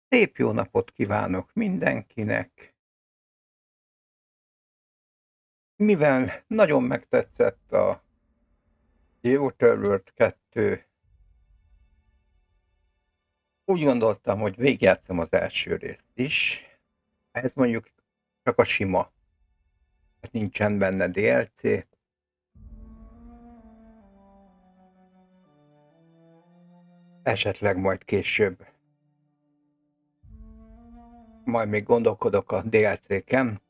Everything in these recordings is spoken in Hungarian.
Szép jó napot kívánok mindenkinek! Mivel nagyon megtetszett a The Outer Worlds 2, úgy gondoltam, hogy végigjátszom az első részt is. Ez mondjuk csak a sima, hát nincsen benne DLC. Esetleg majd később. Majd még gondolkodok a DLC-ken.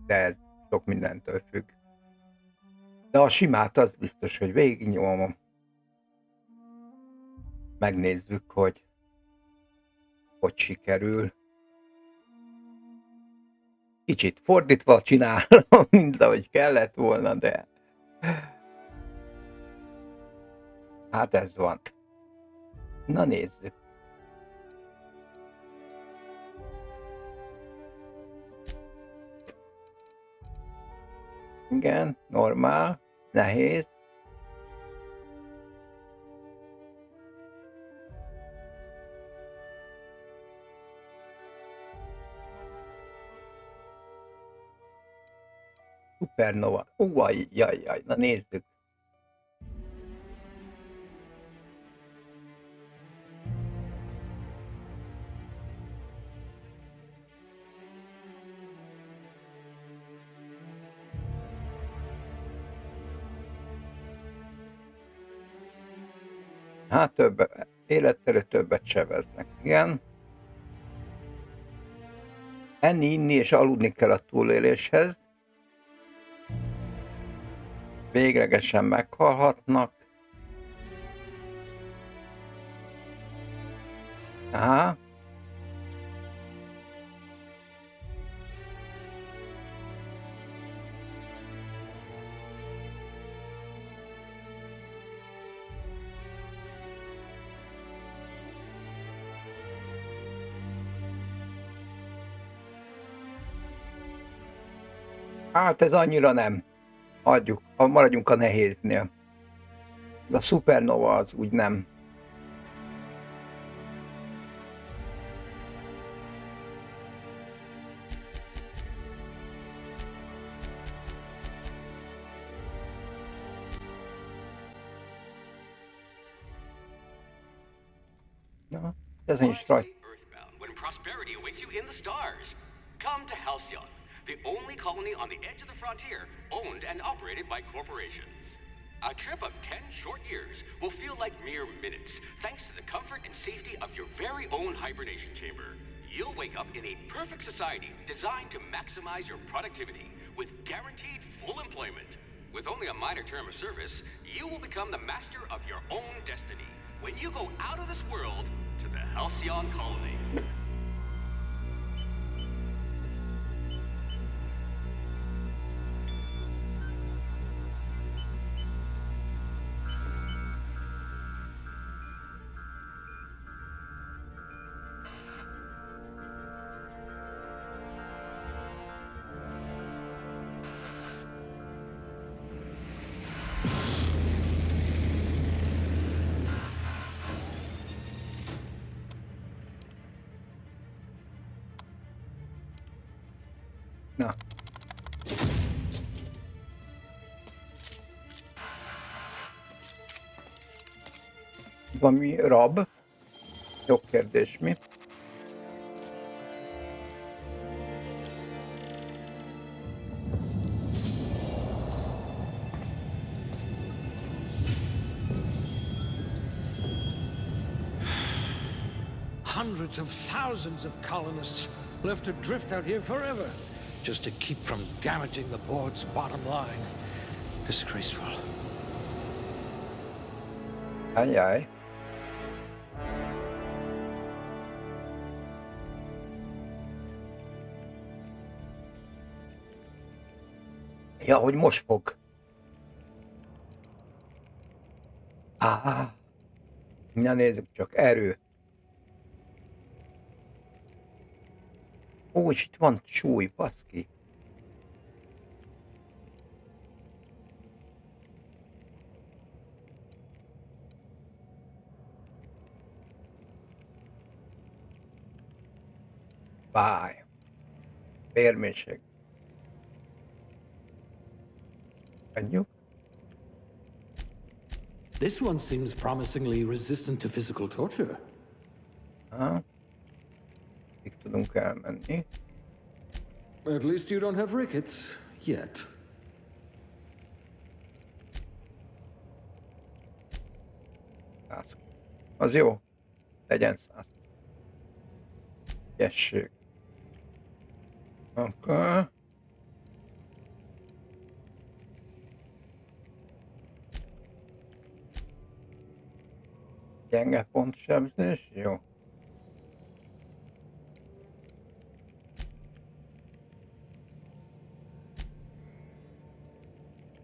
De ez sok mindentől függ. De a simát az biztos, hogy végignyomom. Megnézzük, hogy sikerül. Kicsit fordítva csinálom, mint ahogy kellett volna, de hát ez van. Na nézzük. Igen, normál, nehéz. Supernova. Jaj, na nézzük. Hát több életterű többet sebeznek. Igen. Enni, inni és aludni kell a túléléshez. Véglegesen meghalhatnak. Aha. Hát ez annyira nem. Adjuk, maradjunk a nehéznél. A Supernova az úgy nem. Na, ez is rajta. When prosperity awaits you in the stars. Come to Halcyon, the only colony on the edge of the frontier, owned and operated by corporations. A trip of 10 short years will feel like mere minutes, thanks to the comfort and safety of your very own hibernation chamber. You'll wake up in a perfect society designed to maximize your productivity with guaranteed full employment. With only a minor term of service, you will become the master of your own destiny when you go out of this world to the Halcyon colony. Na. Valami rab? Jó kérdés, mi? Hundreds of thousands of colonists left adrift out here forever, just to keep from damaging the board's bottom line. Disgraceful. Ajaj. Ja, hogy most fog. Na nézzük csak, erő. Ó, és itt van súly, baszki. Fáj. Vérmélység. Adjuk. This one seems promisingly resistant to physical torture. Aha. Így tudunk elmenni. At least you don't have rickets. Yet. 100. Az jó. Legyen 100. Ügyesség. Akkor... Gyenge pontsebzés, jó.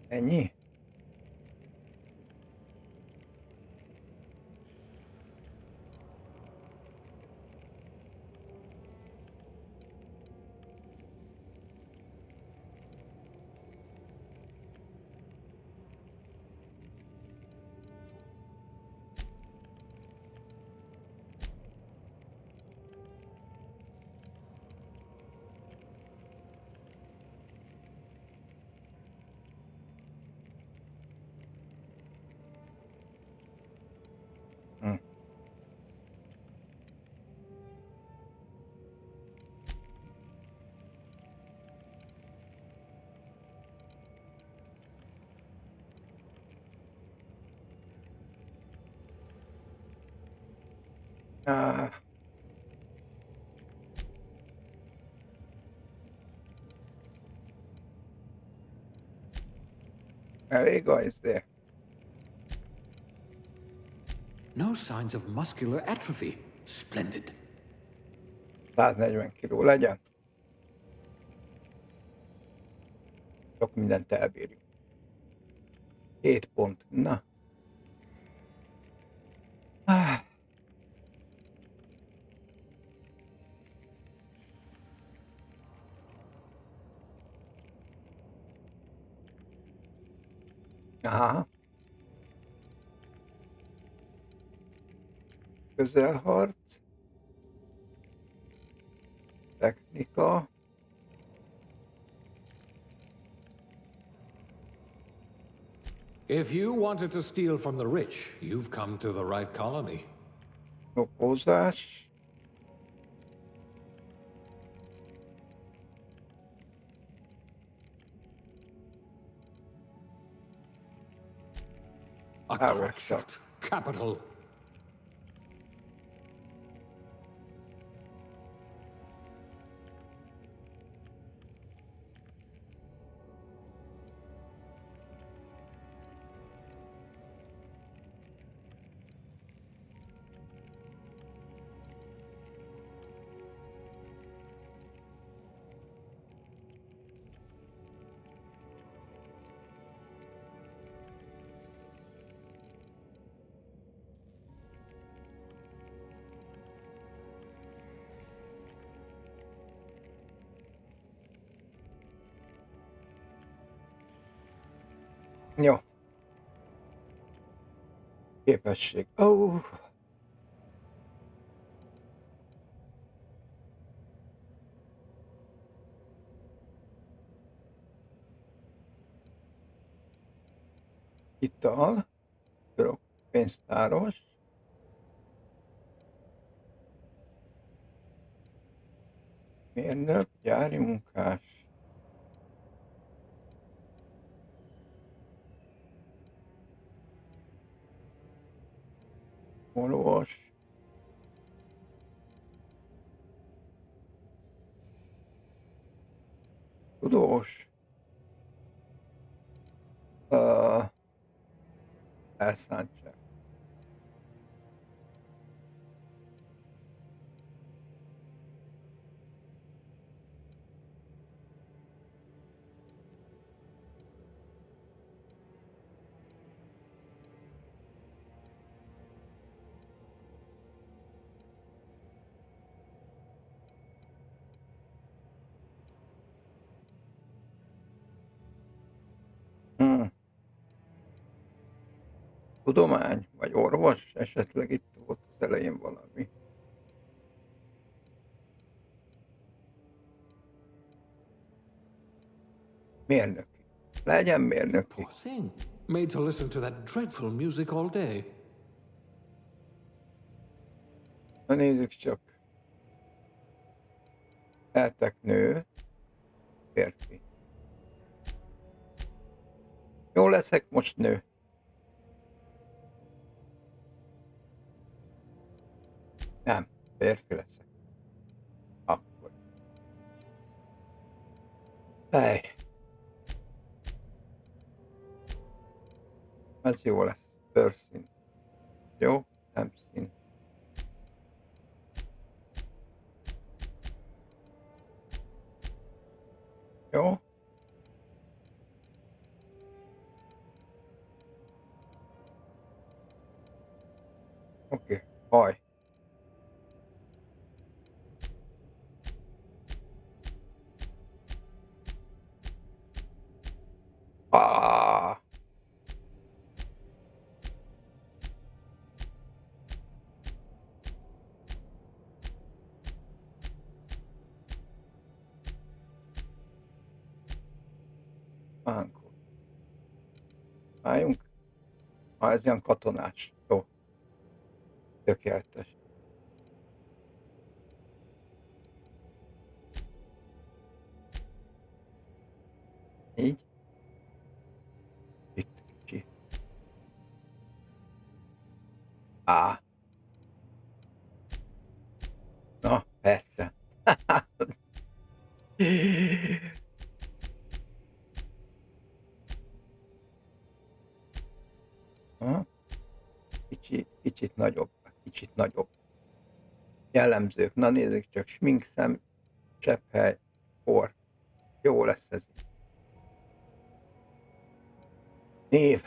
Ennyi? Hm. Ah. Elég a izé. No signs of muscular atrophy. Splendid. 140 kiló legyen. Sok mindent elbírjuk. 7 pont. Na. Ah. Aha. Közelharc. Technika. If you wanted to steal from the rich, you've come to the right colony. Nyomozás. A Power crack shot. Capital. Jó. Képesség. Oh. Ital. Pénztáros. Mérnök, gyári munkás. Orvos. Tudós. Elszántság. Tudomány, vagy orvos, esetleg itt volt az elején valami. Mérnöki. Legyen mérnöki. Poor thing. Made to listen to that dreadful music all day. Na nézzük csak. Lehetek nő. Férfi. Jó leszek most nő. Nem, férfi leszek. Akkor. Hely. Ez jó lesz. Bőrszín. Jó, szemszín. Jó. Oké, haj. Ah. Ánkor. Álljunk. Ez ilyen katonás. Jó. Tökéletes. Így. Itt kicsi. Á. Na, persze. Ha? Kicsit nagyobb. Kicsit nagyobb. Jellemzők. Na nézzük csak. Sminkszem, csepphely, orr. Jó lesz ez. Név.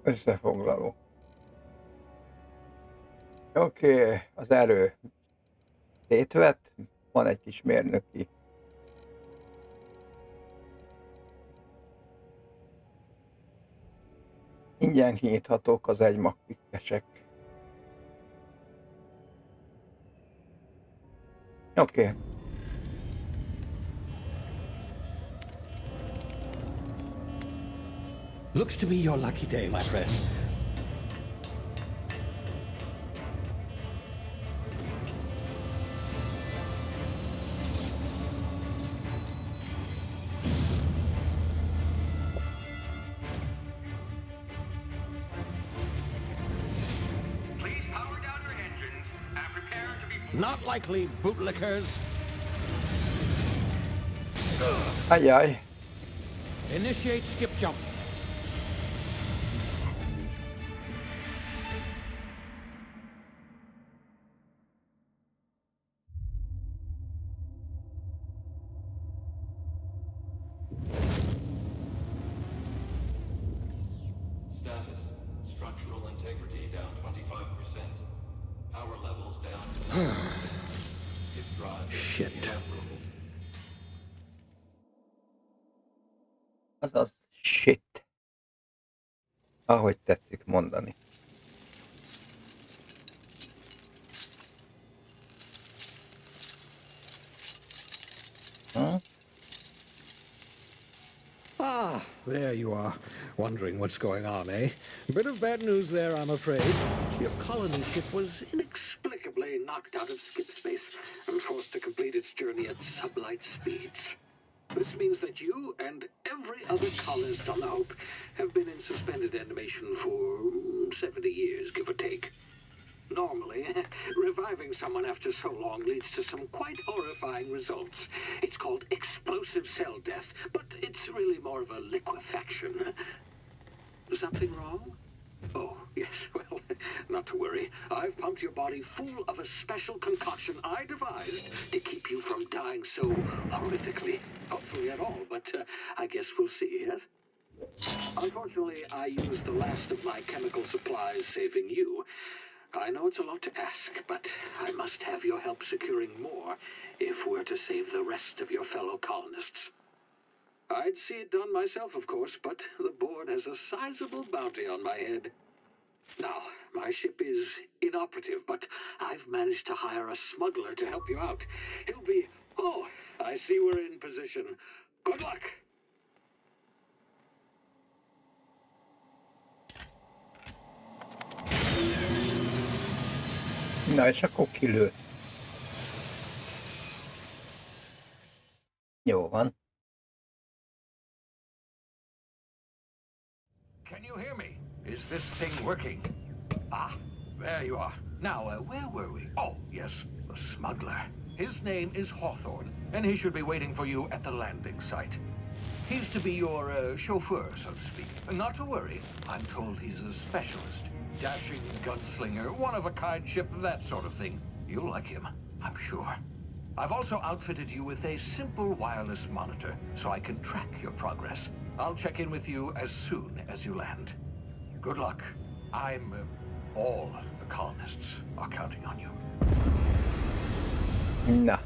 Összefoglaló. Oké, az erő szétvett, van egy kis mérnöki. Ingyen kinyithatók az egymagpikkesek. Oké. Looks to be your lucky day, my friend. Please power down your engines and prepare to be... Not likely, bootlickers. Ajjaj. Initiate skip jump. Status. Structural integrity down 25%. Power levels down 90%. Hip drive Shit. inoperable. Azaz shit. Ahogy tetszik mondani. Hm? Ah, there you are. Wondering what's going on, eh? Bit of bad news there, I'm afraid. Your colony ship was inexplicably knocked out of skip space and forced to complete its journey at sublight speeds. This means that you and every other colonist on the Hope have been in suspended animation for 70 years, give or take. Normally, reviving someone after so long leads to some quite horrifying results. It's called explosive cell death, but it's really more of a liquefaction. Something wrong? Oh, yes, well, not to worry. I've pumped your body full of a special concoction I devised to keep you from dying so horrifically. Hopefully at all, but I guess we'll see, yes? Unfortunately, I used the last of my chemical supplies saving you. I know it's a lot to ask, but I must have your help securing more if we're to save the rest of your fellow colonists. I'd see it done myself, of course, but the board has a sizable bounty on my head. Now, my ship is inoperative, but I've managed to hire a smuggler to help you out. He'll be... Oh, I see we're in position. Good luck! Na, és akkor kilőtt. Jó van. Can you hear me? Is this thing working? Ah, there you are. Now, where were we? Oh, yes, the smuggler. His name is Hawthorne, and he should be waiting for you at the landing site. He's to be your chauffeur, so to speak. Not to worry. I'm told he's a specialist. Dashing gunslinger, one-of-a-kind ship, that sort of thing. You'll like him, I'm sure. I've also outfitted you with a simple wireless monitor, so I can track your progress. I'll check in with you as soon as you land. Good luck. All the colonists are counting on you. Na.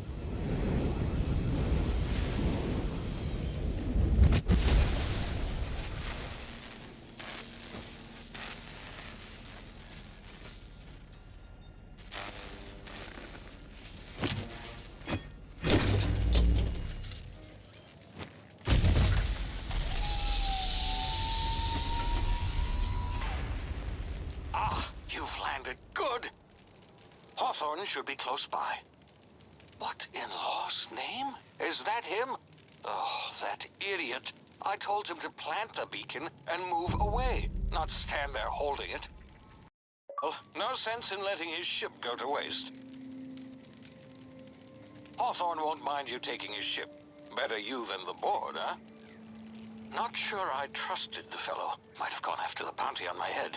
Good. Hawthorne should be close by. What in law's name? Is that him? Oh, that idiot. I told him to plant the beacon and move away, not stand there holding it. Well, no sense in letting his ship go to waste. Hawthorne won't mind you taking his ship. Better you than the board, huh? Not sure I trusted the fellow. Might have gone after the bounty on my head.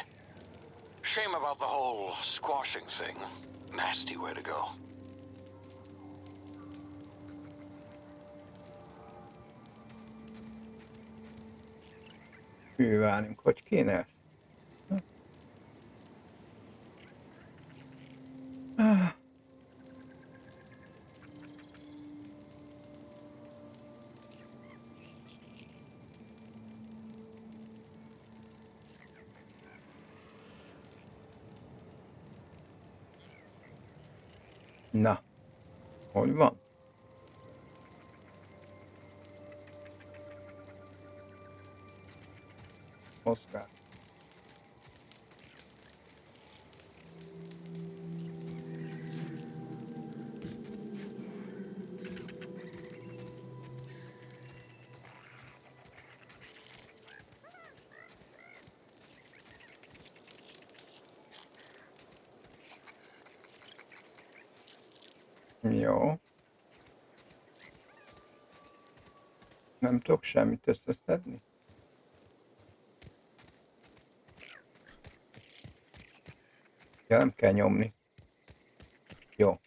Shame about the whole squashing thing. Nasty way to go. Hűválunk, hogy kéne ezt? Na, hogy van? Oszkár. Jó. Nem tudok semmit összeszedni? Ja, nem kell nyomni. Jó.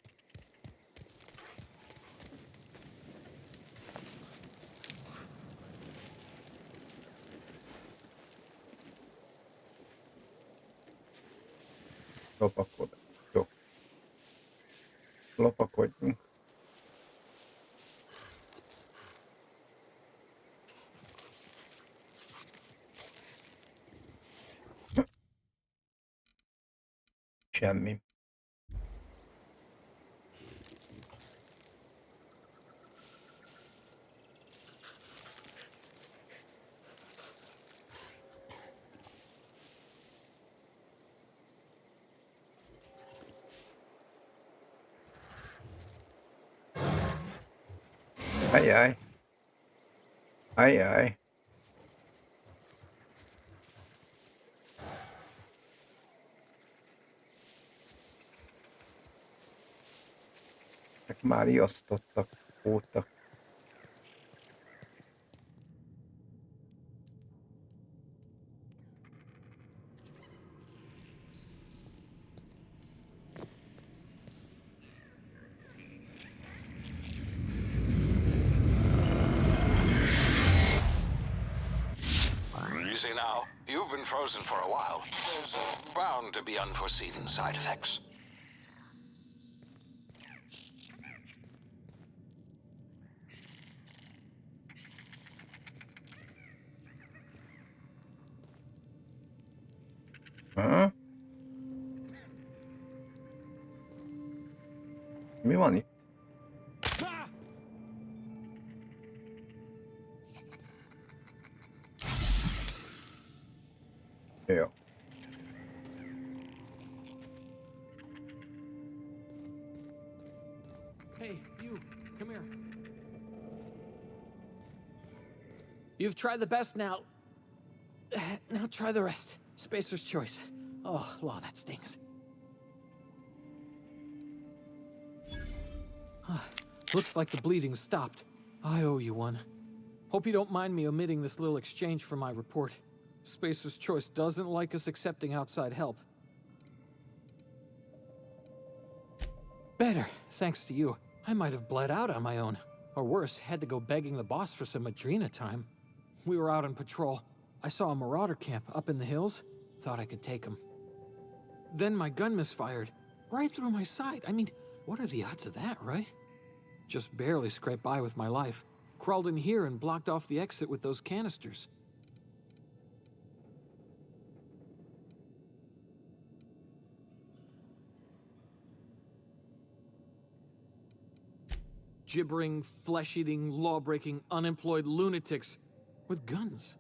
Lopakodj. Jó. Lopakodjunk. Semmi. Ajjaj. Ajjaj. Már riasztottak, voltak. Easy now. You've been frozen for a while. There's bound to be unforeseen side effects. Ha? Mi van itt? Jó. Hey, you, come here. You've tried the best now. Now try the rest. Spacer's choice. Oh, law, that stings. Looks like the bleeding stopped. I owe you one. Hope you don't mind me omitting this little exchange from my report. Spacer's choice doesn't like us accepting outside help. Better, thanks to you. I might have bled out on my own. Or worse, had to go begging the boss for some Adrena time. We were out on patrol. I saw a marauder camp up in the hills. Thought I could take him. Then my gun misfired. Right through my side. I mean, what are the odds of that, right? Just barely scraped by with my life. Crawled in here and blocked off the exit with those canisters. Gibbering, flesh-eating, law-breaking, unemployed lunatics with guns.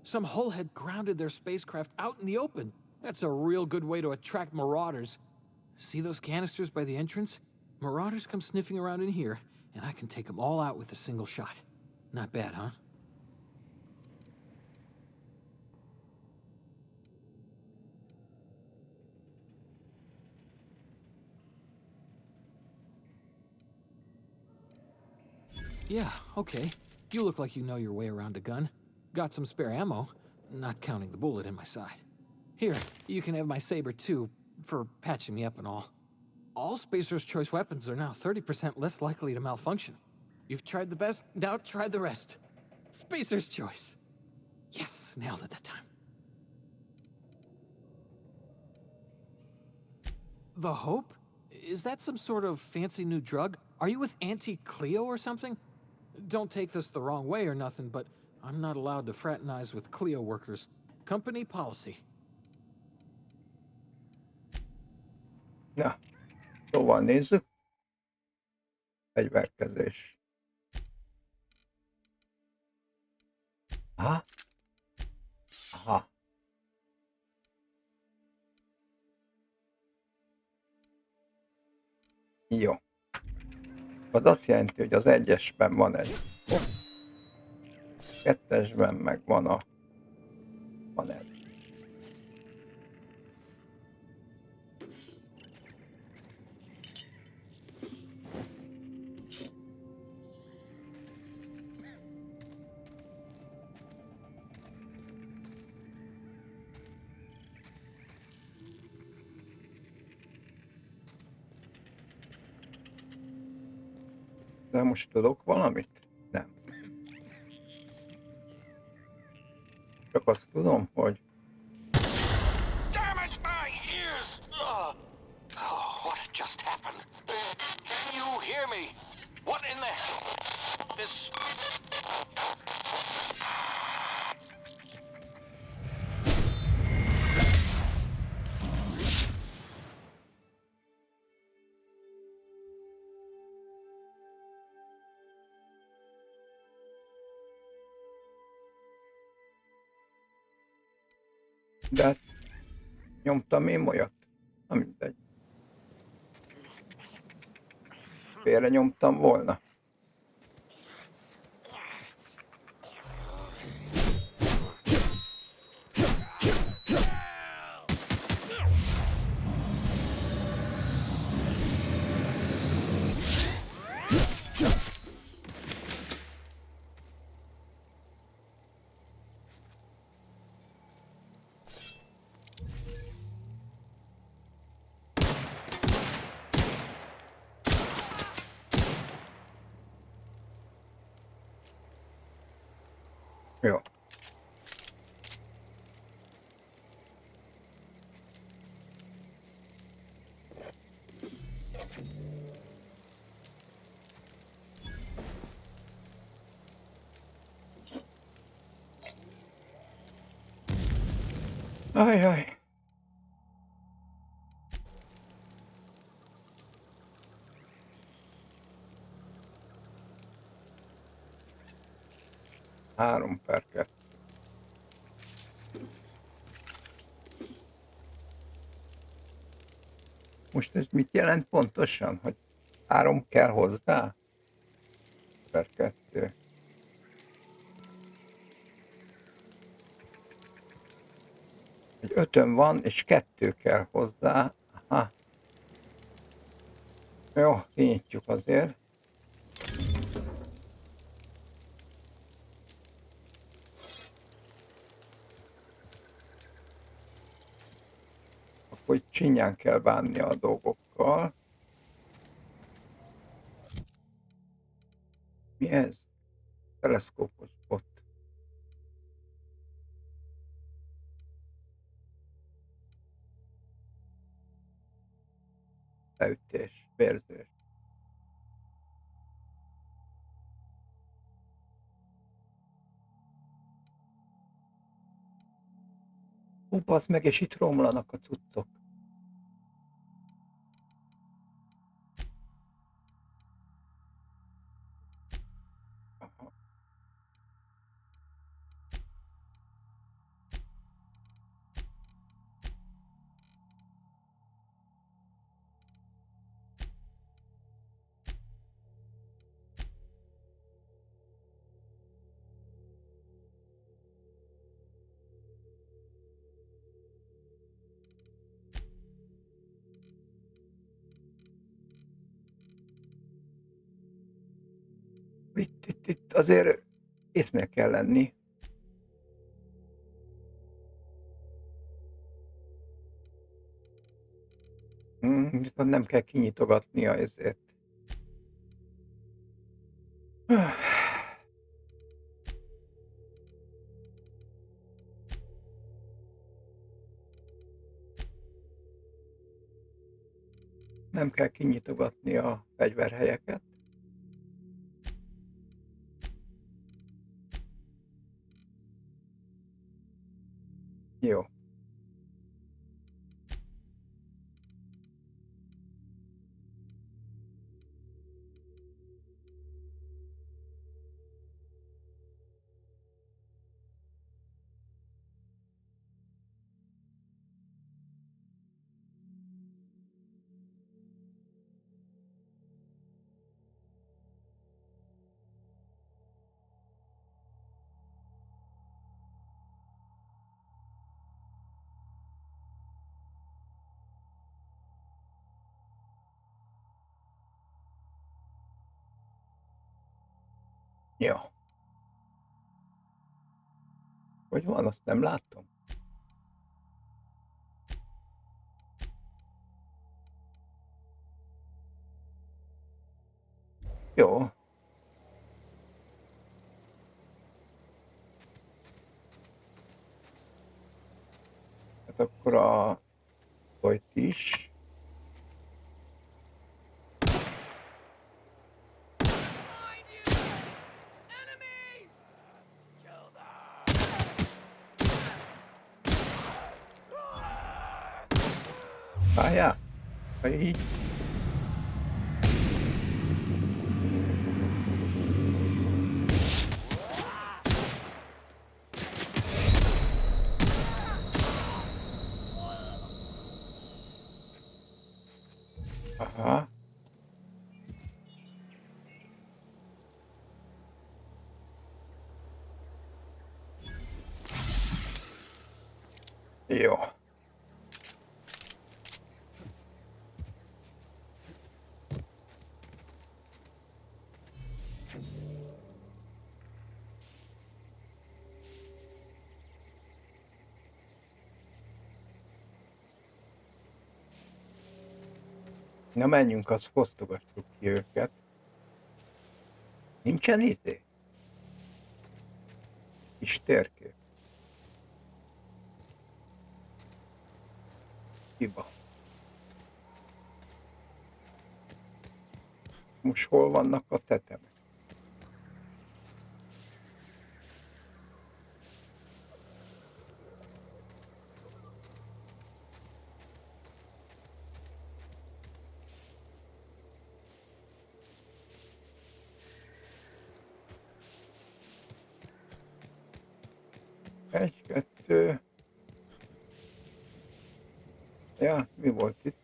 Some hullhead grounded their spacecraft out in the open. That's a real good way to attract marauders. See those canisters by the entrance? Marauders come sniffing around in here, and I can take them all out with a single shot. Not bad, huh? Yeah, okay. You look like you know your way around a gun. Got some spare ammo, not counting the bullet in my side. Here, you can have my saber too, for patching me up and all. All Spacer's Choice weapons are now 30% less likely to malfunction. You've tried the best, now try the rest. Spacer's Choice. Yes, nailed it that time. The Hope? Is that some sort of fancy new drug? Are you with Auntie Cleo or something? Don't take this the wrong way or nothing, but I'm not allowed to fraternize with Cleo workers. Company policy. Na, szóval nézzük. Fegyverkezés. Aha. Aha. Jó. Az azt jelenti, hogy az egyesben van egy. Kettesben meg van egy. De most tudok valamit? Nem. Csak azt tudom, hogy Damn it, my ears! Oh, what just happened? Can you hear me? What in the hell? This... de hát nyomtam én olyat. Na mindegy. Félre nyomtam volna. Ajaj. Három per kettő. Most ez mit jelent pontosan? Hogy 3 kell hozzá? Per 2. Egy 5-ön van, és 2 kell hozzá. Aha. Jó, kinyitjuk azért. Akkor csinyán kell bánni a dolgokkal. Mi ez? Teleszkópos bot. Leütés, vérzés. Basz meg, és itt romlanak a cuccok. Aha. Itt azért észnél kell lenni. Viszont nem kell kinyitogatnia ezért. Nem kell kinyitogatni a fegyverhelyeket. Jó. Jó. Hogy van, azt nem látom. Jó. Hát akkor a folyt is. Várjál! Vagy így. Aha. Jó. Na menjünk, azt fosztogassuk ki őket. Nincsen izé? Kis térkép. Hiba. Most hol vannak a tetemek? 2. Ja, mi volt itt?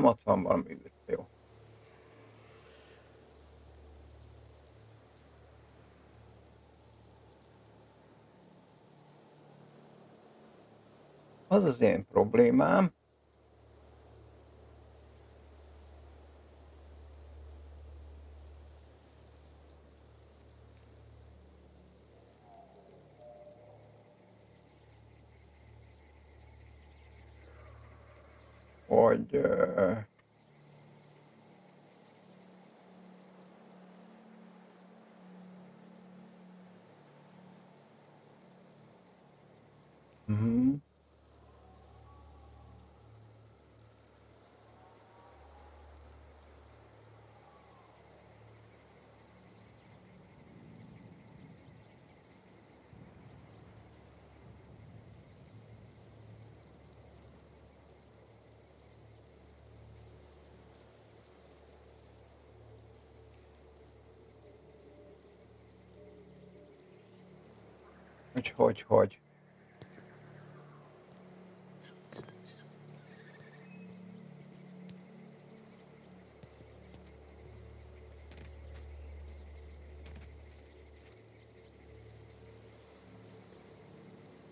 Ott van valami űr, jó. Az az én problémám, hogy mhm. Hogy.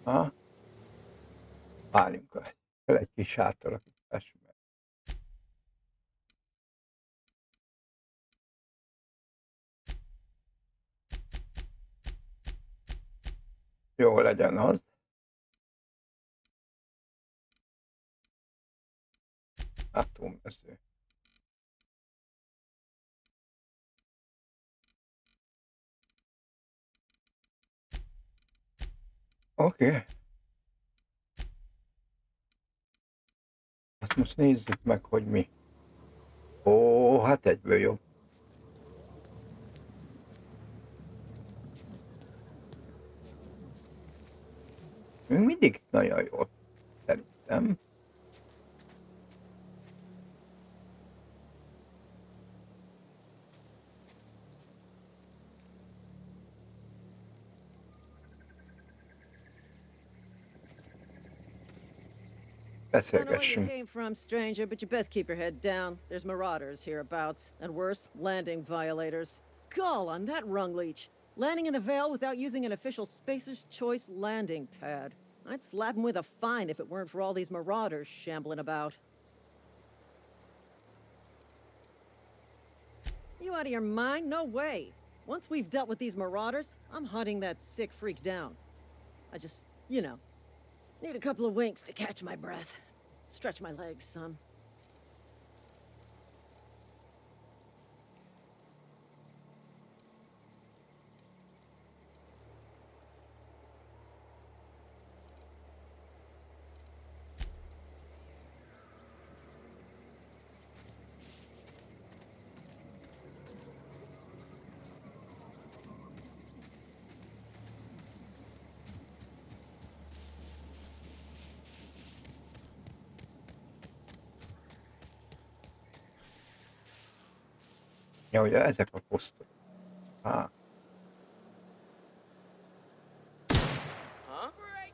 Ha? Várjunk el egy kis átalakítás. Jó legyen az. Atommező. Oké. Azt most nézzük meg, hogy mi. Ó, hát egyből jobb. Még mindig nagyon jól, szerintem. Don't know where you Beszélgessünk. came from, stranger, but you best keep your head down. There's marauders hereabouts, and worse, landing violators. Gall on that rung leech. Landing in the Vale without using an official Spacer's Choice landing pad. I'd slap him with a fine if it weren't for all these marauders shambling about. You out of your mind? No way. Once we've dealt with these marauders, I'm hunting that sick freak down. I just, need a couple of winks to catch my breath. Stretch my legs, son. Ja, ugye ezek a posztok. Á, Huh? Break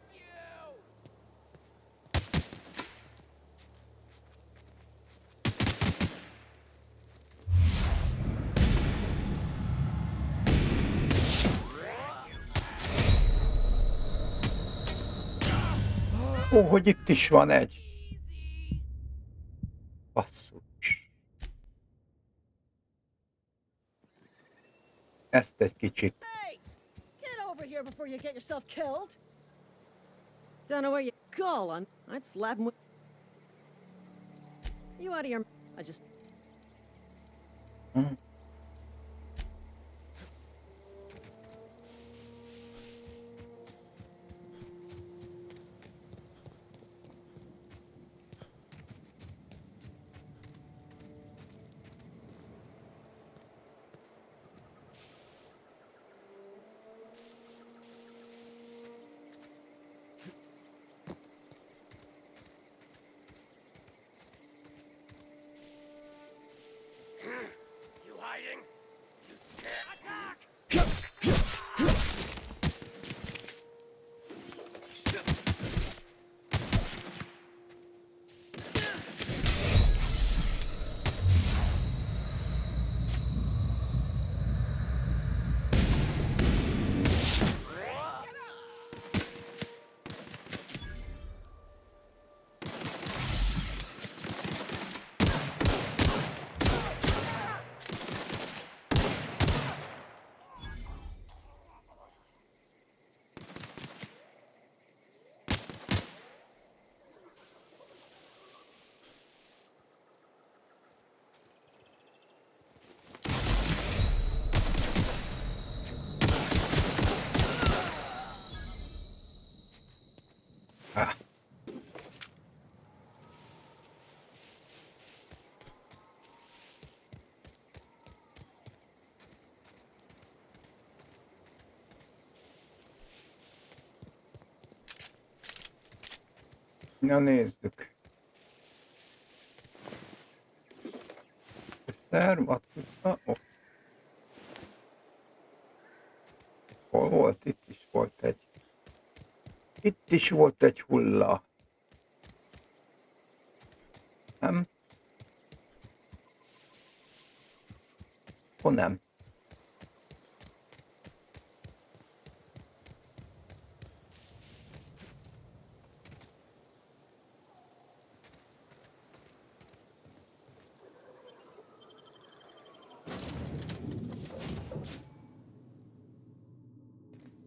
you! ó, hogy itt is van egy. Basszus. Ezt egy kicsit. Hey! Get over here before you get yourself killed! Don't know where you call on. I'd slap him with. You out of your. I just. Hm. Na nézzük. Szervatkuta, hol volt? Itt is volt egy hulla. Nem? Nem.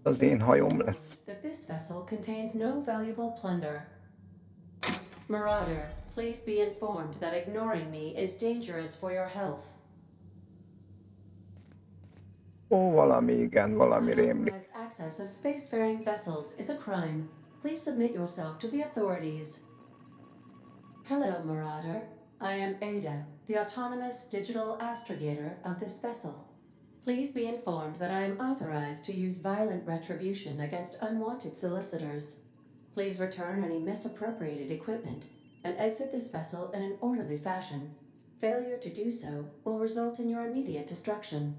Az én hajóm lesz. That this vessel contains no valuable plunder. Marauder, please be informed that ignoring me is dangerous for your health. Valami igen, valami rémlik. Unauthorized access of spacefaring vessels is a crime. Please submit yourself to the authorities. Hello, Marauder. I am Ada, the autonomous digital astrogator of this vessel. Please be informed that I am authorized to use violent retribution against unwanted solicitors. Please return any misappropriated equipment and exit this vessel in an orderly fashion. Failure to do so will result in your immediate destruction.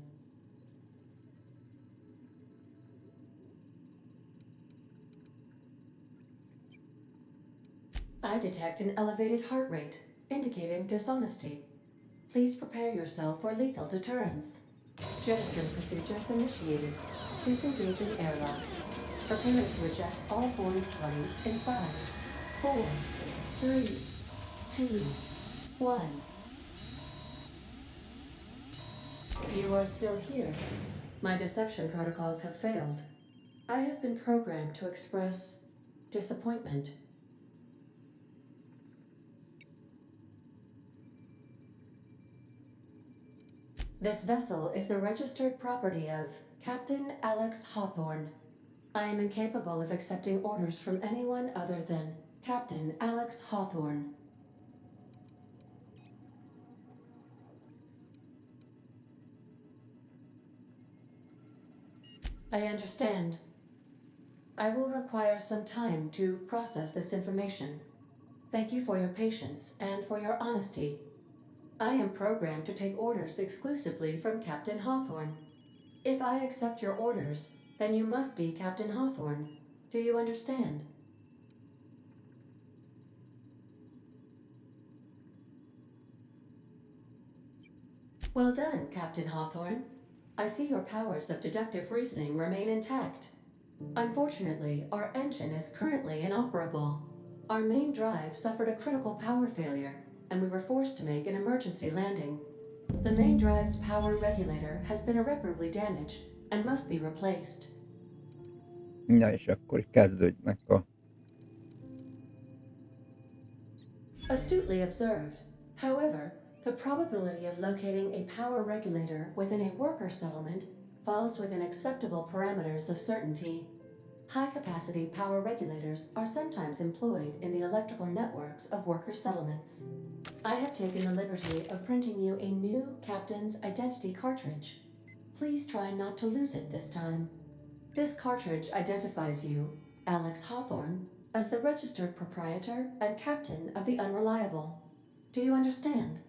I detect an elevated heart rate, indicating dishonesty. Please prepare yourself for lethal deterrence. Jettison procedures initiated. Disengaging airlocks. Preparing to eject all boarding parties in 5, 4, 3, 2, 1. You are still here. My deception protocols have failed. I have been programmed to express disappointment. This vessel is the registered property of Captain Alex Hawthorne. I am incapable of accepting orders from anyone other than Captain Alex Hawthorne. I understand. I will require some time to process this information. Thank you for your patience and for your honesty. I am programmed to take orders exclusively from Captain Hawthorne. If I accept your orders, then you must be Captain Hawthorne. Do you understand? Well done, Captain Hawthorne. I see your powers of deductive reasoning remain intact. Unfortunately, our engine is currently inoperable. Our main drive suffered a critical power failure, and we were forced to make an emergency landing. The main drive's power regulator has been irreparably damaged and must be replaced. Na és akkor kezdődnek a... Astutely observed. However, the probability of locating a power regulator within a worker settlement falls within acceptable parameters of certainty. High-capacity power regulators are sometimes employed in the electrical networks of worker settlements. I have taken the liberty of printing you a new captain's identity cartridge. Please try not to lose it this time. This cartridge identifies you, Alex Hawthorne, as the registered proprietor and captain of the Unreliable. Do you understand?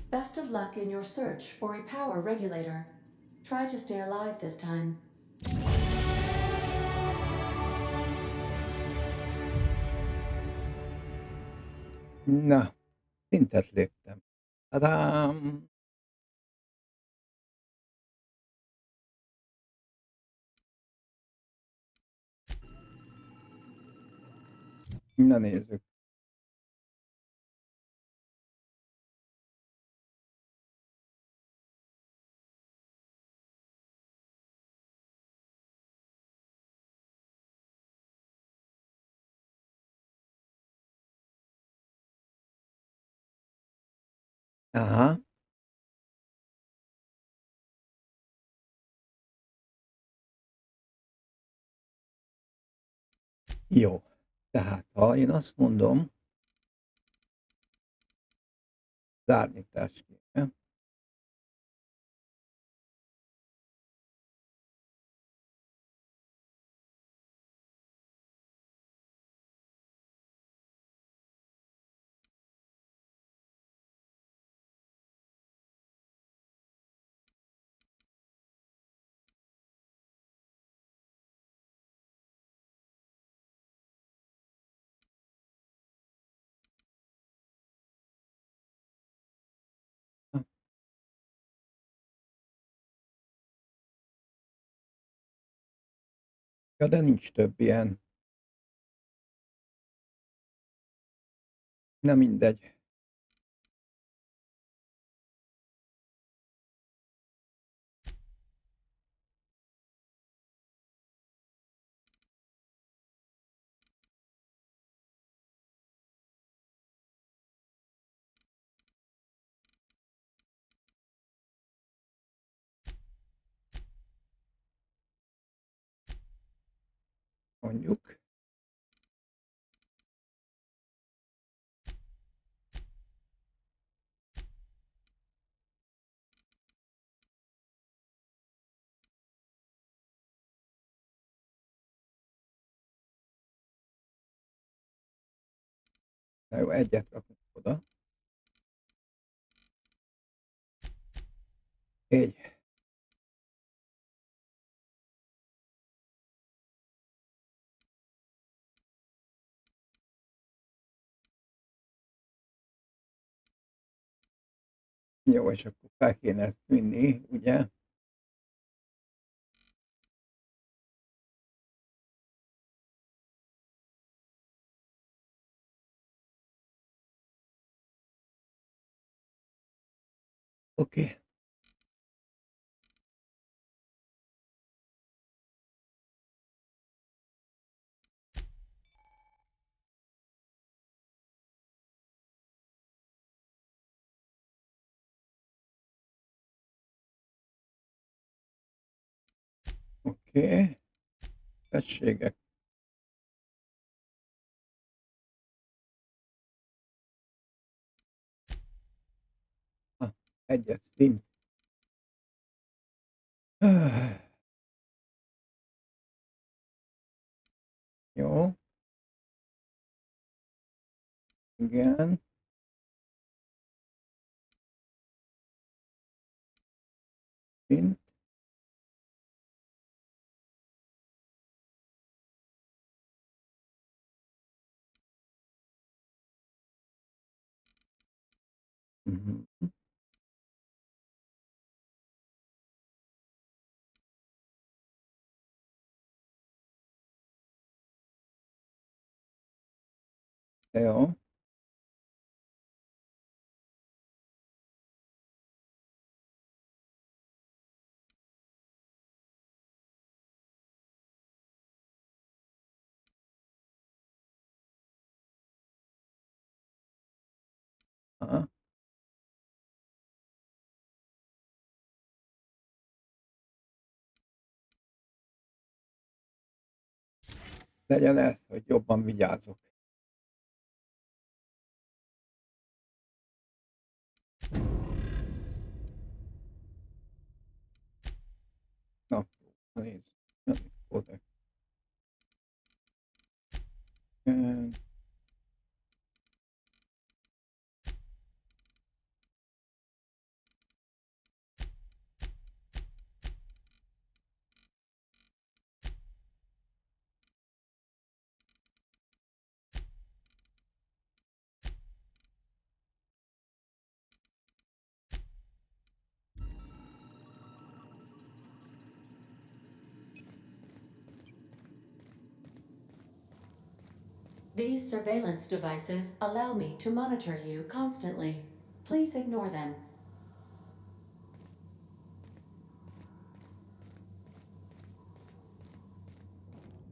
Best of luck in your search for a power regulator. Try to stay alive this time. Na, szintet léptem. Tadám! Na nézzük. Aha. Jó. Tehát, ha én azt mondom, zárnyitás kéne. Ja, de nincs több ilyen. Na mindegy. Mondjuk. Na jó, egyet rakunk oda. Így. Jó, és akkor fel kéne ezt vinni, ugye? Oké. Oké. Tességek. Ha, egyet szint. Jó. Igen. Szint. Mhm. Jó. Aha. Legyen ez, hogy jobban vigyázok. Na, nézd. Oda. These surveillance devices allow me to monitor you constantly. Please ignore them.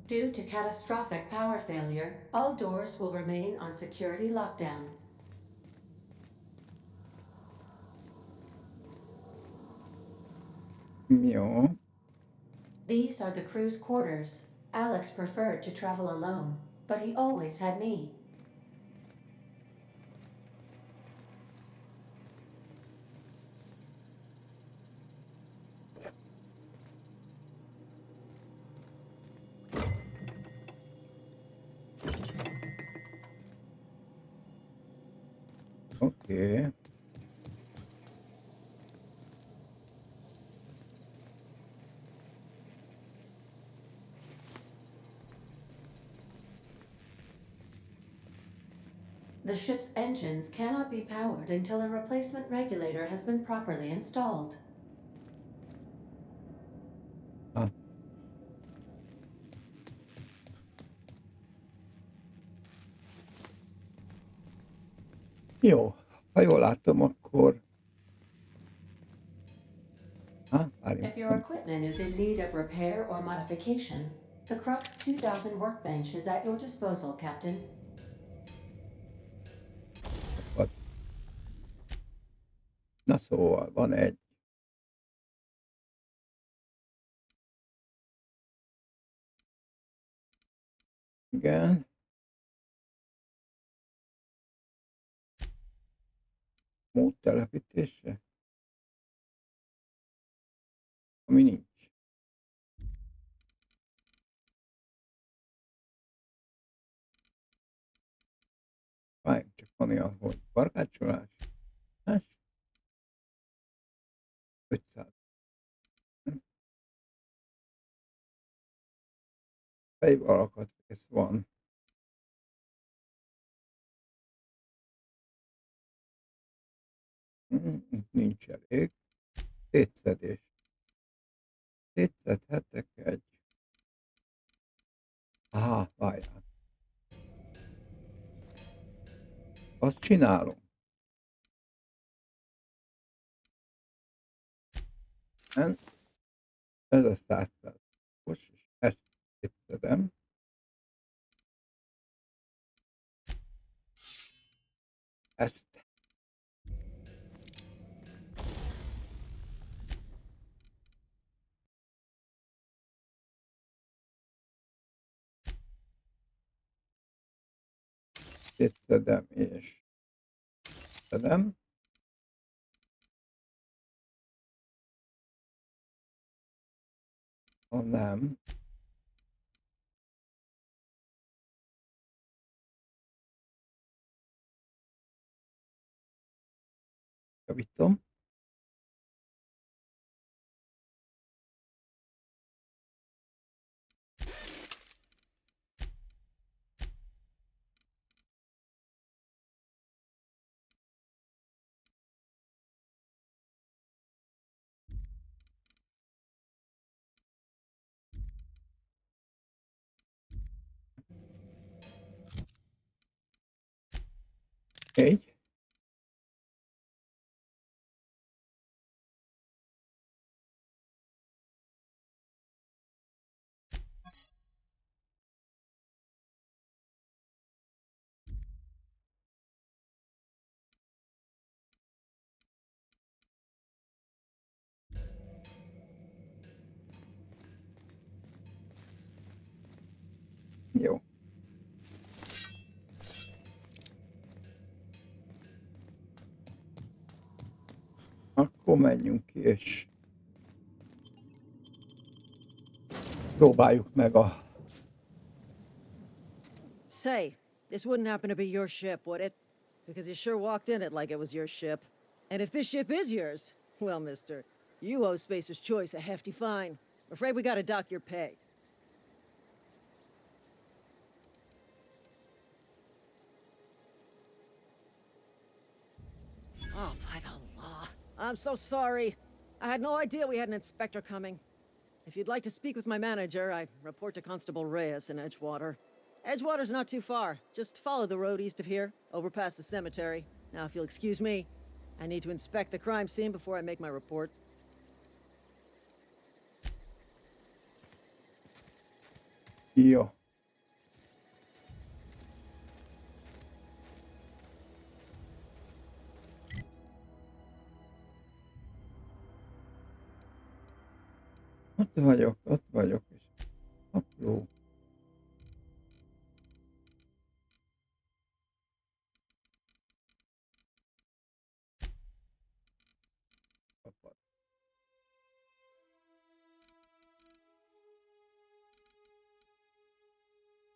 Due to catastrophic power failure, all doors will remain on security lockdown. Jó. These are the crew's quarters. Alex preferred to travel alone, but he always had me. Oké. The ship's engines cannot be powered until a replacement regulator has been properly installed. Ha. Jó, ha jól látom, akkor... Várjunk. If your equipment is in need of repair or modification, the Crux 2000 workbench is at your disposal, Captain. Na szóval, van egy... Igen. Mód telepítése? Ami nincs. Várj, csak van olyan, hogy barkácsolás. 500. Fejv alkatrész van. Nincs elég. Szétszedés. Szétszedhetek egy... Várjál. Azt csinálom. Nem? Ez a 100%-os, és ezt szétszedem. Ezt. Szétszedem, és szedem. Ha nem, javítom. Így. Jó. Akkor menjünk ki, és próbáljuk meg a... Say, this wouldn't happen to be your ship, would it? Because you sure walked in it like it was your ship. And if this ship is yours, well, mister, you owe Spacer's Choice a hefty fine. Afraid we gotta dock your pay. Oh, by the law. I'm so sorry. I had no idea we had an inspector coming. If you'd like to speak with my manager, I report to Constable Reyes in Edgewater. Edgewater's not too far. Just follow the road east of here, over past the cemetery. Now, if you'll excuse me, I need to inspect the crime scene before I make my report. Jó. Ott vagyok, és apró.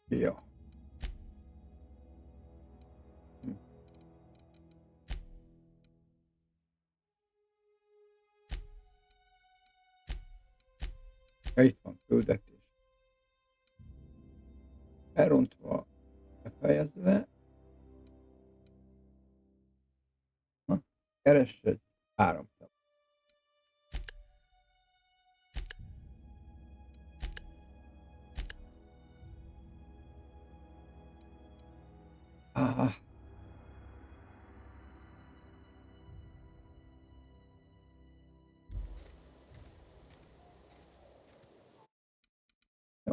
Jó. Itt van küldetés. Elrontva, befejezve. Keress egy áramtab.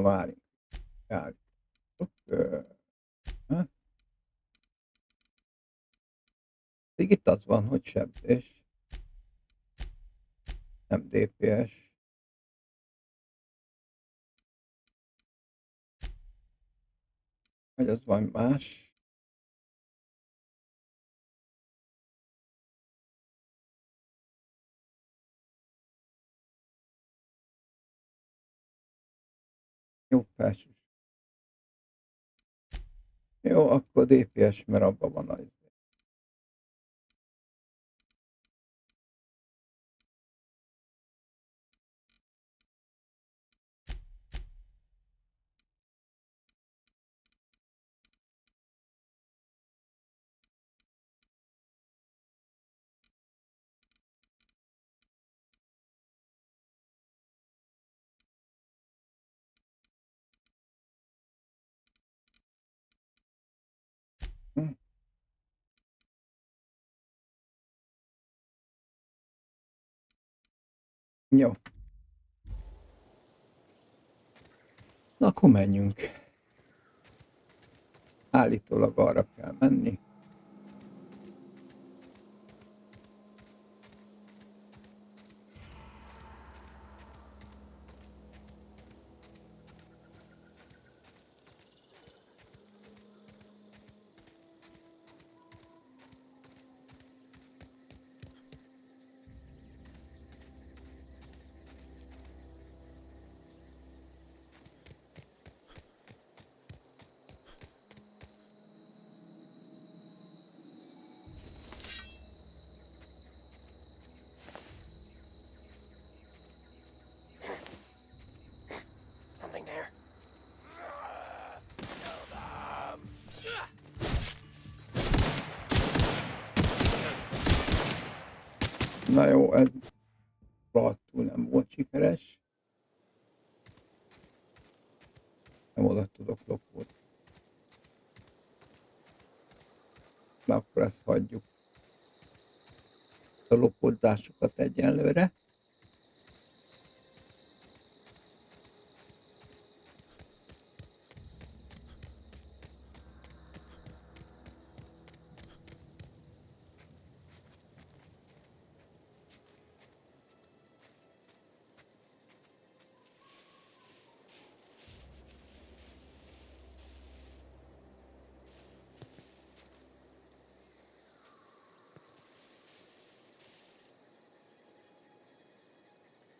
várjunk. Állítok. Hát, itt az van, hogy sebzés. Nem DPS. Vagy az van más. Jó, felső. Jó, akkor DPS, mert abban van az. Jó. Na, akkor menjünk. Állítólag arra kell menni. Something there. Na jó, ez rohadtul nem volt sikeres. Nem oda tudok lopódni. Na akkor ezt hagyjuk. A lopódásokat egyenlőre.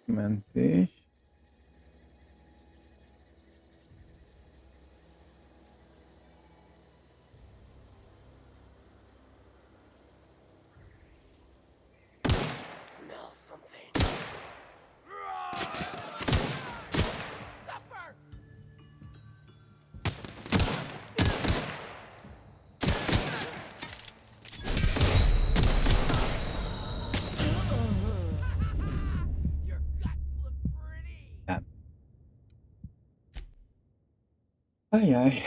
Mentés. Smell something. Nem. Ajjaj.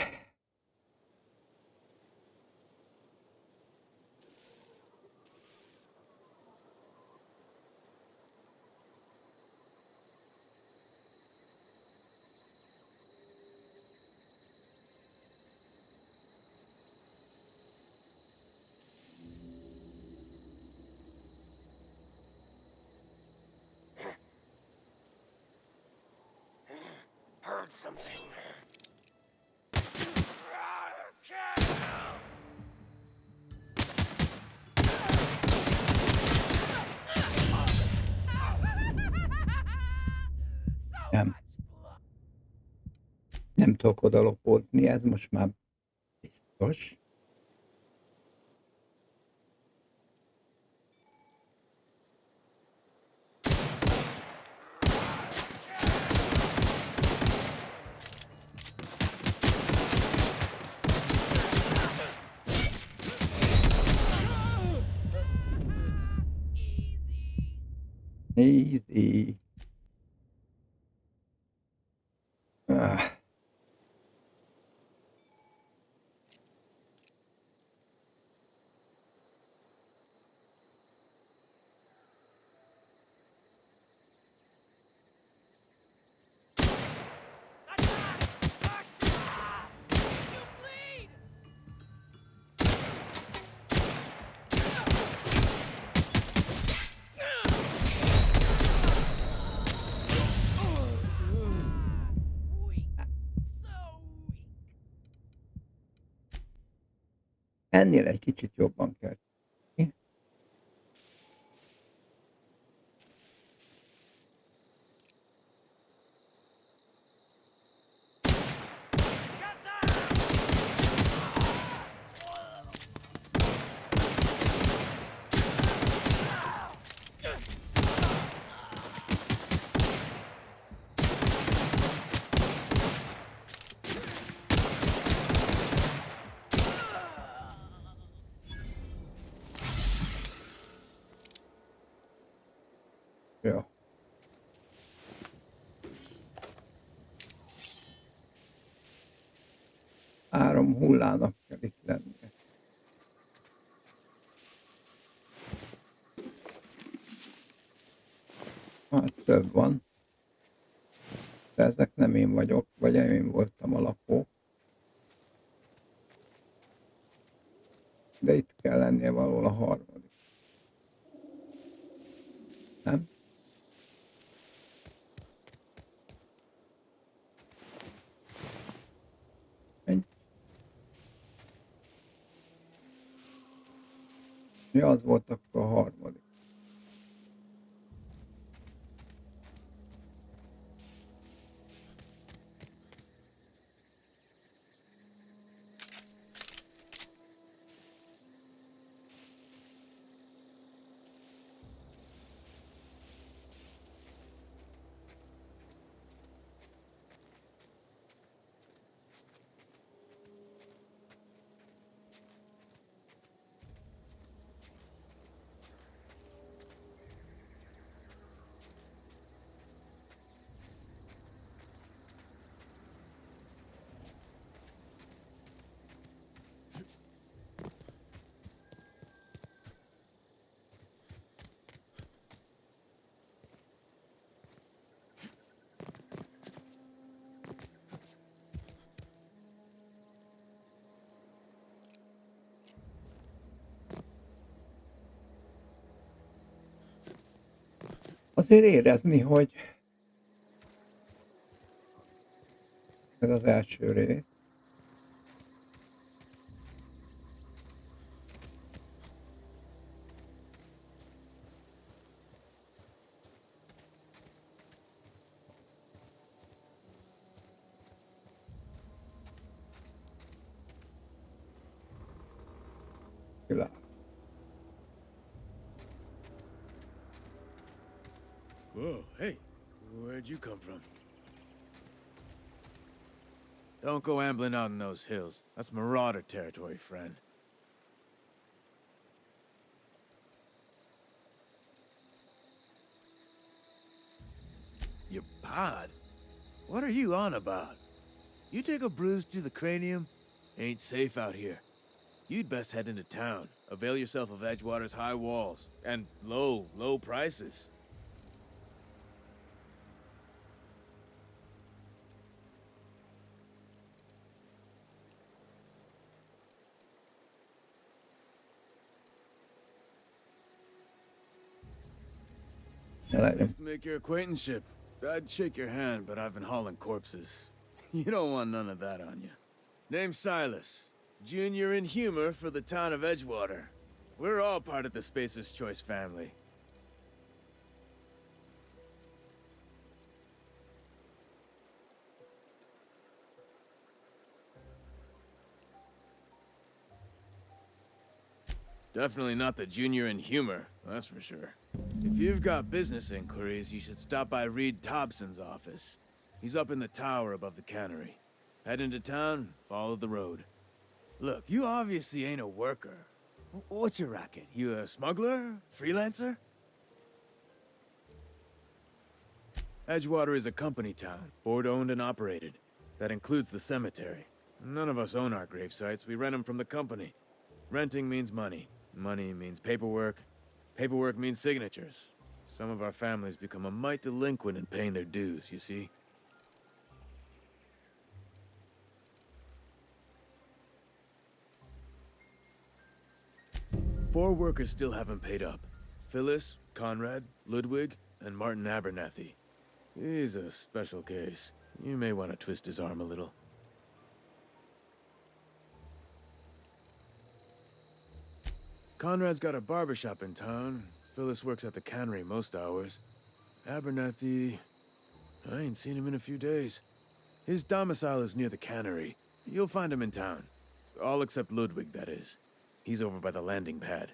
Heard something. Nem. Nem tudok oda lopódni, ez most már biztos. Easy. Ah. Ennél egy kicsit jobban kell. Jó. Három hullának kell itt lennie. Hát több van. De ezek nem én vagyok, vagy én voltam a lakó. De itt kell lennie valahol a harmadik. Nem? Egy. Mi az volt akkor a harmadik? Azért érezni, hogy ez az első rész. Világ. Whoa, hey, where'd you come from? Don't go ambling out in those hills. That's marauder territory, friend. Your pod? What are you on about? You take a bruise to the cranium? Ain't safe out here. You'd best head into town. Avail yourself of Edgewater's high walls. And low prices. Nice to make your acquaintanceship. I'd shake your hand, but I've been hauling corpses. You don't want none of that on you. Name's Silas. Junior in humor for the town of Edgewater. We're all part of the Spacer's Choice family. Definitely not the junior in humor, that's for sure. If you've got business inquiries, you should stop by Reed Thompson's office. He's up in the tower above the cannery. Head into town, follow the road. Look, you obviously ain't a worker. What's your racket? You a smuggler? Freelancer? Edgewater is a company town, board-owned and operated. That includes the cemetery. None of us own our grave sites, we rent them from the company. Renting means money. Money means paperwork. Paperwork means signatures. Some of our families become a mite delinquent in paying their dues, you see? Four workers still haven't paid up. Phyllis, Conrad, Ludwig, and Martin Abernathy. He's a special case. You may want to twist his arm a little. Conrad's got a barbershop in town. Phyllis works at the cannery most hours. Abernathy... I ain't seen him in a few days. His domicile is near the cannery. You'll find him in town. All except Ludwig, that is. He's over by the landing pad.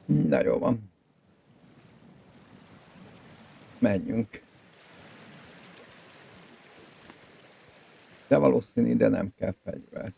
Na jó van. Menjünk. De valószínű ide nem kell fegyver.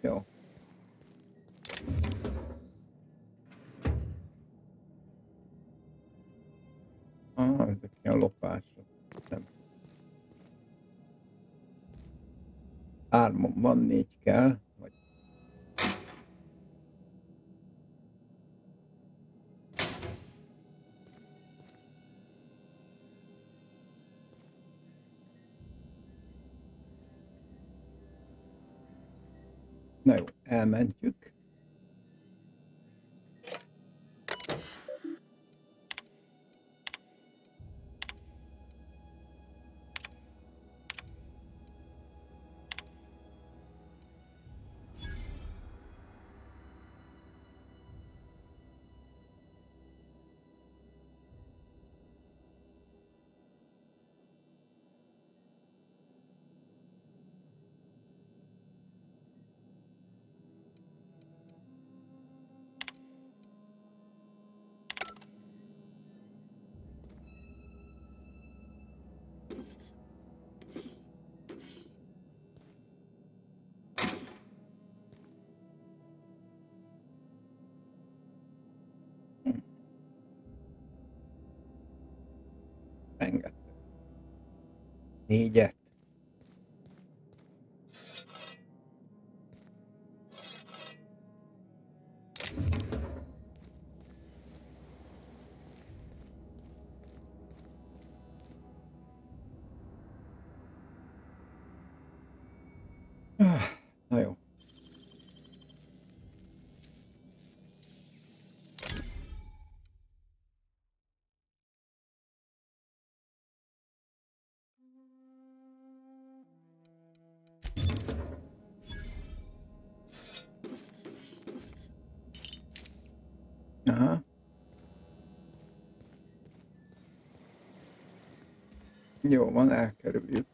Jó. Ezek ilyen lopások. Nem. 3 van, 4 kell. Vagy... Na jó, elmentjük. Rengeteg. 4-et. Na jó. Aha. Jó van, elkerüljük.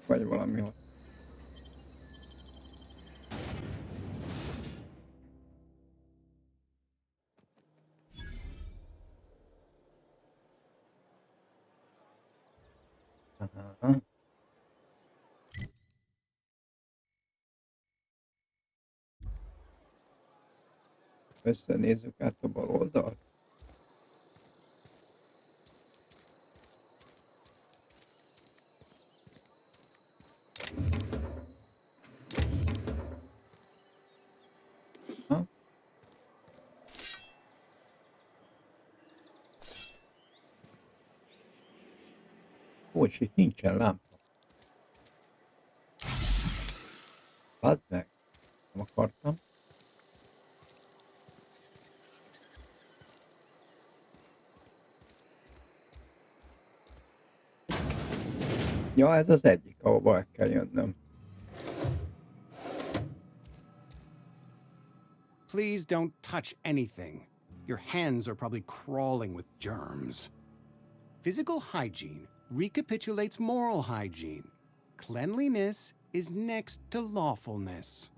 Vagy valami ott. Aha. Összenézzük át a bal oldalt. Ha? Ó, és itt nincsen lámpa. Add meg. Nem akartam. Ja, ez az egyik, ahova el kell jönnöm. Please don't touch anything. Your hands are probably crawling with germs. Physical hygiene recapitulates moral hygiene. Cleanliness is next to lawfulness.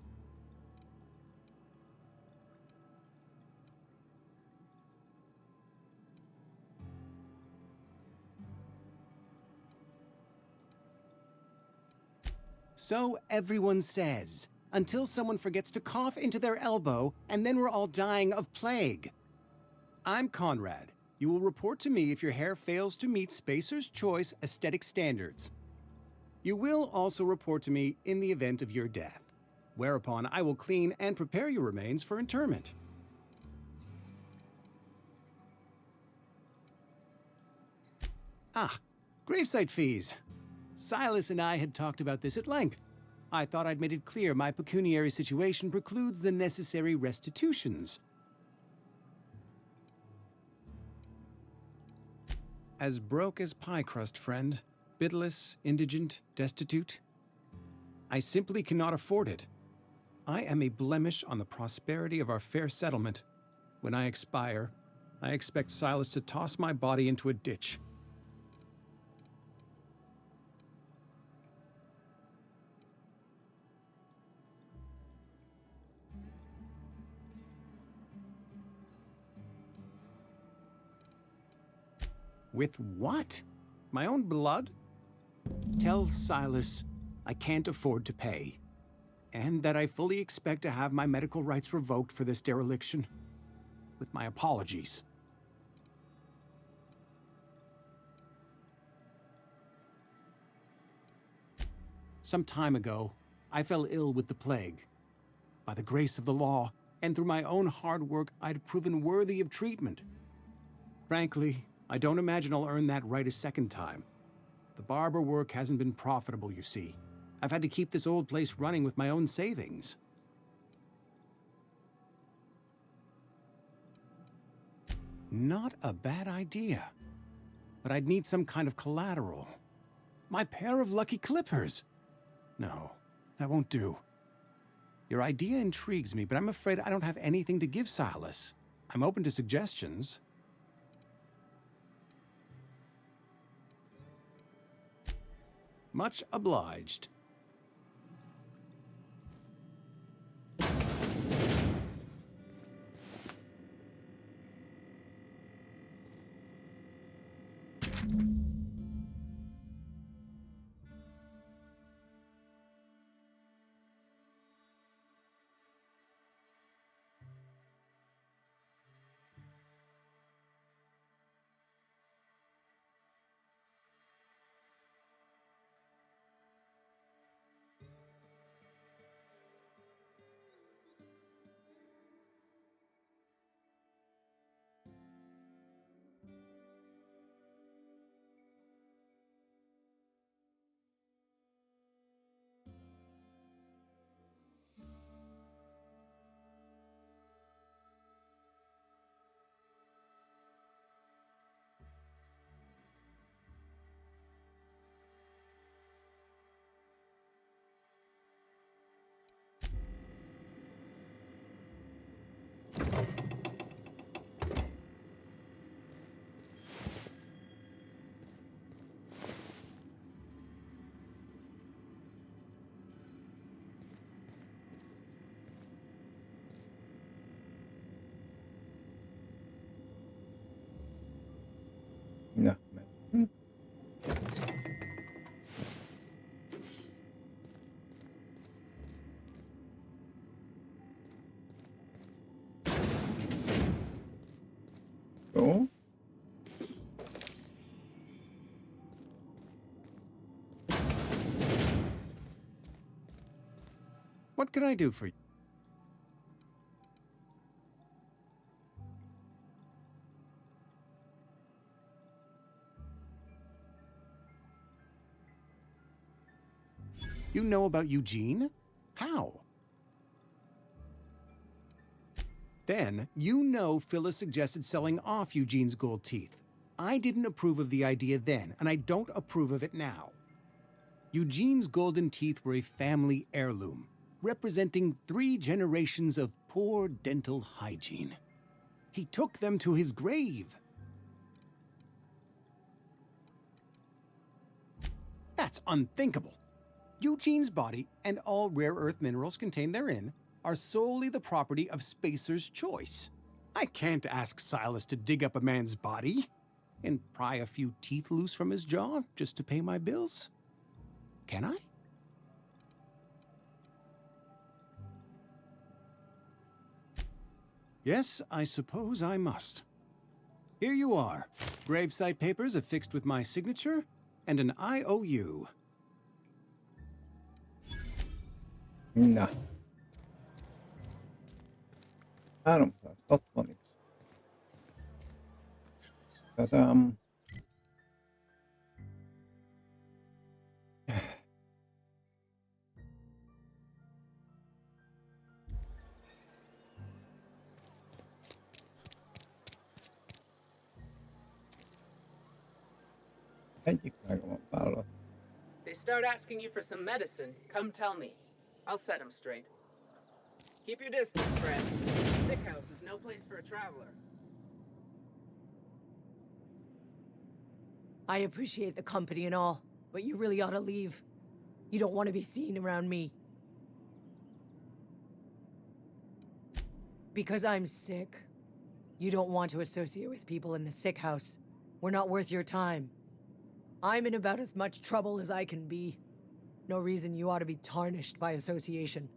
So everyone says, until someone forgets to cough into their elbow, and then we're all dying of plague. I'm Conrad. You will report to me if your hair fails to meet Spacer's Choice aesthetic standards. You will also report to me in the event of your death, whereupon I will clean and prepare your remains for interment. Ah, gravesite fees. Silas and I had talked about this at length. I thought I'd made it clear my pecuniary situation precludes the necessary restitutions. As broke as pie crust, friend. Bidless, indigent, destitute. I simply cannot afford it. I am a blemish on the prosperity of our fair settlement. When I expire, I expect Silas to toss my body into a ditch. With what? My own blood? Tell Silas I can't afford to pay, and that I fully expect to have my medical rights revoked for this dereliction. With my apologies. Some time ago, I fell ill with the plague. By the grace of the law, and through my own hard work, I'd proven worthy of treatment. Frankly, I don't imagine I'll earn that right a second time. The barber work hasn't been profitable, you see. I've had to keep this old place running with my own savings. Not a bad idea. But I'd need some kind of collateral. My pair of lucky clippers! No, that won't do. Your idea intrigues me, but I'm afraid I don't have anything to give Silas. I'm open to suggestions. Much obliged. Na, hm. So. What can I do for you? You know about Eugene? How? Then, you know Phyllis suggested selling off Eugene's gold teeth. I didn't approve of the idea then, and I don't approve of it now. Eugene's golden teeth were a family heirloom, representing 3 generations of poor dental hygiene. He took them to his grave. That's unthinkable. Eugene's body and all rare earth minerals contained therein are solely the property of Spacer's Choice. I can't ask Silas to dig up a man's body and pry a few teeth loose from his jaw just to pay my bills. Can I? Yes, I suppose I must. Here you are. Gravesite papers affixed with my signature and an IOU. Na. 360. Tadám. Egyik megvan a vállalat. They start asking you for some medicine, come tell me. I'll set them straight. Keep your distance, friend. Sick house is no place for a traveler. I appreciate the company and all, but you really ought to leave. You don't want to be seen around me. Because I'm sick. You don't want to associate with people in the sick house. We're not worth your time. I'm in about as much trouble as I can be. No reason you ought to be tarnished by association.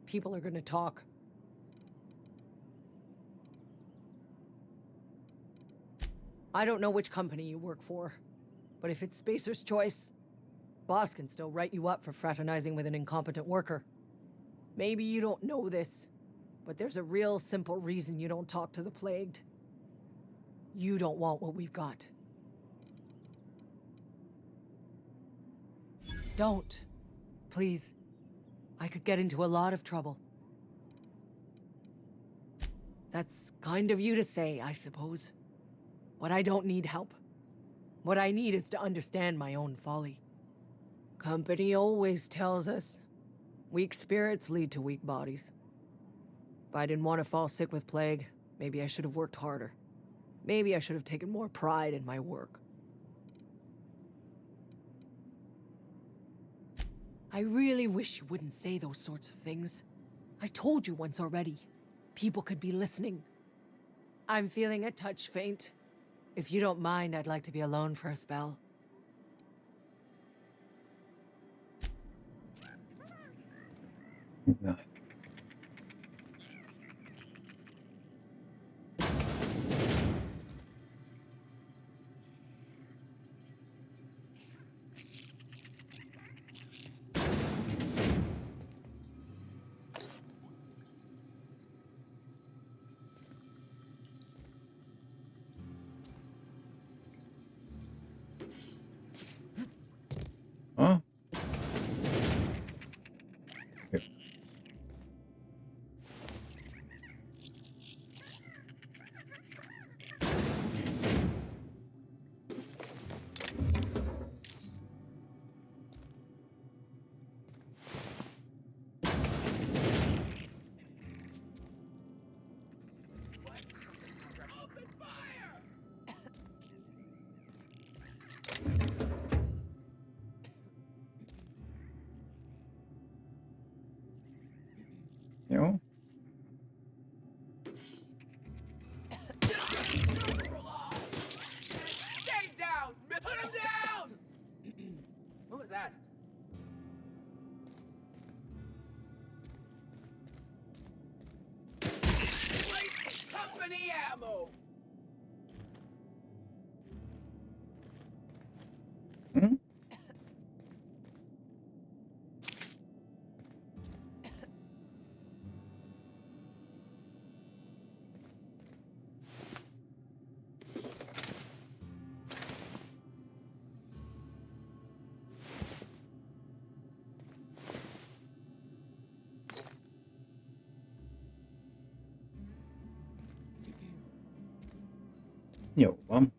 People are gonna talk. I don't know which company you work for, but if it's Spacer's Choice, boss can still write you up for fraternizing with an incompetent worker. Maybe you don't know this, but there's a real simple reason you don't talk to the Plagued. You don't want what we've got. Don't. Please. I could get into a lot of trouble. That's kind of you to say, I suppose. But I don't need help. What I need is to understand my own folly. Company always tells us, weak spirits lead to weak bodies. If I didn't want to fall sick with plague, maybe I should have worked harder. Maybe I should have taken more pride in my work. I really wish you wouldn't say those sorts of things. I told you once already. People could be listening. I'm feeling a touch faint. If you don't mind, I'd like to be alone for a spell. Na. Ha? Jó. Jó. Stay down! Put him down! What was that? Waste company ammo! Hm? Jó van.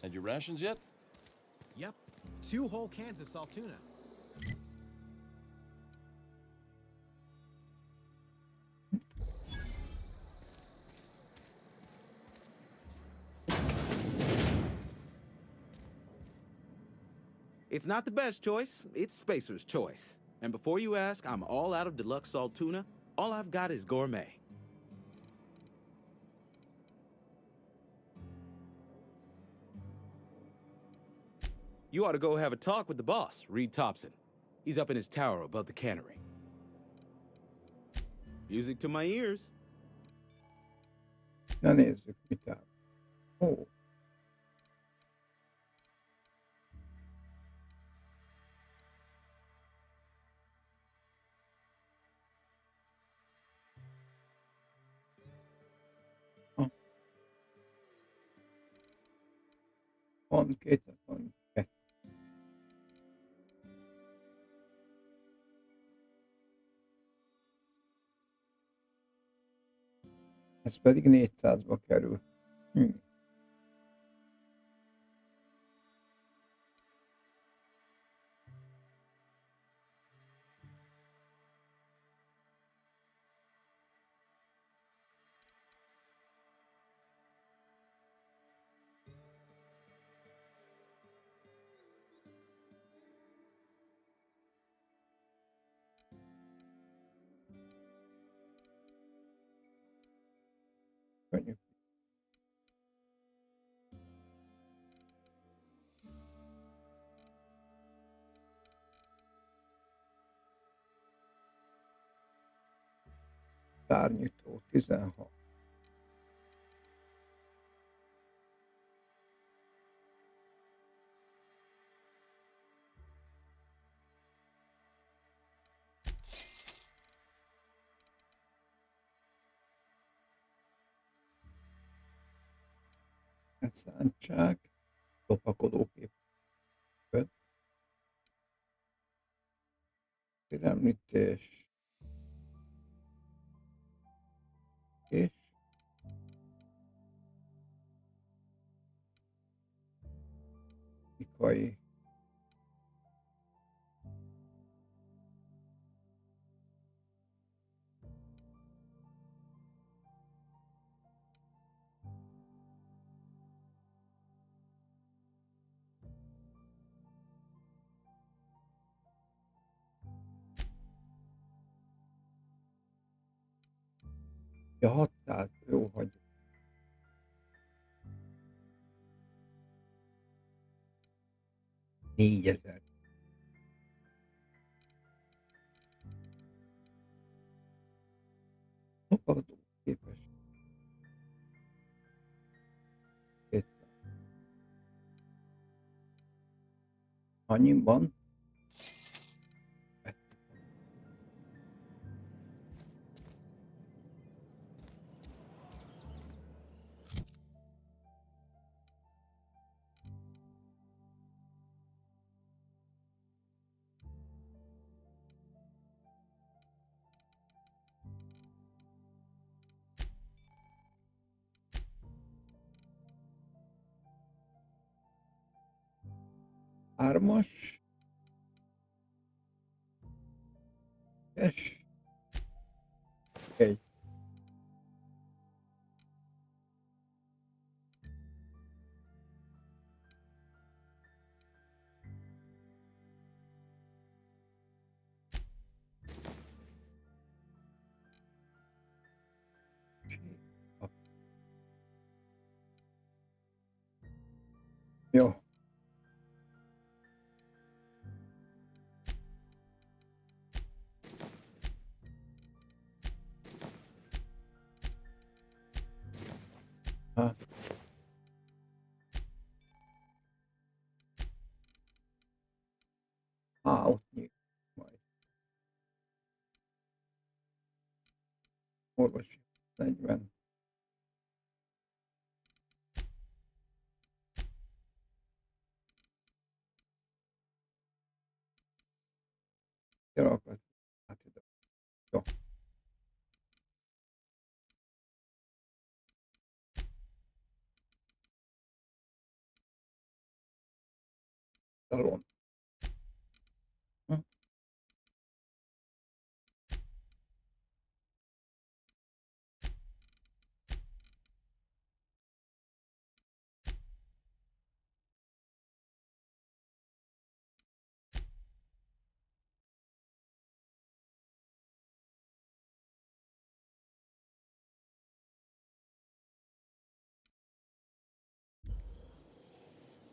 Had your rations yet? Yep. 2 whole cans of salt tuna. It's not the best choice, it's Spacer's Choice. And before you ask, I'm all out of deluxe salt tuna. All I've got is gourmet. You ought to go have a talk with the boss, Reed Thompson. He's up in his tower above the cannery. Music to my ears. Na nézzük, mit áll. Ó. Van 222. Ez pedig 400-ba kerül. Könnyű. Tárnyító 16. Szántság, lopakodókép. Piramítés. És ikai. Ja, 600, jó, hogy 4000. Lopakodó képes. 200. Annyi van? Hármas. És egy. Jó. Ha. Ott nyílt majd. Orvosi 40. Kialakat. Hát ide. Jó. Talon.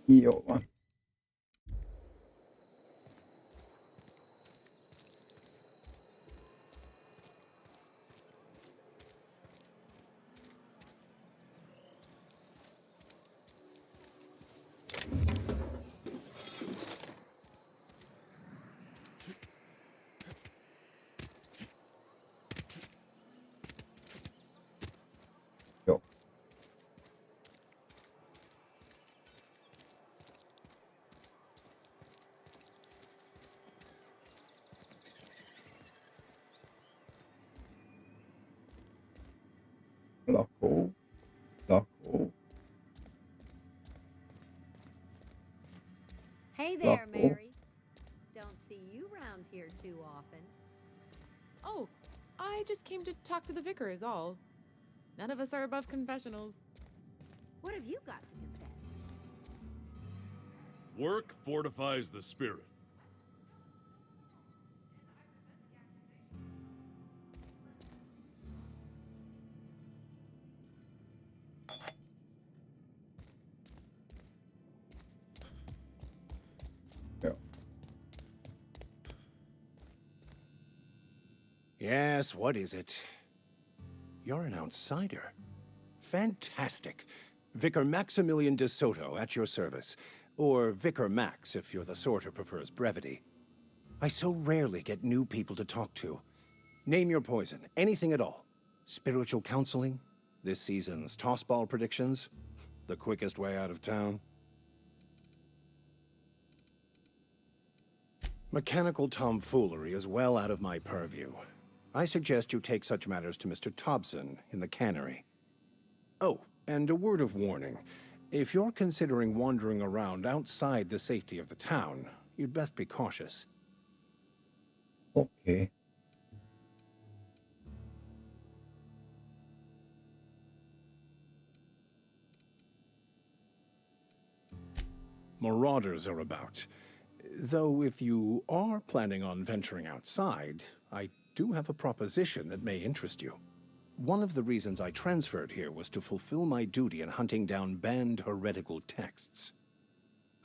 Jó van. Lakó. Lakó. Hey there, Lakó. Mary. Don't see you round here too often. Oh, I just came to talk to the vicar is all. None of us are above confessionals. What have you got to confess? Work fortifies the spirit. Yes, what is it? You're an outsider. Fantastic. Vicar Maximilian de Soto at your service. Or Vicar Max, if you're the sort who prefers brevity. I so rarely get new people to talk to. Name your poison, anything at all. Spiritual counseling? This season's tossball predictions? The quickest way out of town? Mechanical tomfoolery is well out of my purview. I suggest you take such matters to Mr. Thompson in the cannery. Oh, and a word of warning. If you're considering wandering around outside the safety of the town, you'd best be cautious. Okay. Marauders are about. Though if you are planning on venturing outside, I do have a proposition that may interest you. One of the reasons I transferred here was to fulfill my duty in hunting down banned heretical texts.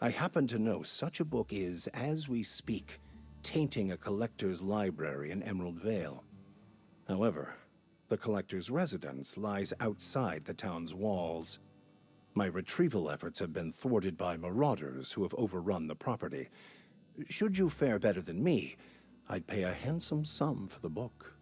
I happen to know such a book is, as we speak, tainting a collector's library in Emerald Vale. However, the collector's residence lies outside the town's walls. My retrieval efforts have been thwarted by marauders who have overrun the property. Should you fare better than me, I'd pay a handsome sum for the book.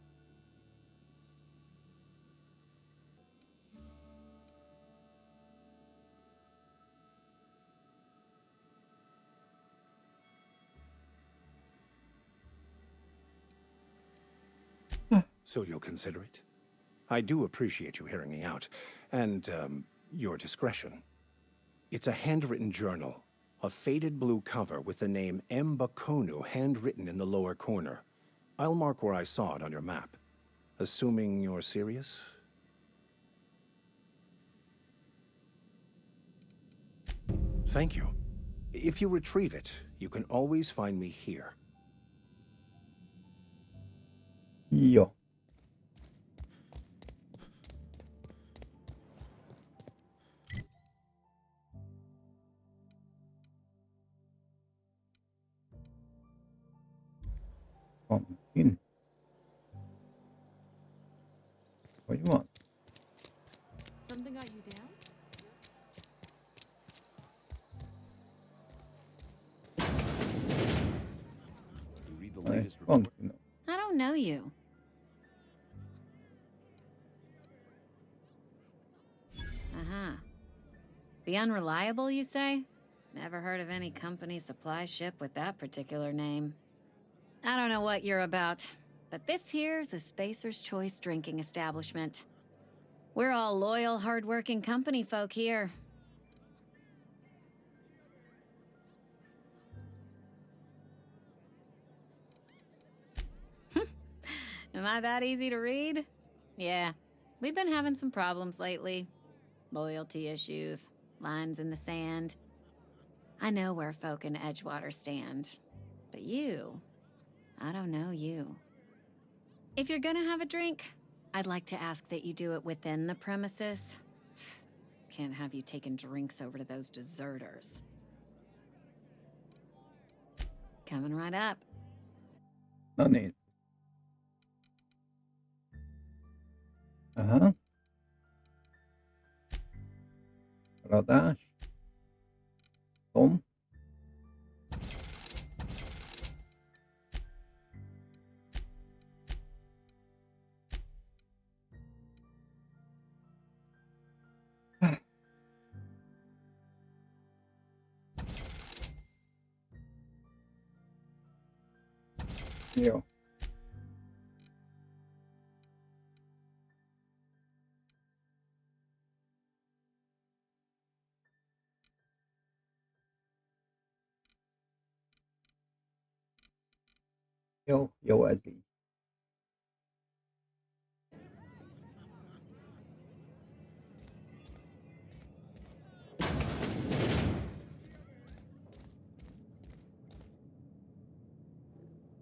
So you'll consider it? I do appreciate you hearing me out, and, your discretion. It's a handwritten journal, a faded blue cover with the name M. Bakonu handwritten in the lower corner. I'll mark where I saw it on your map. Assuming you're serious? Thank you. If you retrieve it, you can always find me here. Jó. Van kint. Hogy van? Something got you down? You read the Van latest egy report? pont. I don't know you. Uh-huh. The Unreliable, you say? Never heard of any company supply ship with that particular name. I don't know what you're about, but this here's a Spacer's Choice drinking establishment. We're all loyal, hard-working company folk here. Am I that easy to read? Yeah, we've been having some problems lately. Loyalty issues, lines in the sand. I know where folk in Edgewater stand, but you, I don't know you. If you're gonna have a drink, I'd like to ask that you do it within the premises. Can't have you taking drinks over to those deserters. Coming right up. Na nézd. Aha. Feladás. Tom. Jó. Jó, ez így.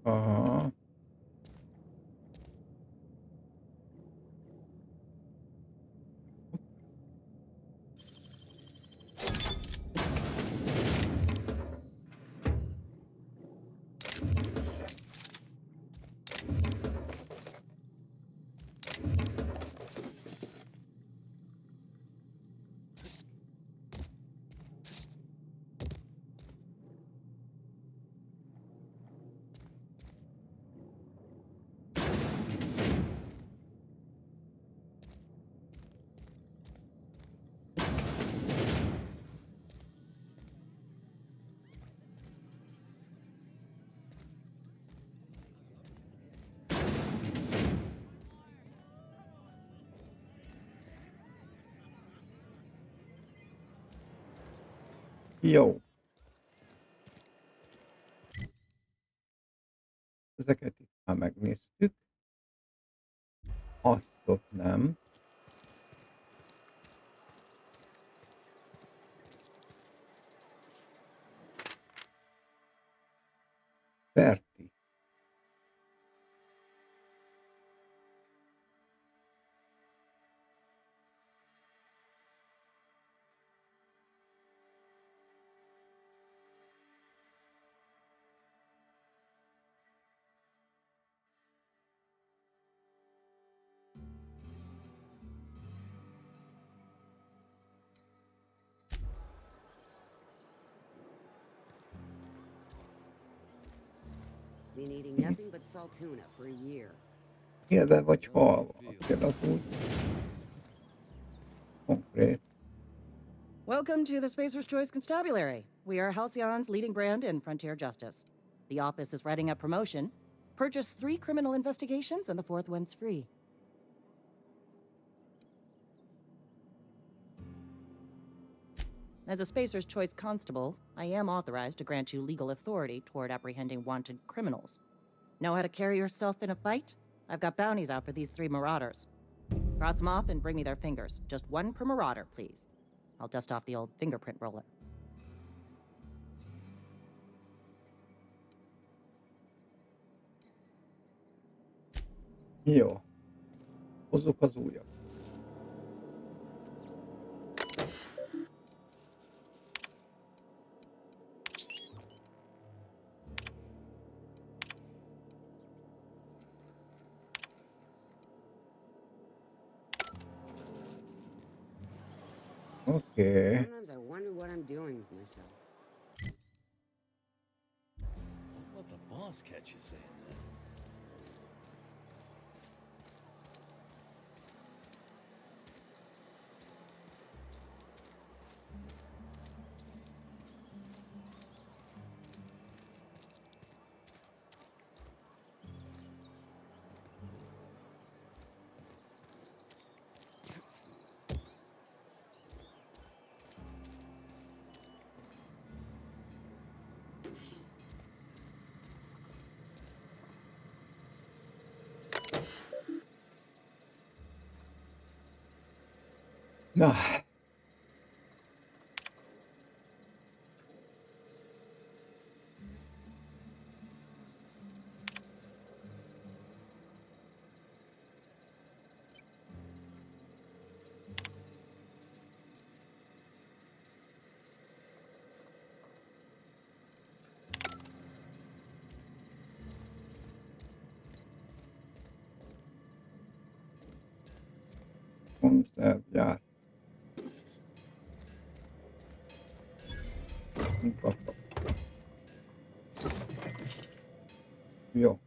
Aha. Jó. Ezeket itt már megnéztük. Azt ott nem. Berti. Been eating nothing but salt tuna for a year. Élve vagy halva. Akkor az úgy konkrét. Welcome to the Spacer's Choice Constabulary. We are Halcyon's leading brand in frontier justice. The office is writing a promotion. Purchase 3 criminal investigations and the 4th one's free. As a Spacer's Choice constable, I am authorized to grant you legal authority toward apprehending wanted criminals. Know how to carry yourself in a fight? I've got bounties out for these 3 marauders. Cross them off and bring me their fingers. Just 1 per marauder, please. I'll dust off the old fingerprint roller. Jó. Hozzuk az újat. Okay. Sometimes I wonder what I'm doing with myself. Let the boss catch you saying that. Na. Konzervgyár. Jó.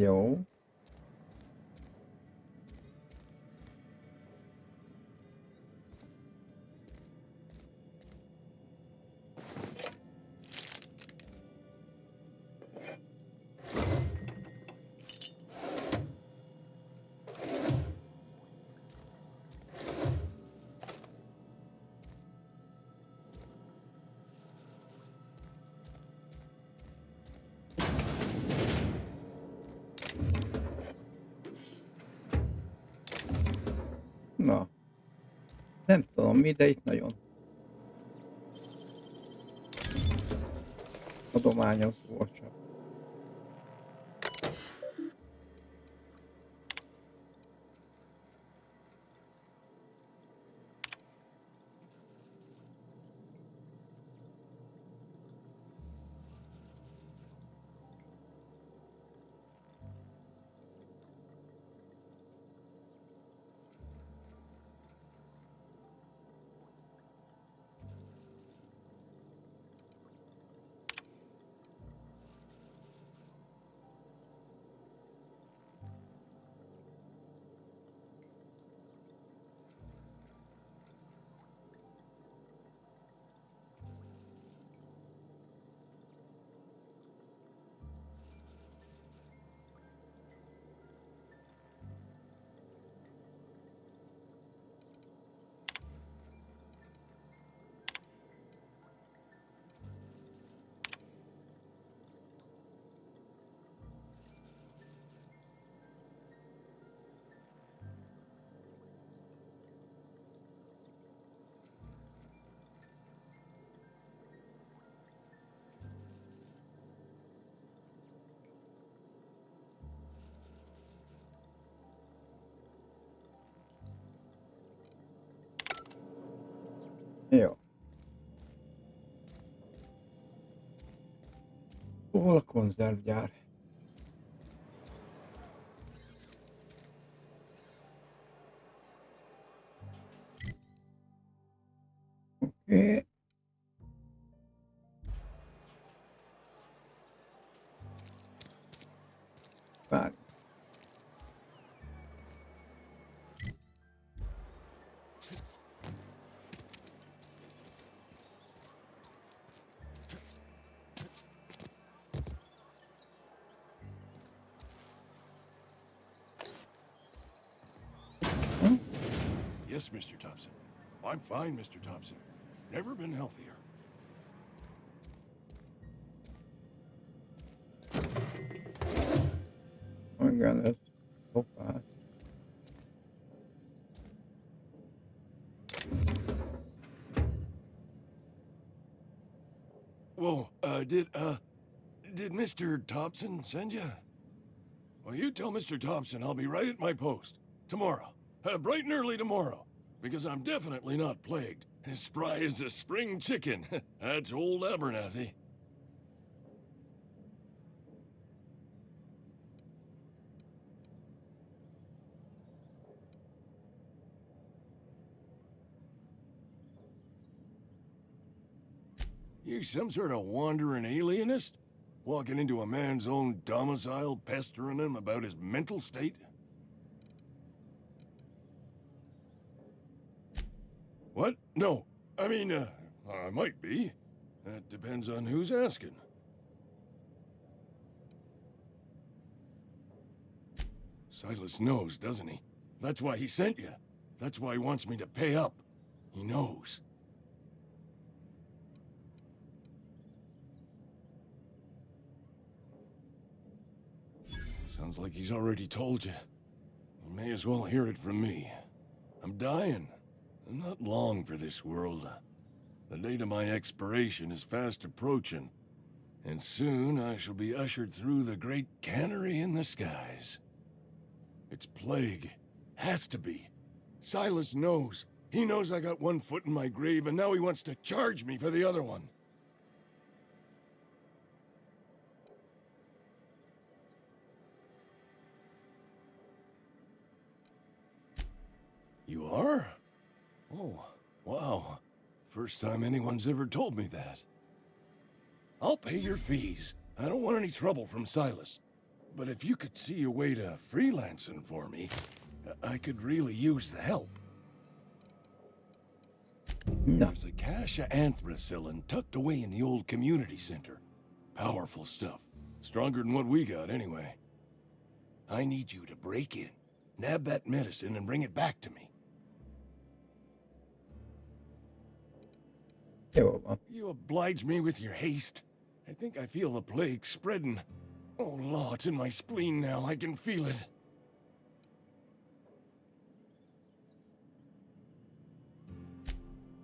Jó. Na, nem tudom mi, de itt nagyon adományozó a csap. Jó. Hol a konzervgyár? Oké. Várj. Yes, Mr. Thompson. I'm fine, Mr. Thompson. Never been healthier. Igen, ez hoppá. Whoa, did Mr. Thompson send you? Well, you tell Mr. Thompson I'll be right at my post. Tomorrow. Bright and early tomorrow. Because I'm definitely not plagued. As spry as a spring chicken. That's old Abernathy. You some sort of wandering alienist? Walking into a man's own domicile, pestering him about his mental state? What? No. I mean, I might be. That depends on who's asking. Silas knows, doesn't he? That's why he sent you. That's why he wants me to pay up. He knows. Sounds like he's already told you. You may as well hear it from me. I'm dying. I'm not long for this world. The date of my expiration is fast approaching, and soon I shall be ushered through the great cannery in the skies. It's plague. Has to be. Silas knows. He knows I got one foot in my grave, and now he wants to charge me for the other one. You are? Oh, wow. First time anyone's ever told me that. I'll pay your fees. I don't want any trouble from Silas. But if you could see a way to freelancing for me, I could really use the help. No. There's a cache of anthracillin tucked away in the old community center. Powerful stuff. Stronger than what we got, anyway. I need you to break in, nab that medicine, and bring it back to me. Jó van. You oblige me with your haste. I think I feel the plague spreading. Oh, Law, it's in my spleen now. I can feel it.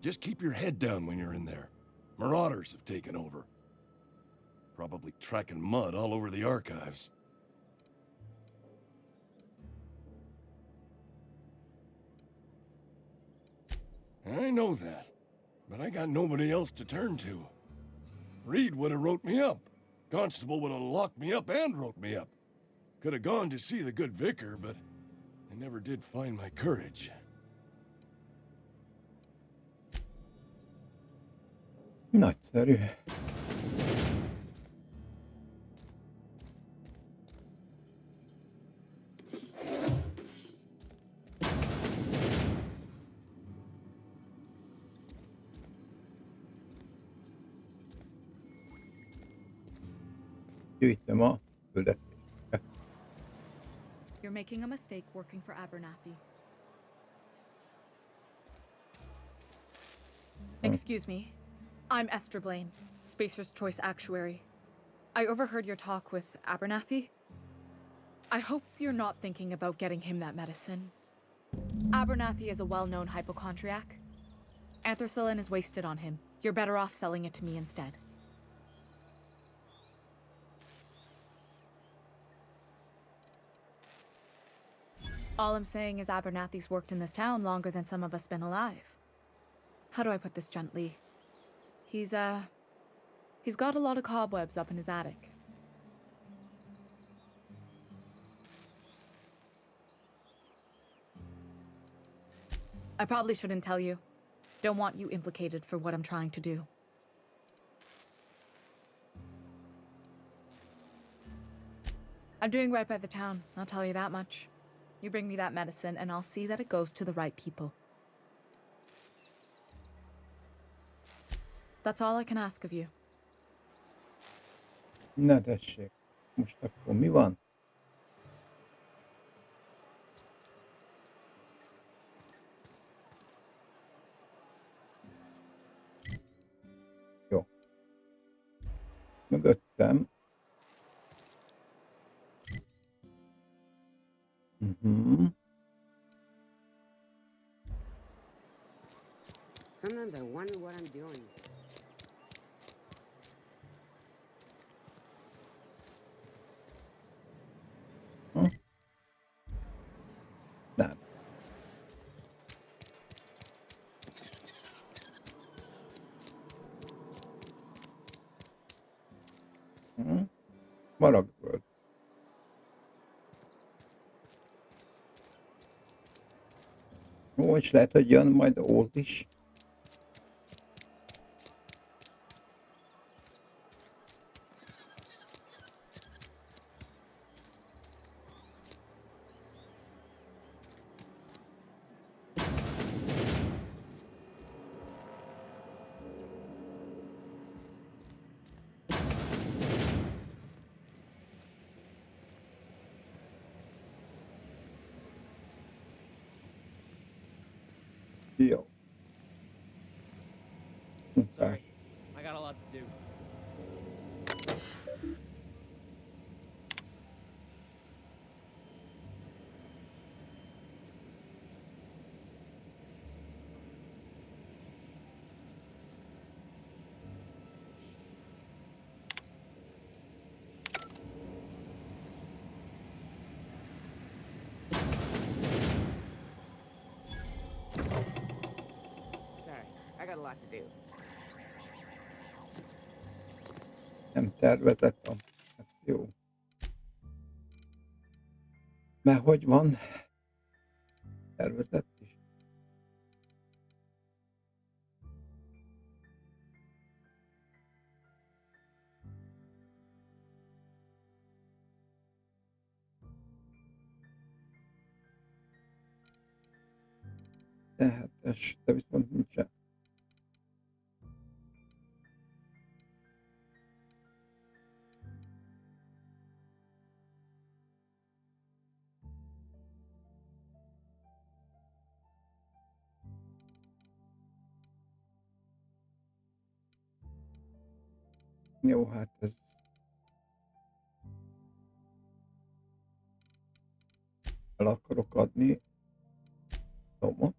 Just keep your head down when you're in there. Marauders have taken over. Probably tracking mud all over the archives. I know that, but I got nobody else to turn to. Reed would have wrote me up. Constable would have locked me up and wrote me up. Could have gone to see the good vicar, but I never did find my courage. Nagyszerű. Gyűjtöm a küldetéseket. You're making a mistake working for Abernathy. Excuse me. I'm Esther Blaine, Spacer's Choice Actuary. I overheard your talk with Abernathy. I hope you're not thinking about getting him that medicine. Abernathy is a well-known hypochondriac. Anthracillin is wasted on him. You're better off selling it to me instead. All I'm saying is Abernathy's worked in this town longer than some of us been alive. How do I put this gently? He's got a lot of cobwebs up in his attic. I probably shouldn't tell you. Don't want you implicated for what I'm trying to do. I'm doing right by the town, I'll tell you that much. You bring me that medicine, and I'll see that it goes to the right people. That's all I can ask of you. Na tessék, most akkor mi van? Jó. Mögöttem. Sometimes I wonder what I'm doing. Nem. Maragvöld. Ó, és lehet, hogy jön majd Óz is. Jó. Sorry, I got a lot to do. Sorry, I got a lot to do. Nem tervezettem. Hát jó. Mert hogy van? Tervezett is. 7-es, de viszont nincsen. Jó, hát ez el akarok adni Tomot.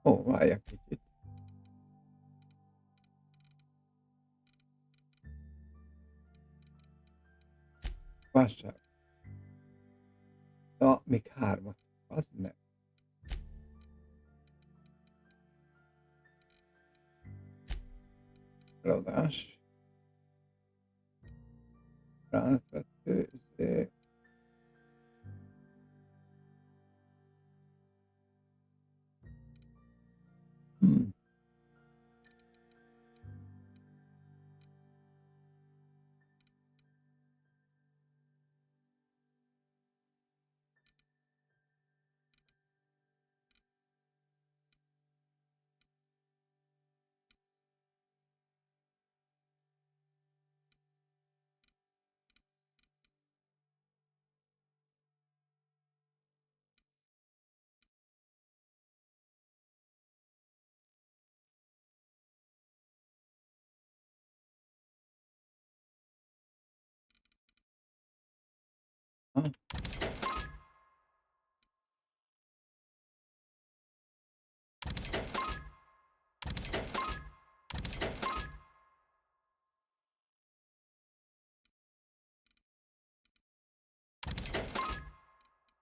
Ó, várjak kicsit. Vásár. Ja, még 3-at. Az meg. Eladás. Rávető,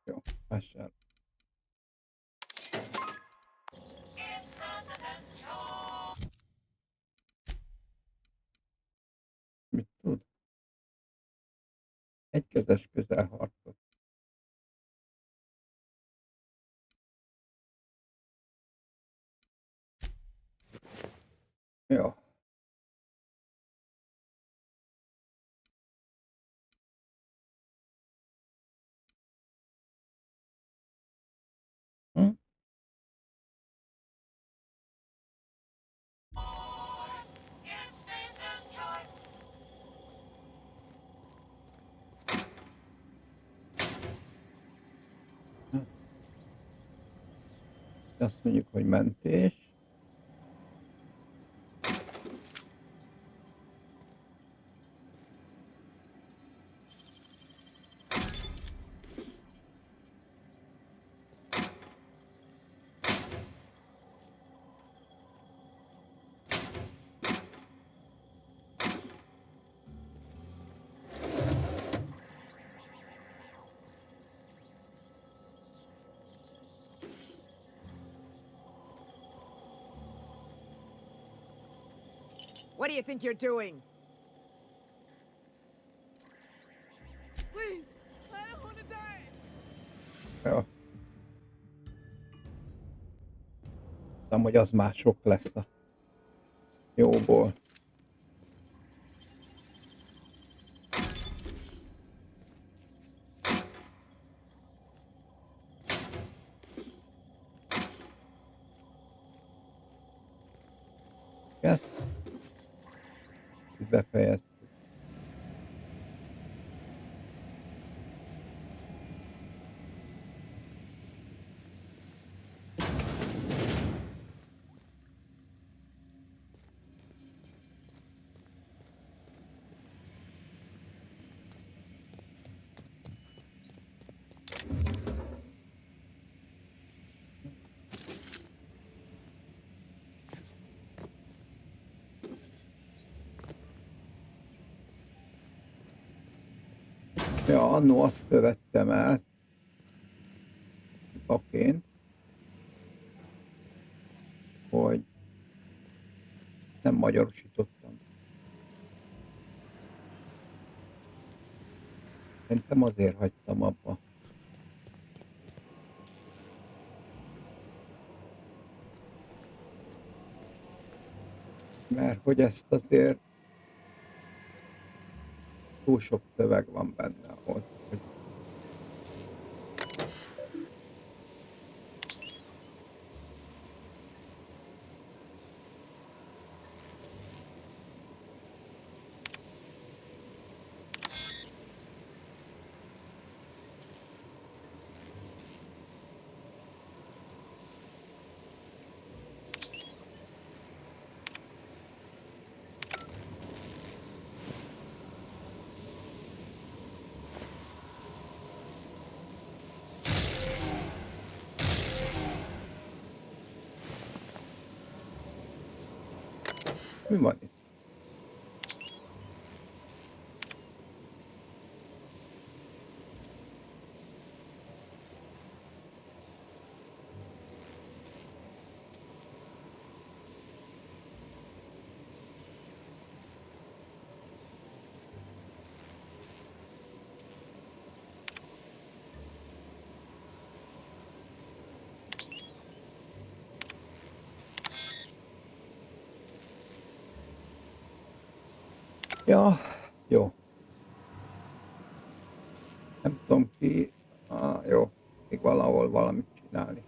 jó, vásár. Mit tud? Egykezes közelharcot. Jó. Azt mondjuk, hogy mentés. What do you think you're doing? Please, I don't want to die. Jó. Tudom, hogy az már sok lesz a jóból. Ezt befejeztük. Ja, annó azt követtem el aként, hogy nem magyarosítottam. Szerintem azért hagytam abba. Mert hogy ezt azért túl sok szöveg van benne ahhoz, hogy mi van itt? Ja, jó. Nem tudom ki. Jó. Még valahol valamit csinálni.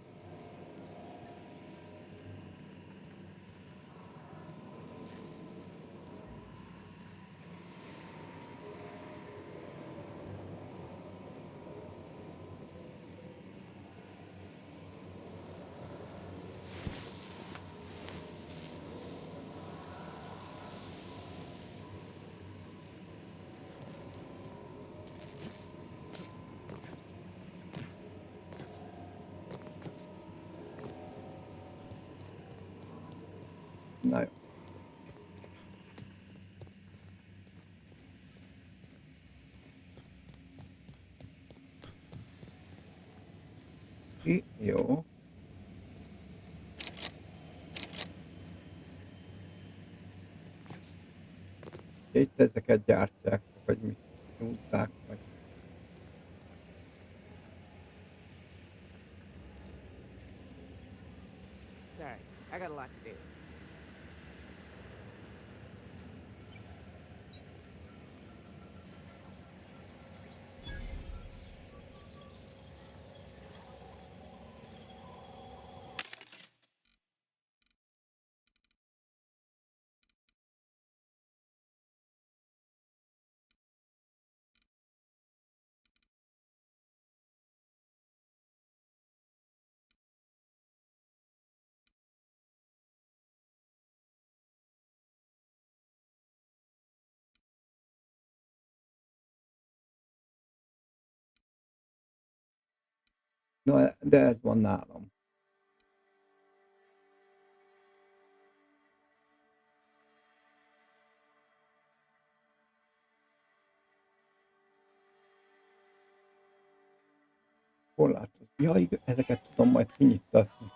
Na jó. Jó. Itt ezeket gyártják, vagy mit nyújták, vagy... Sorry, I got a lot to do. Na, de ez van nálam. Hol látod? Ja, ezeket tudom majd kinyittatni.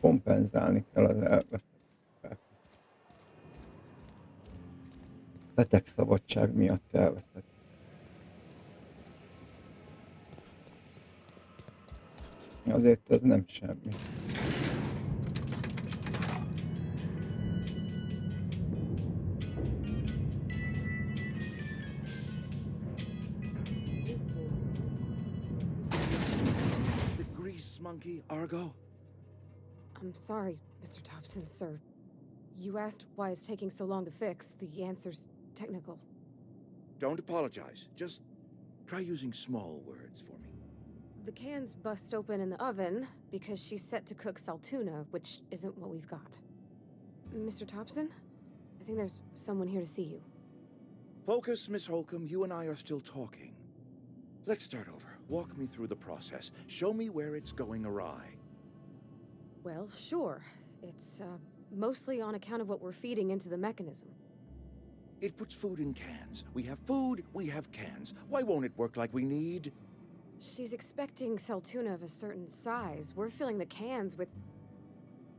Kompenzálni kell az elvesztetteket. Betegszabadság miatt elveszett. Azért ez nem semmi. The grease monkey, Argo? I'm sorry, Mr. Thompson, sir. You asked why it's taking so long to fix. The answer's technical. Don't apologize. Just try using small words for me. The can's bust open in the oven because she's set to cook saltuna, which isn't what we've got. Mr. Thompson? I think there's someone here to see you. Focus, Miss Holcomb. You and I are still talking. Let's start over. Walk me through the process. Show me where it's going awry. Well, sure. It's, mostly on account of what we're feeding into the mechanism. It puts food in cans. We have food, we have cans. Why won't it work like we need? She's expecting Saltuna of a certain size. We're filling the cans with,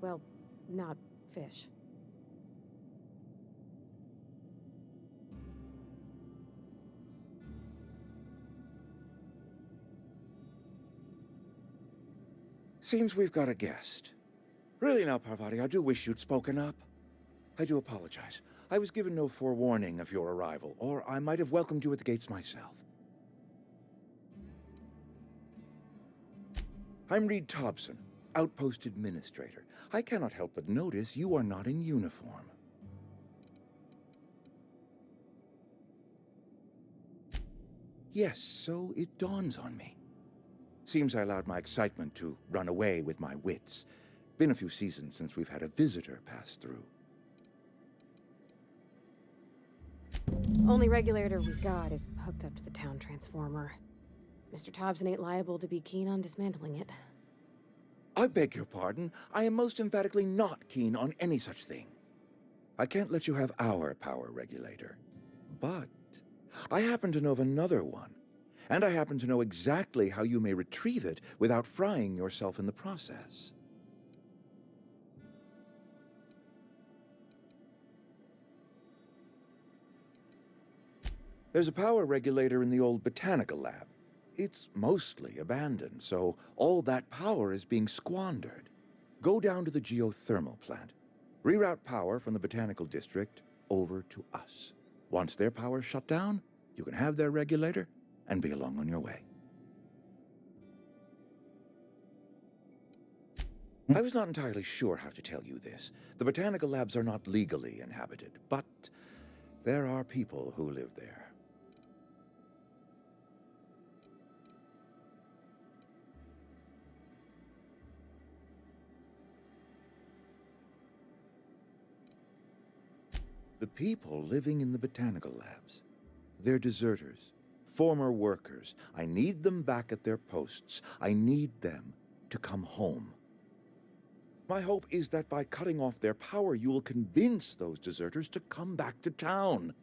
well, not fish. Seems we've got a guest. Really now, Parvati, I do wish you'd spoken up. I do apologize. I was given no forewarning of your arrival, or I might have welcomed you at the gates myself. I'm Reed Tobson, Outpost Administrator. I cannot help but notice you are not in uniform. Yes, so it dawns on me. Seems I allowed my excitement to run away with my wits. Been a few seasons since we've had a visitor pass through. Only regulator we got is hooked up to the town transformer. Mr. Tobson ain't liable to be keen on dismantling it. I beg your pardon. I am most emphatically not keen on any such thing. I can't let you have our power regulator. But I happen to know of another one. And I happen to know exactly how you may retrieve it without frying yourself in the process. There's a power regulator in the old botanical lab. It's mostly abandoned, so all that power is being squandered. Go down to the geothermal plant. Reroute power from the botanical district over to us. Once their power's shut down, you can have their regulator and be along on your way. I was not entirely sure how to tell you this. The botanical labs are not legally inhabited, but there are people who live there. The people living in the botanical labs. They're deserters, former workers. I need them back at their posts. I need them to come home. My hope is that by cutting off their power, you will convince those deserters to come back to town.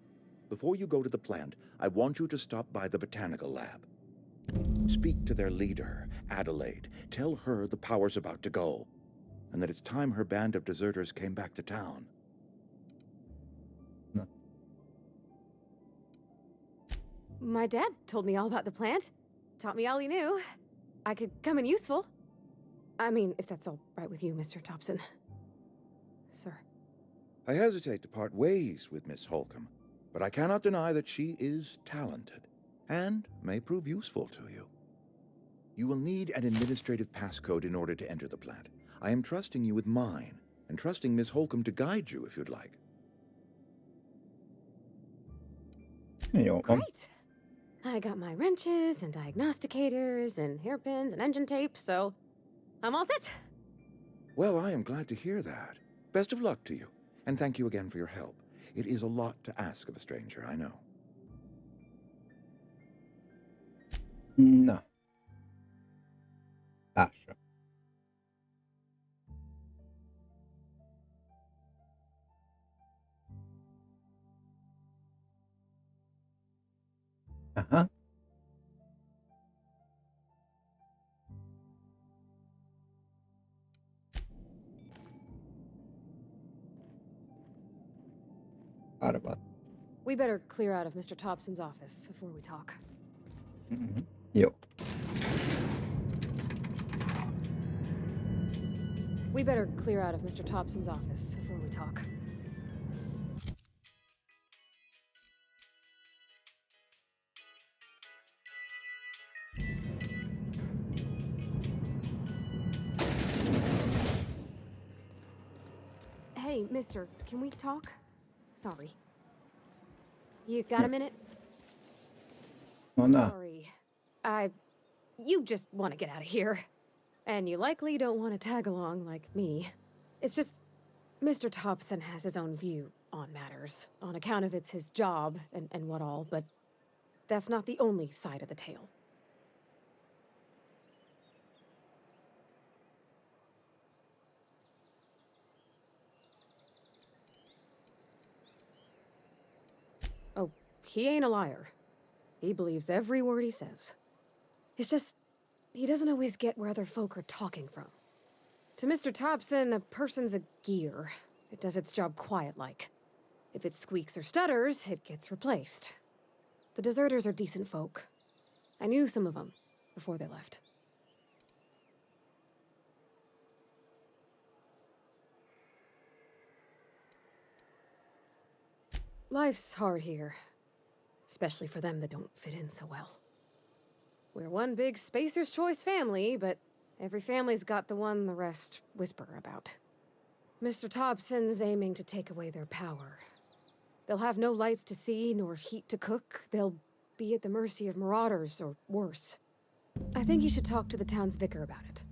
Before you go to the plant, I want you to stop by the botanical lab. Speak to their leader, Adelaide. Tell her the power's about to go, and that it's time her band of deserters came back to town. My dad told me all about the plant. Taught me all he knew. I could come in useful. I mean, if that's all right with you, Mr. Tobson. Sir. I hesitate to part ways with Miss Holcomb, but I cannot deny that she is talented, and may prove useful to you. You will need an administrative passcode in order to enter the plant. I am trusting you with mine, and trusting Miss Holcomb to guide you if you'd like. Great. I got my wrenches and diagnosticators and hairpins and engine tape, so I'm all set. Well, I am glad to hear that. Best of luck to you, and thank you again for your help. It is a lot to ask of a stranger, I know. No. Lascia. Uh-huh. Thought about. We better clear out of Mr. Tobson's office before we talk. Yo. We better clear out of Mr. Tobson's office before we talk. Hey, mister, can we talk? Sorry. You got a minute? Oh, no. Sorry. You just want to get out of here. And you likely don't want to tag along like me. It's just, Mr. Tobson has his own view on matters, on account of it's his job and what all, but that's not the only side of the tale. he ain't a liar. He believes every word he says. It's just, he doesn't always get where other folk are talking from. To Mr. Thompson, a person's a gear. It does its job quiet-like. If it squeaks or stutters, it gets replaced. The deserters are decent folk. I knew some of them before they left. Life's hard here, especially for them that don't fit in so well. We're one big Spacer's Choice family, but every family's got the one the rest whisper about. Mr. Thompson's aiming to take away their power. They'll have no lights to see, nor heat to cook. They'll be at the mercy of marauders, or worse. I think you should talk to the town's vicar about it.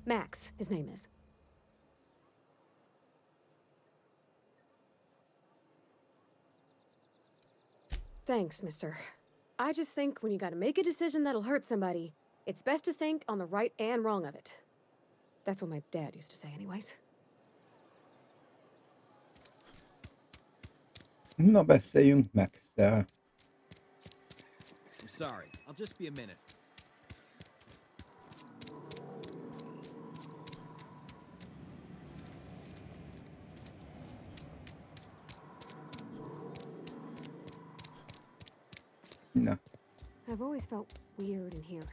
Max, his name is. Thanks, mister. I just think when you gotta make a decision that'll hurt somebody, it's best to think on the right and wrong of it. That's what my dad used to say anyways. Na, beszéljünk Max-tel. I'm sorry. I'll just be a minute. Na. I've always felt weird in here.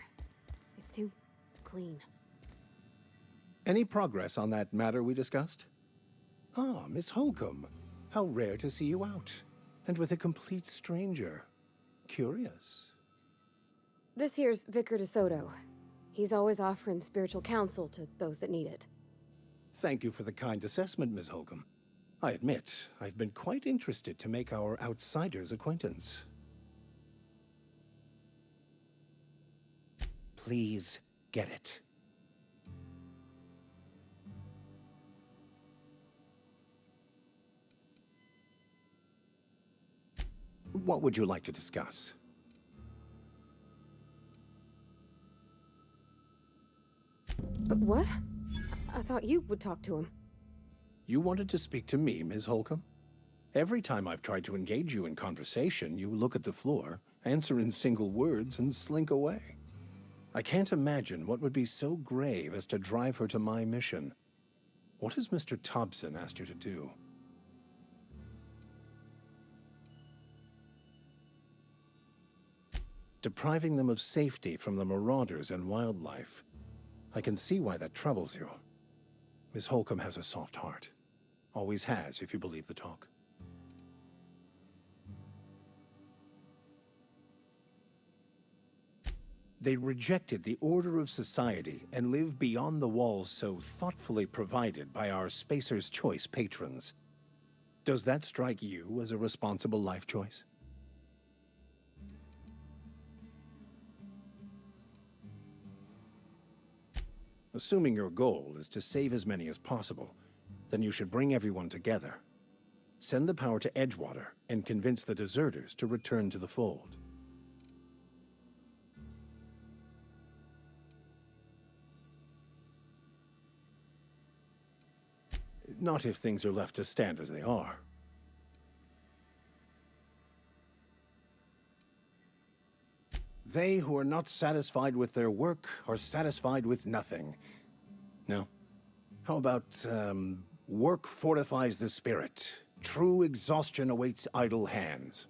It's too clean. Any progress on that matter we discussed? Ah, Miss Holcomb. How rare to see you out. And with a complete stranger. Curious. This here's Vicar DeSoto. He's always offering spiritual counsel to those that need it. Thank you for the kind assessment, Miss Holcomb. I admit, I've been quite interested to make our outsider's acquaintance. Please get it. What would you like to discuss? What? I thought you would talk to him. You wanted to speak to me, Ms. Holcomb? Every time I've tried to engage you in conversation, you look at the floor, answer in single words, and slink away. I can't imagine what would be so grave as to drive her to my mission. What has Mr. Thompson asked you to do? Depriving them of safety from the marauders and wildlife. I can see why that troubles you. Miss Holcomb has a soft heart. Always has, if you believe the talk. They rejected the order of society and live beyond the walls so thoughtfully provided by our Spacer's Choice patrons. Does that strike you as a responsible life choice? Assuming your goal is to save as many as possible, then you should bring everyone together. Send the power to Edgewater and convince the deserters to return to the fold. Not if things are left to stand as they are. They who are not satisfied with their work are satisfied with nothing. No? How about, work fortifies the spirit. True exhaustion awaits idle hands.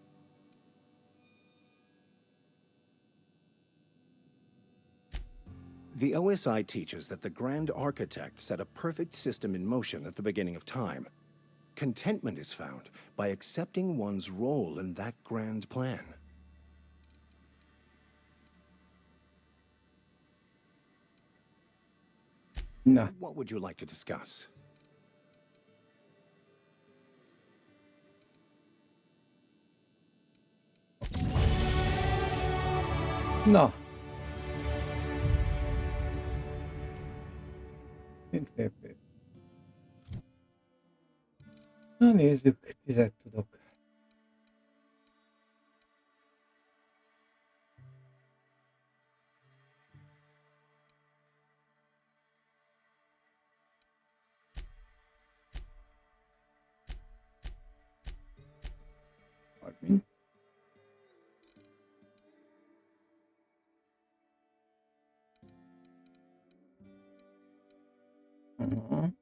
The OSI teaches that the Grand Architect set a perfect system in motion at the beginning of time. Contentment is found by accepting one's role in that grand plan. No. What would you like to discuss? Na. Mindkét. Na nézzük, 10 tudok. Aha.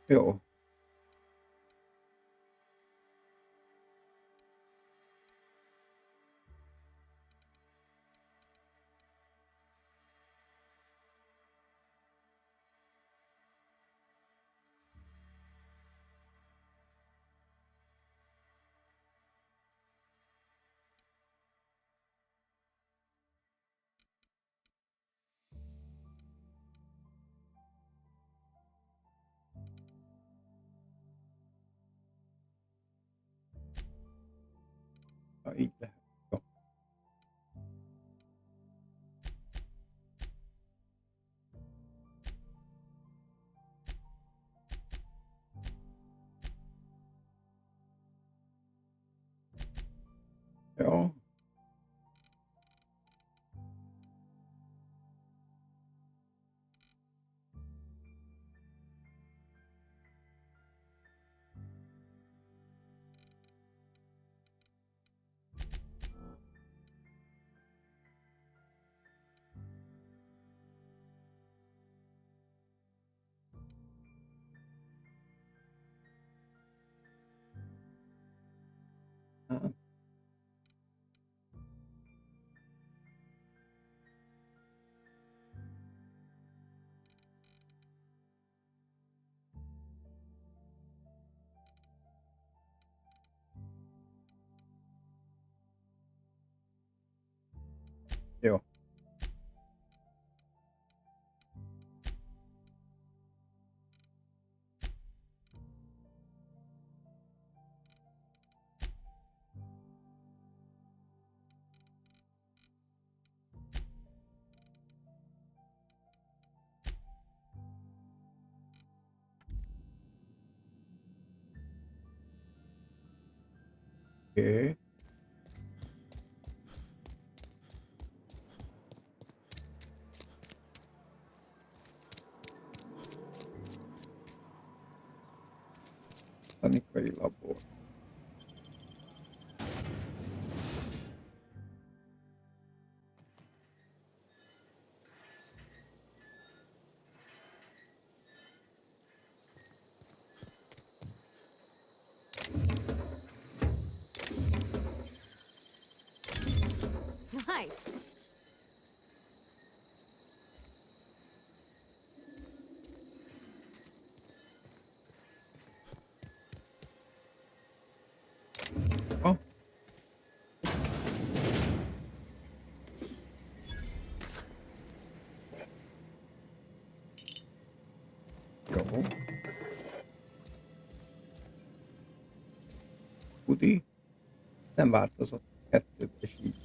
Jó. Ha, így lehet. Jó. Jó. Hát. Jó. Oké. Botanikai labor. Nice. Oh. Jó. Udi. Nem változott. Kettőt és így.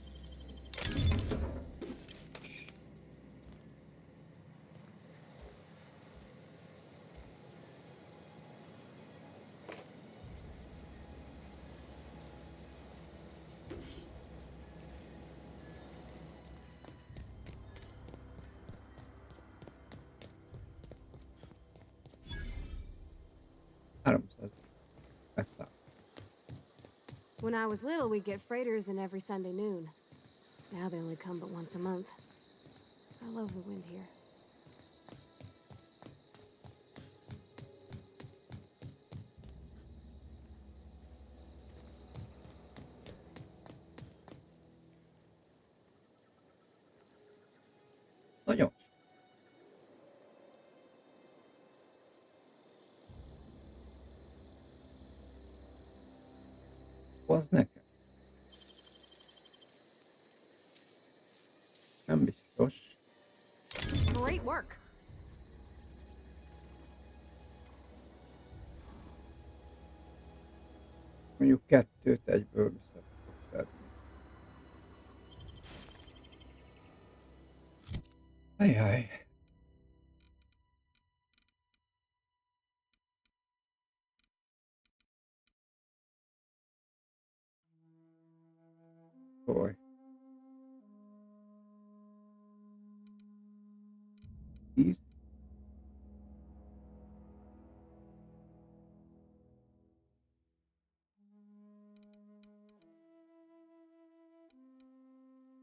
When I was little, we'd get freighters in every Sunday noon. Now they only come but once a month. I love the wind here. Nagyon. Az nekem. Nem biztos. Great work. Mondjuk kettőt egyből vissza tudok szedni. Ajjaj. Boy. Tíz.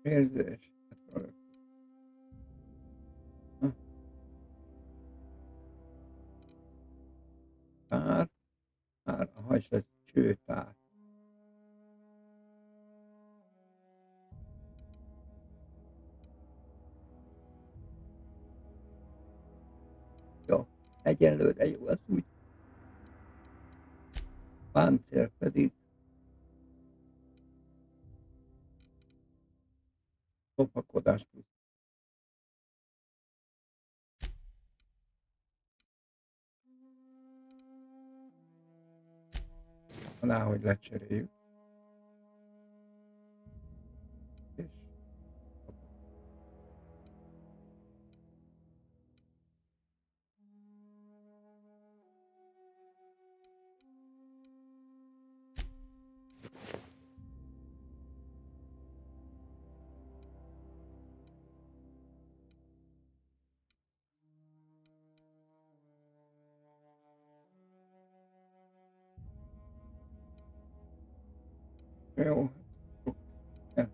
Érzés. Tár. Tár. Aha, és ez csőtár. Jó. Egyelőre jó az úgy. Páncél pedig lopakodás plusz. Hogy lecseréljük. És jó. Ja.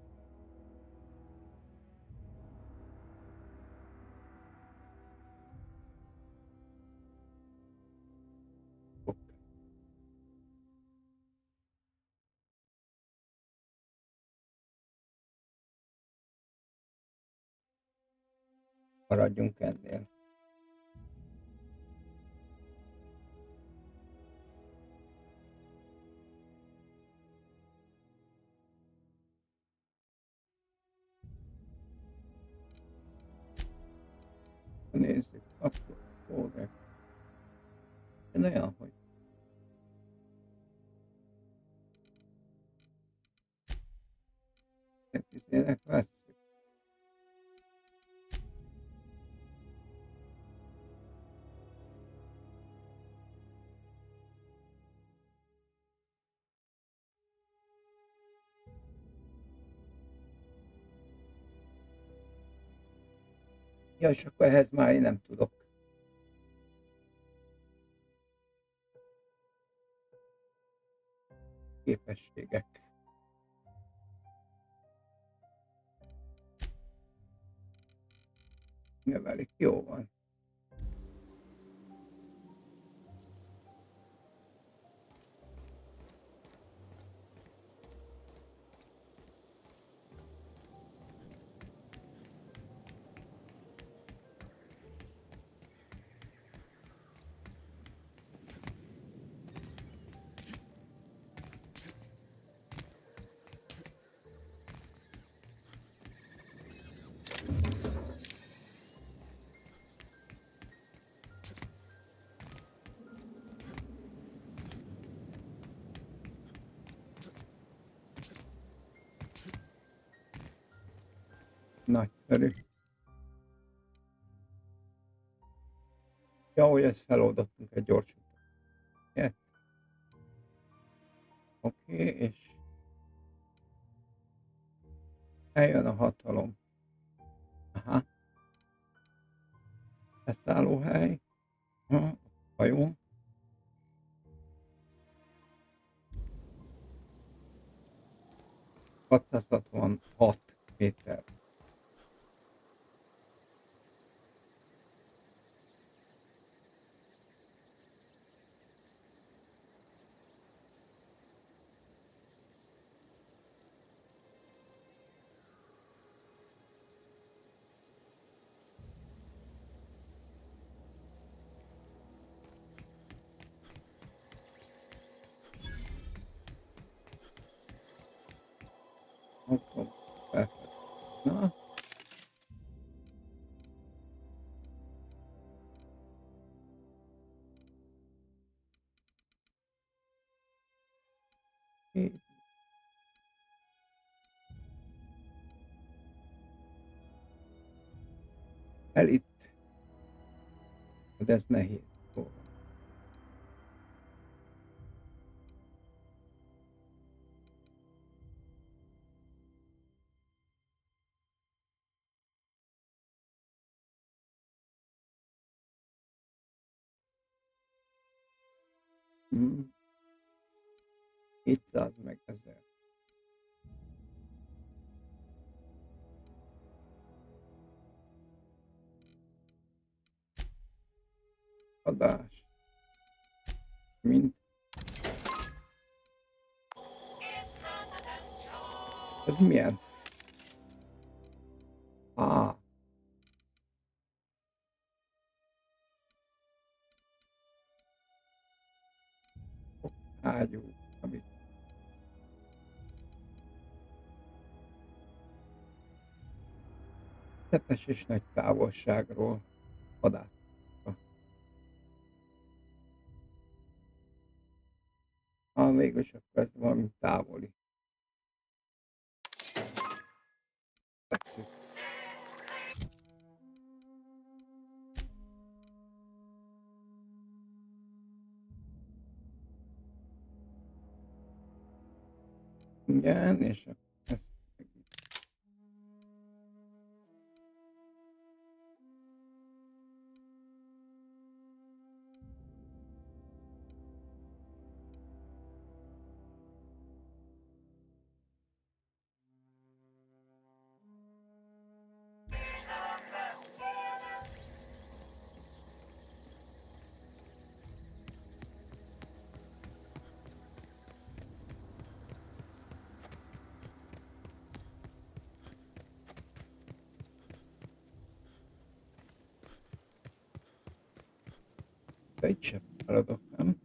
Maradjunk ennél. Nézzük, akkor fóliák. Ez olyan, hogy izének vesszük. Ja, és akkor ehhez már én nem tudok. Képességek. Növelik, jó van. Nagyszerű. Ja, hogy ezt feloldottunk egy gyors utat. Yeah. Oké, és eljön a hatalom. Aha. Leszállóhely. Hajó. ...666 méter. Na. Elit. De ez nehéz. Hmm. 700 meg 1000. Adás. Mint. Ez milyen? Ágyú, amit tepes és nagy távolságról vadászta. Végülis akkor ez valami távoli. Fekszik. Igen, és ezt egy sem feladok, nem?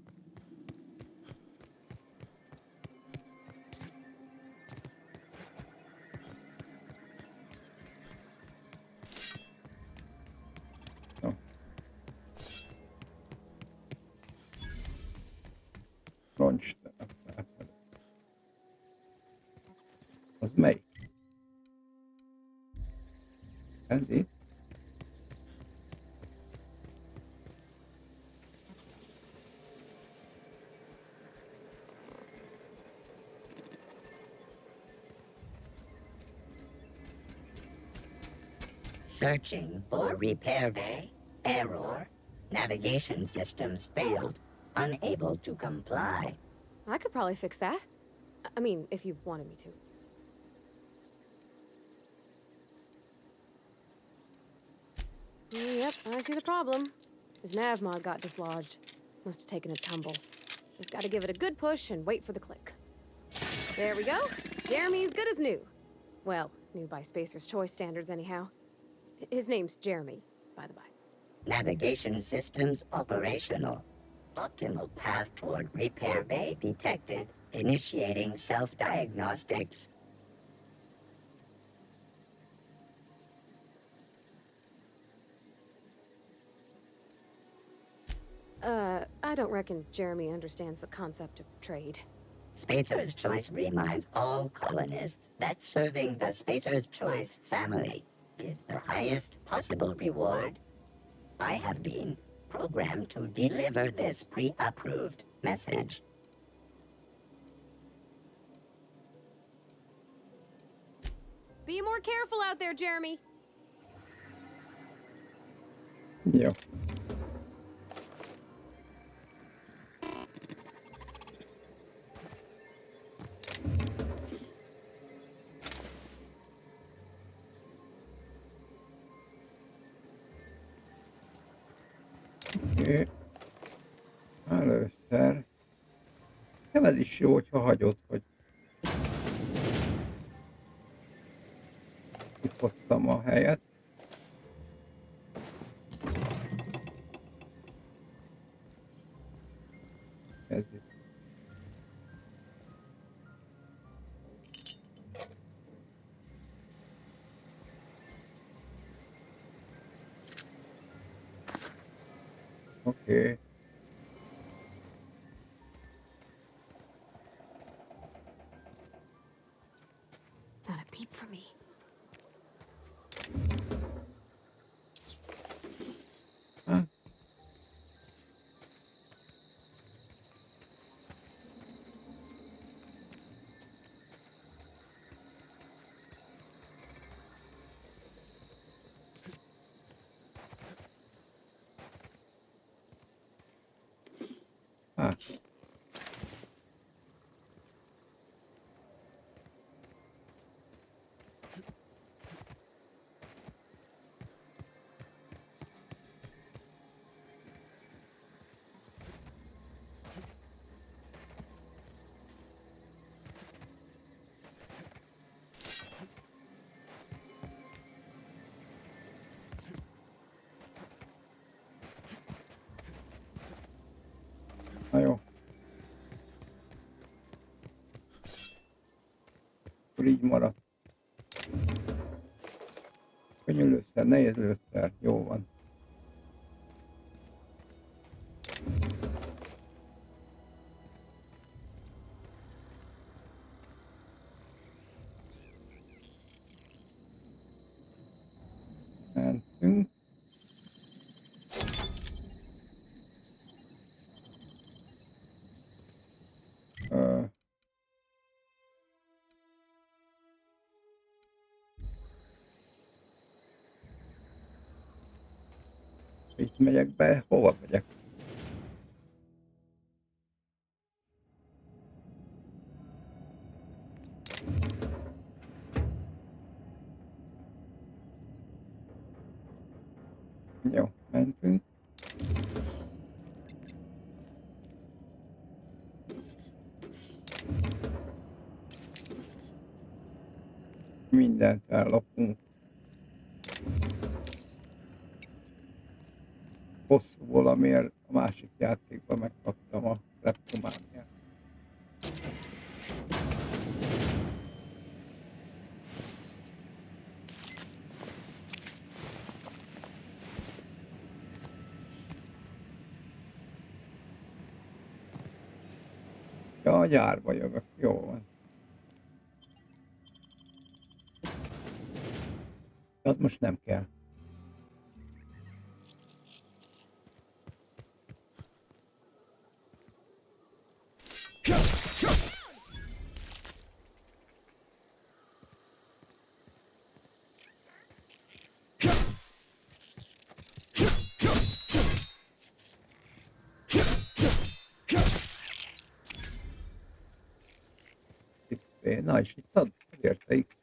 No. Roncs, az melyik? Ez itt? Searching for repair bay. Error. Navigation systems failed. Unable to comply. I could probably fix that. I mean, if you wanted me to. Yep, I see the problem. His nav mod got dislodged. Must have taken a tumble. Just gotta give it a good push and wait for the click. There we go. Jeremy's good as new. Well, new by Spacer's Choice standards anyhow. His name's Jeremy, by the by. Navigation systems operational. Optimal path toward repair bay detected. Initiating self-diagnostics. I don't reckon Jeremy understands the concept of trade. Spacer's Choice reminds all colonists that serving the Spacer's Choice family is the highest possible reward. I have been programmed to deliver this pre-approved message. Be more careful out there, Jeremy. Jó. Először nem ez is jó, hogyha hagyod, hogy kihoztam a helyet. Ez itt. Oké. Not a peep from me. Huh? így maradt. Könnyű lőszer, nehéz lőszer, jó van. Mentünk. Itt megyek be, hova megyek? Jó, mentünk. Mindent ellopunk. Hosszú valamiért a másik játékban megkaptam a kleptomániát. Ja, a gyárba jövök, jó van. Az most nem kell. Na és itt ad, érte X.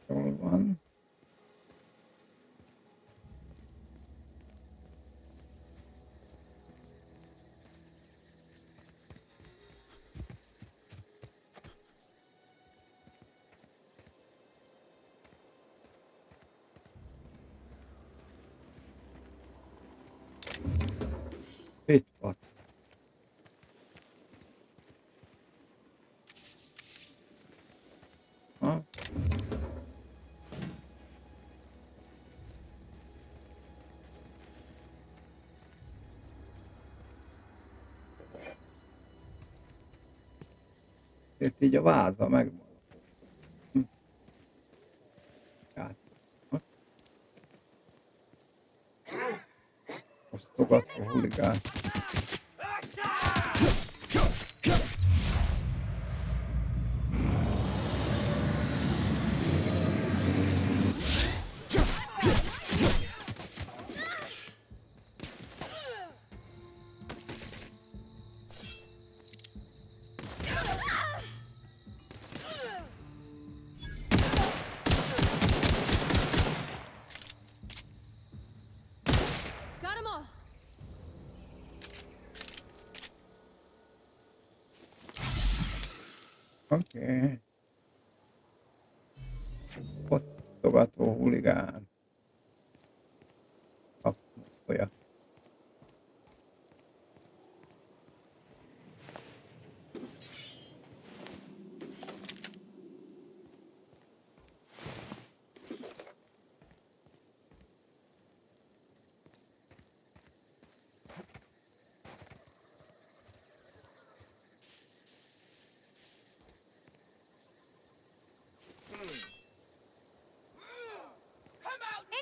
Jól van. Itt van. Ha? Itt így a váza megvan. Osztogató huligán. Got 'em all. Oké. Osztogató huligán. Kapja.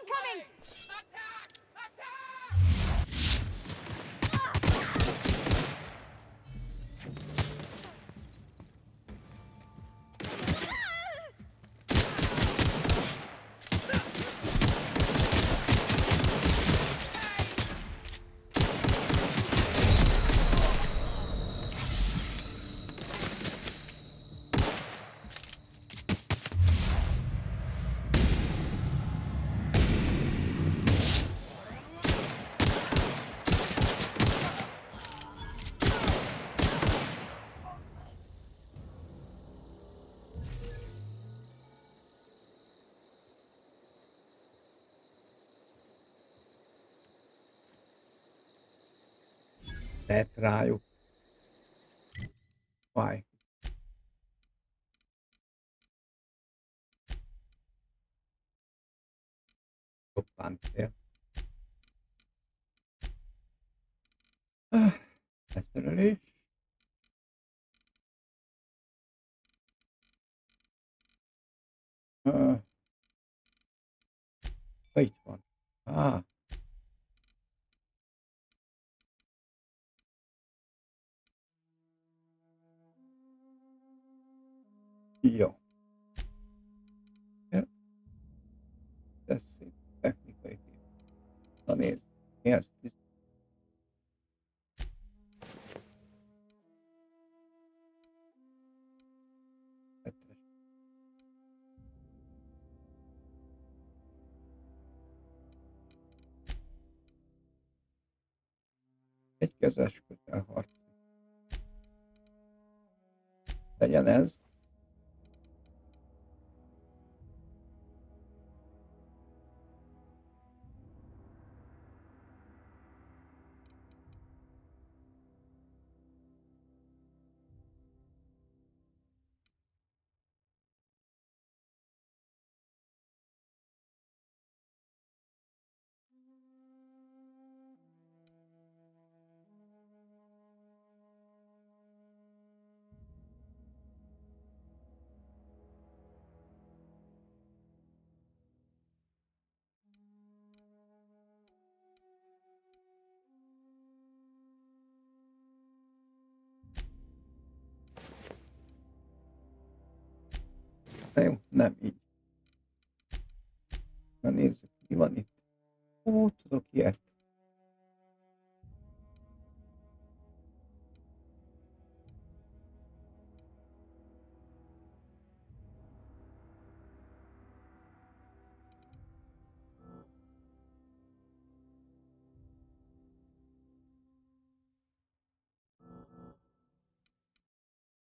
Incoming! tett rájuk. Fáj. Jobb páncél. Leszerelés. Itt van. Jó. Tessék, technikai kép. Na nézd, mi ez? Egy kezes közelharc. Legyen ez. Na jó, nem így. Na nézzük, mi van itt. Ó, tudok ilyet.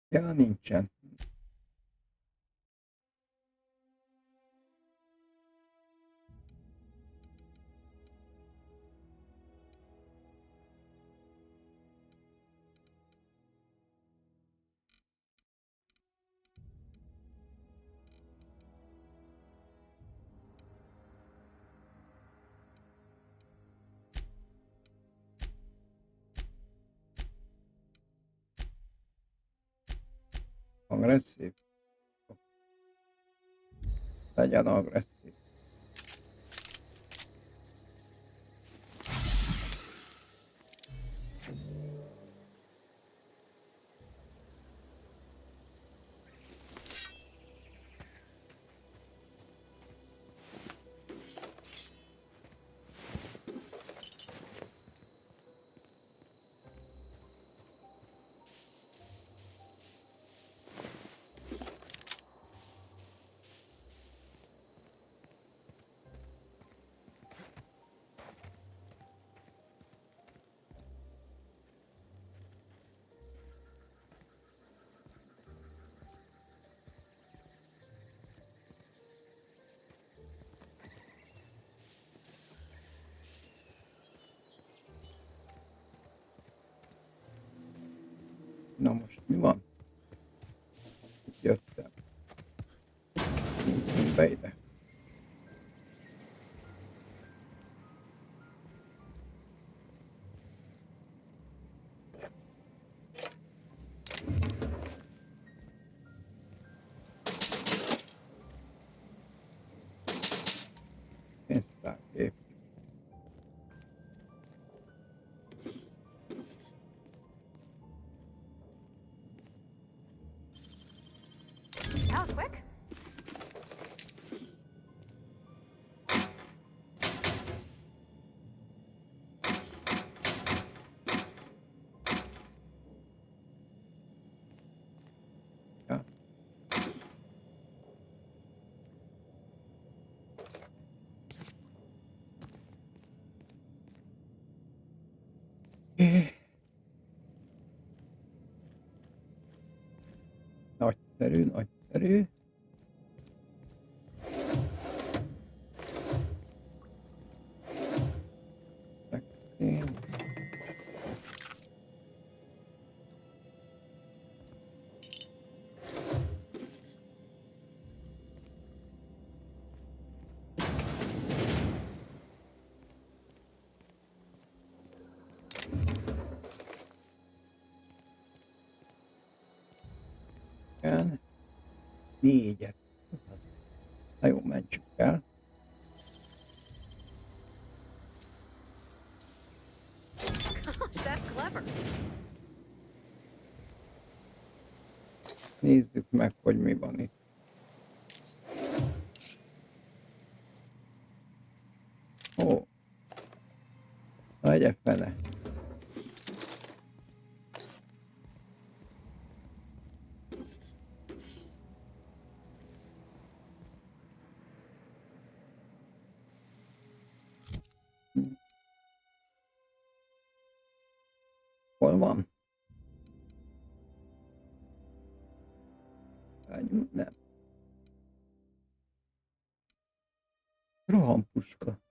Ja, nincsen. Agresszív. Legyen agresszív. Na most mi van? Itt jöttem. Nézzünk be ide. Pénztárgép. That was quick. Ja. Nagyszerű, nagyszerű. Megtérünk. Igen. 4-et. Na jó, mentsük el. Gosh, that's clever. Nézzük meg, hogy mi van itt. Ó. Na, egye fele. Hol van? Nem. Rohampuska.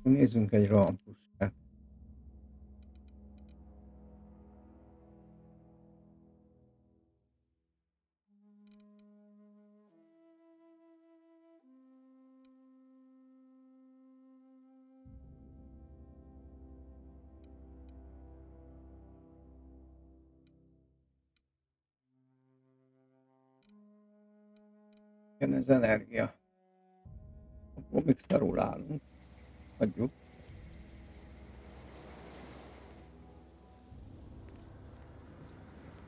Nézzünk egy rohampuskát. Igen, ez energia. Akkor még szarul állunk. Hagyjuk.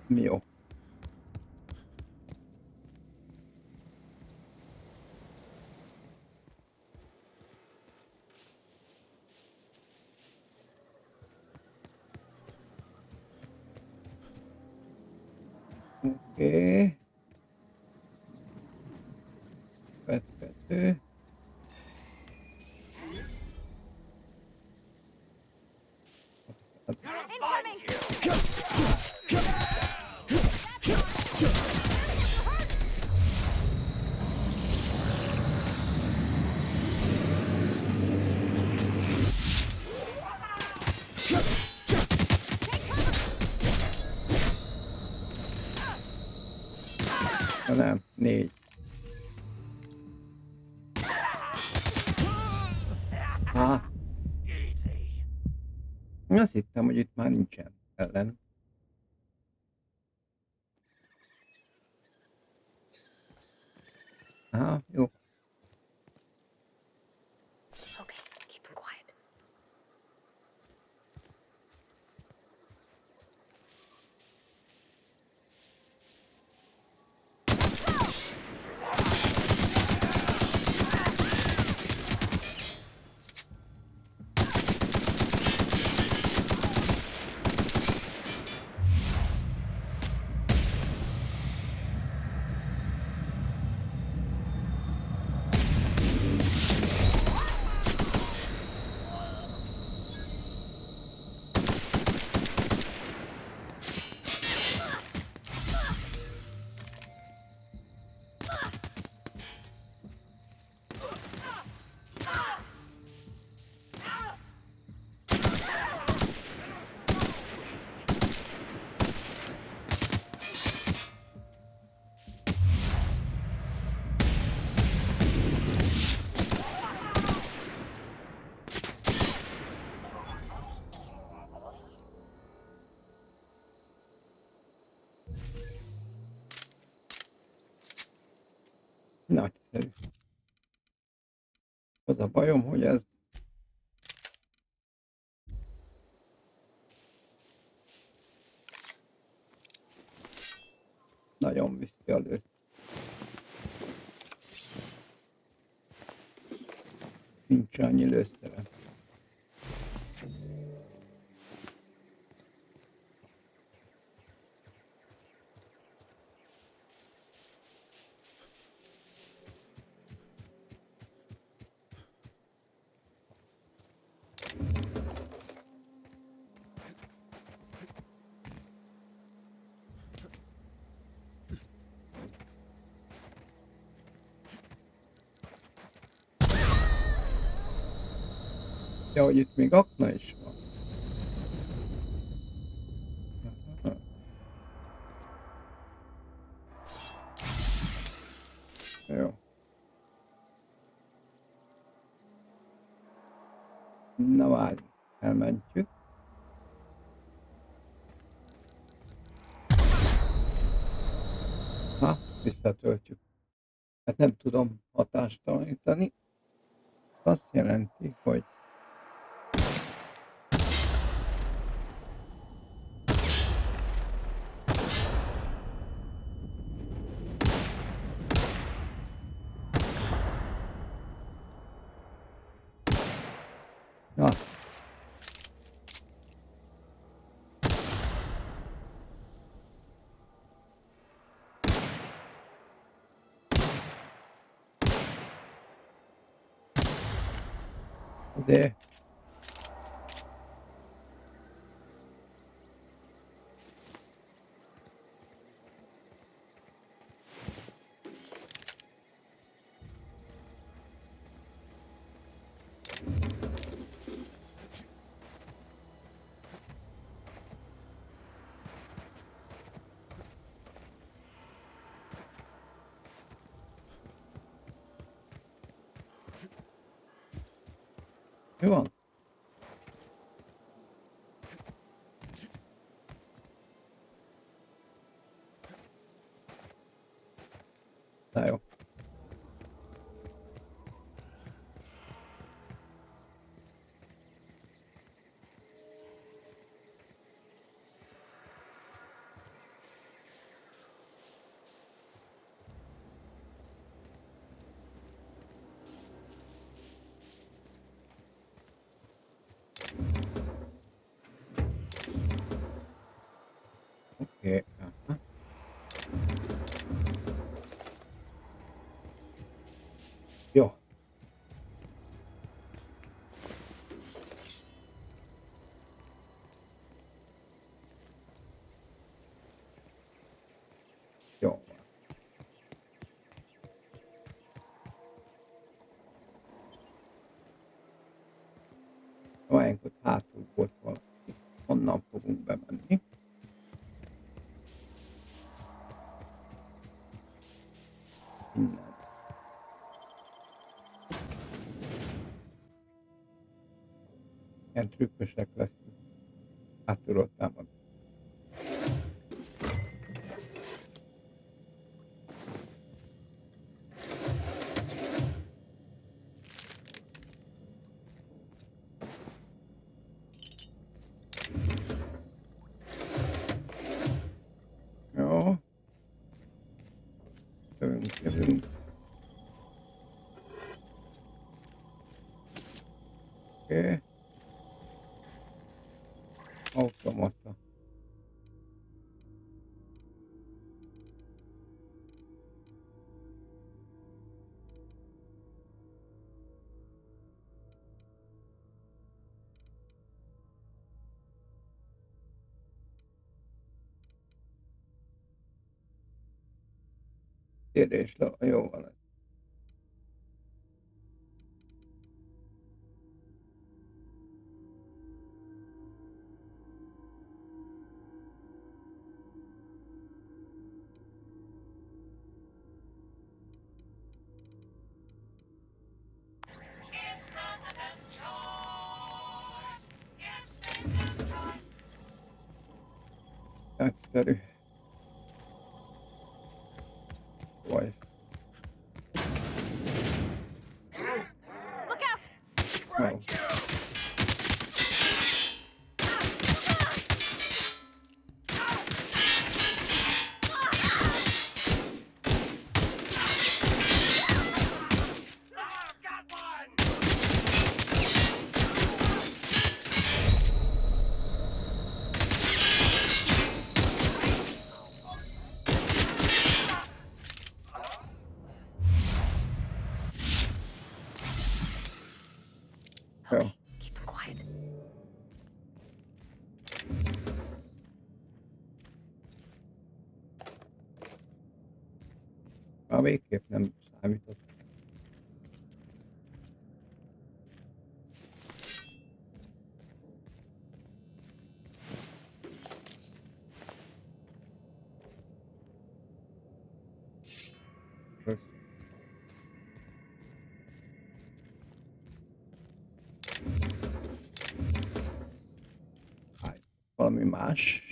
Jó. Oké. Következő. Nem, 4. Azt hittem, hogy itt már nincsen ellen. Aha, jó. Okay, keep him quiet. Nagyszerű. Az a bajom, hogy ez nagyon viszi elő. Nincs annyi lőszerem. Ja, hogy itt még akna is van. Aha. Jó. Na várj, elmentjük. Ha, visszatöltjük. Hát nem tudom hatástalanítani. Azt jelenti, hogy na. De mi van? Na jó. Oké. Aha. Jó. Jó. Várjunk, hogy hátul volt valaki. Onnan fogunk bemenni. Innen. Ilyen trükkösek leszünk. Hátulról támad. Jó. Jövünk. Oké. Automata. Kérdés, jó van. Egyszerű. Vagy. Jó. Jó. Már végképp nem számított. Kösz. Valami más.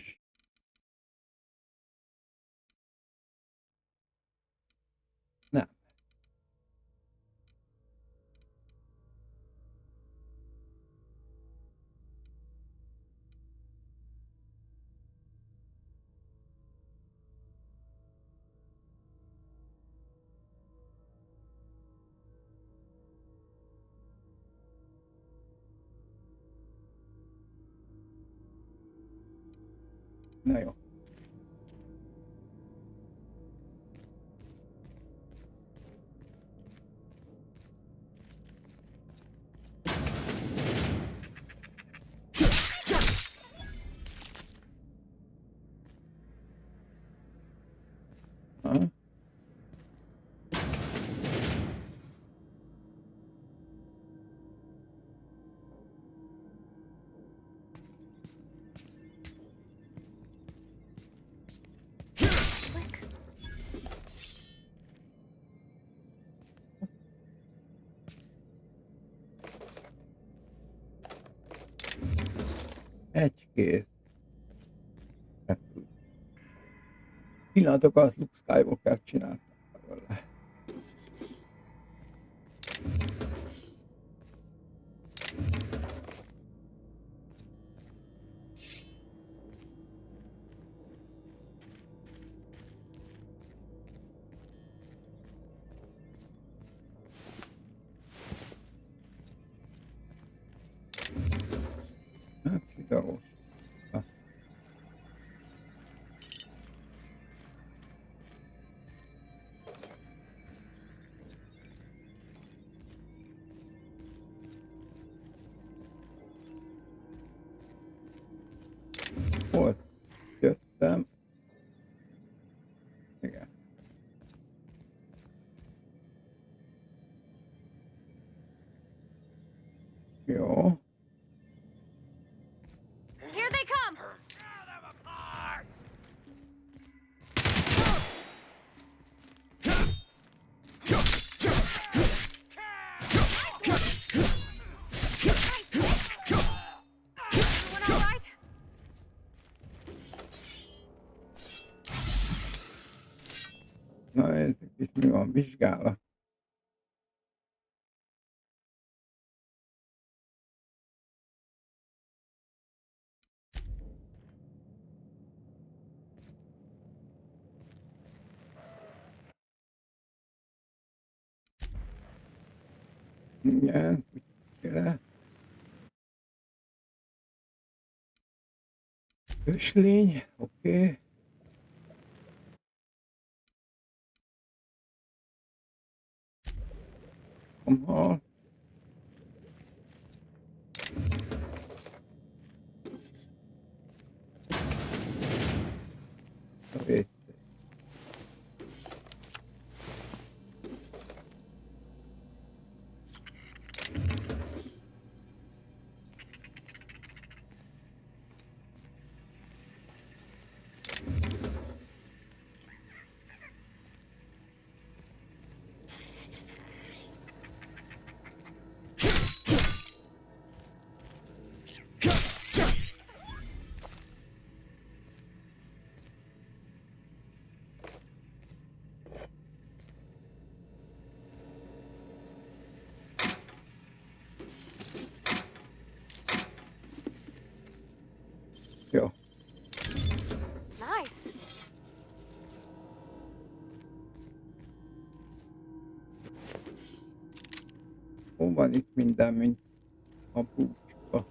Nem. Na jó. Ha? Egy-két. Pillanatokat Luke Skywalker csináltak belőle. Hát, videós. Volt. Jöttem. Igen. Jó. Here they come! Everyone all right? Na, ez itt mi van? Vizsgálat. Igen, kicsikére. Öslény, oké. Komhal. Wait. Jó. Nice. Hol van itt minden, mint a búcska?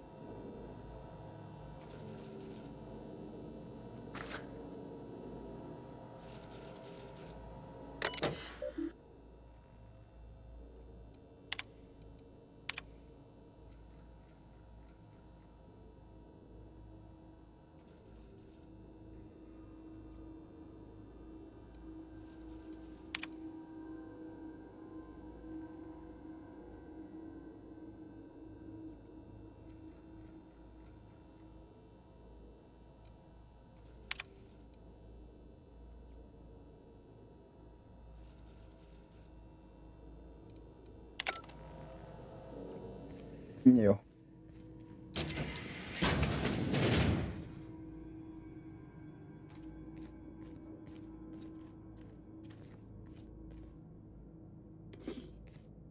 Jó.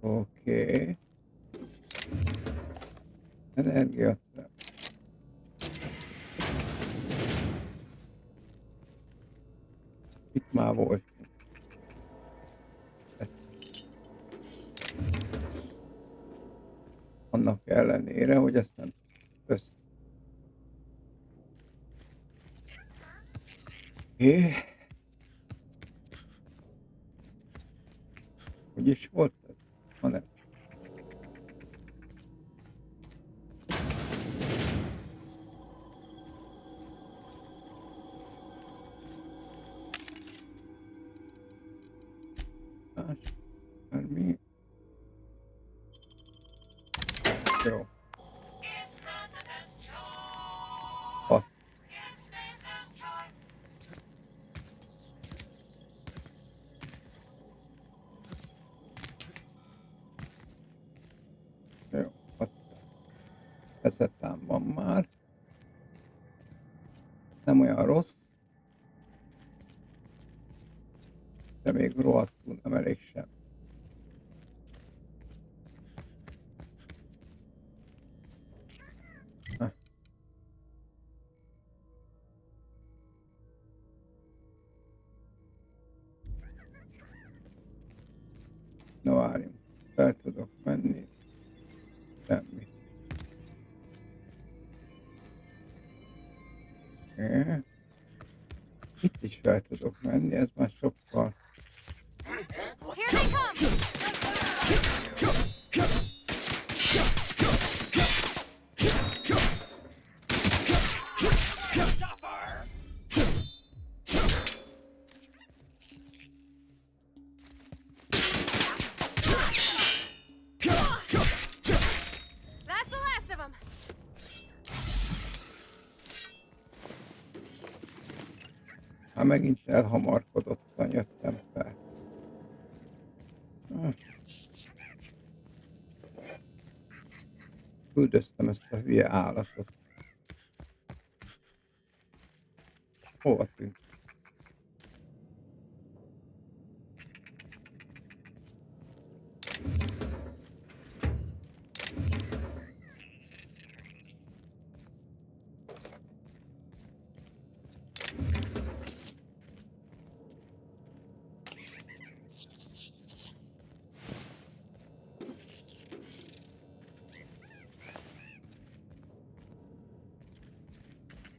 Oké. Energia. Itt már volt. Annak ellenére, hogy ezt nem össze. Oké. Hogy is volt ez? Hanem. Már mi? Jó. Hat. Jó. Hat. Eszetám van már. Nem olyan rossz. De még rohadtul nem elég sem. Na várjunk, fel tudok menni. Semmi. Itt is fel tudok menni, ez már sokkal. Here they come! That's the last of them. Hát megint elhamarkodottan jöttem fel. Küldöztem ezt a hülye állatot. Hova tűnt?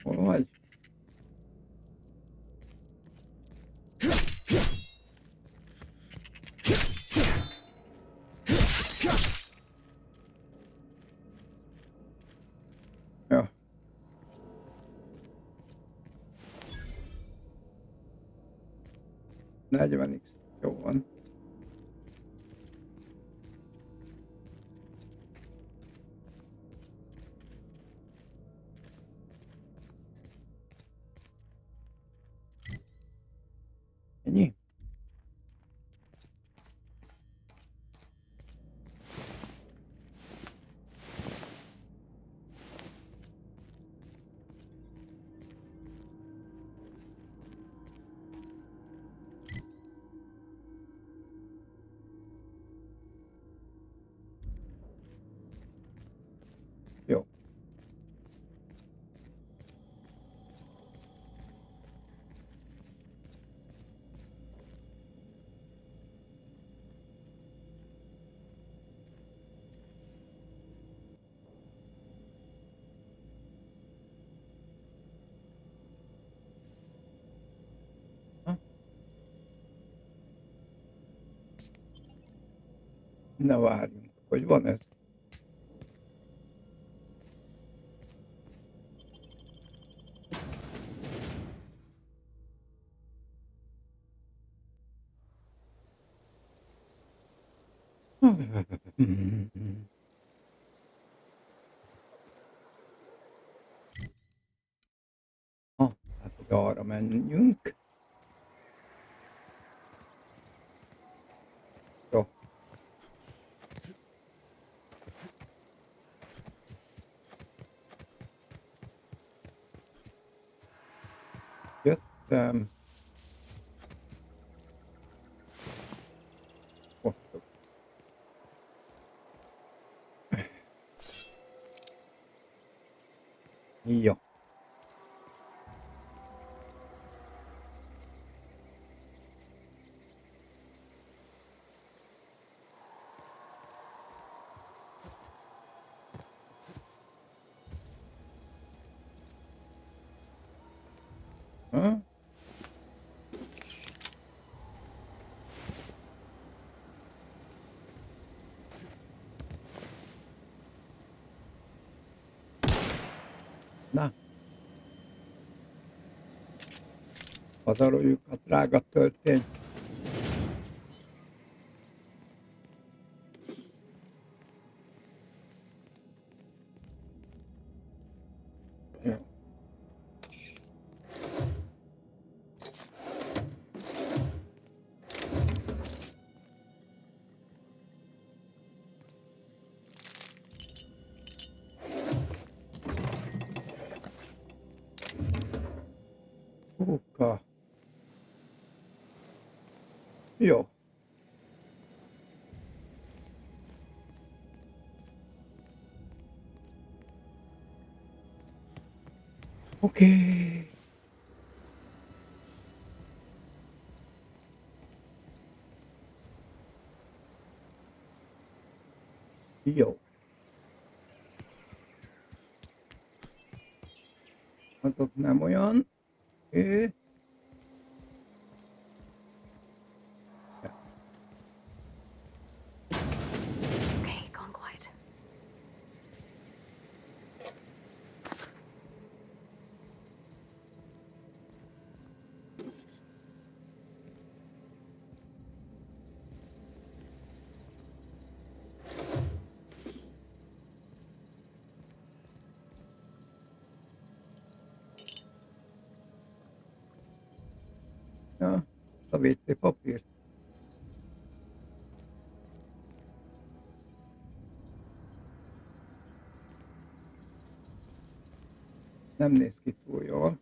Hol vagy? Ja. 40x. Jó van. Ennyi? Jó. Na várjunk, hogy van ez? Hát hogy arra menjünk. Jó. Értem. Ott. Jó. Hm? Na. Pazaroljuk a drága töltényt. Jó. Húka. Jó. Oké. Jó. Azok nem olyan. Ő. Okay, gone quiet. Ja, a WC papírt. Nem néz ki túl jól.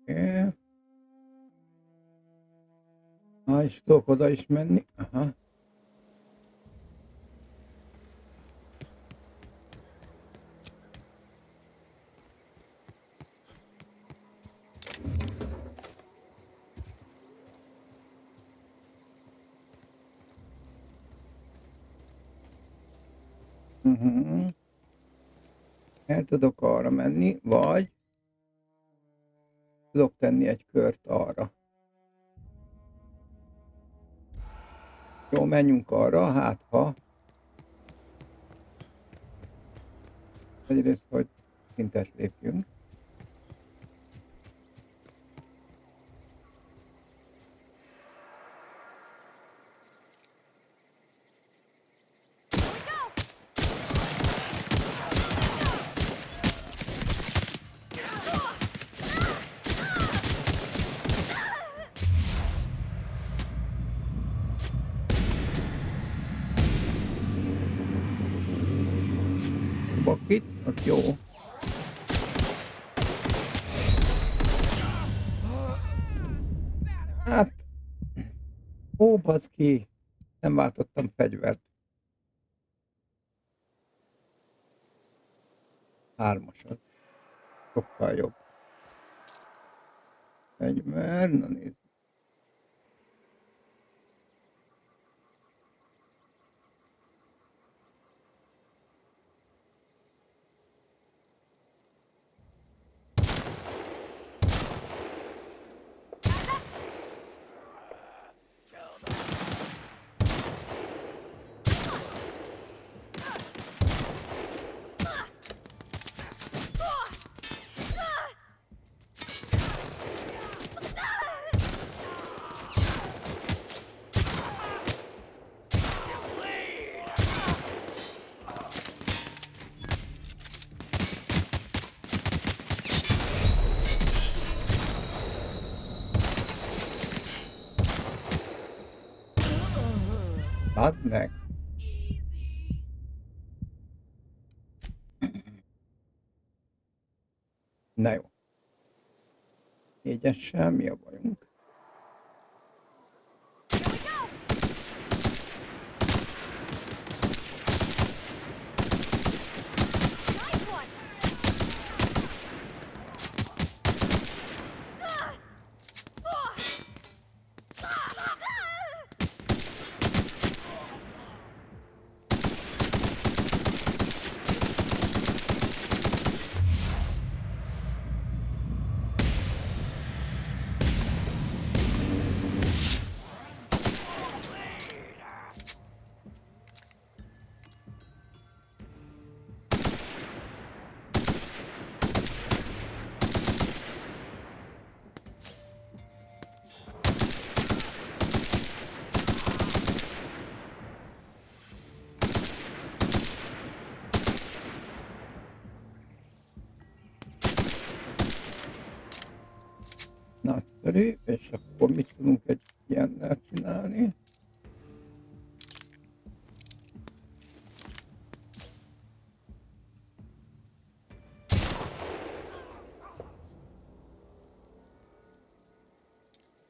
Oké. És tudok oda is menni. Aha. El tudok arra menni, vagy tudok tenni egy kört arra. Jó, menjünk arra, hát ha. Egyrészt, hogy szintet lépjünk. Bakit, az jó. Hát, ó, baszki, nem váltottam fegyvert. 3-asat. Sokkal jobb. Fegyver, na nézd. Add meg! Na jó. 4-essel mi a bajunk? Nagyszerű, és akkor mit tudunk egy ilyennel csinálni?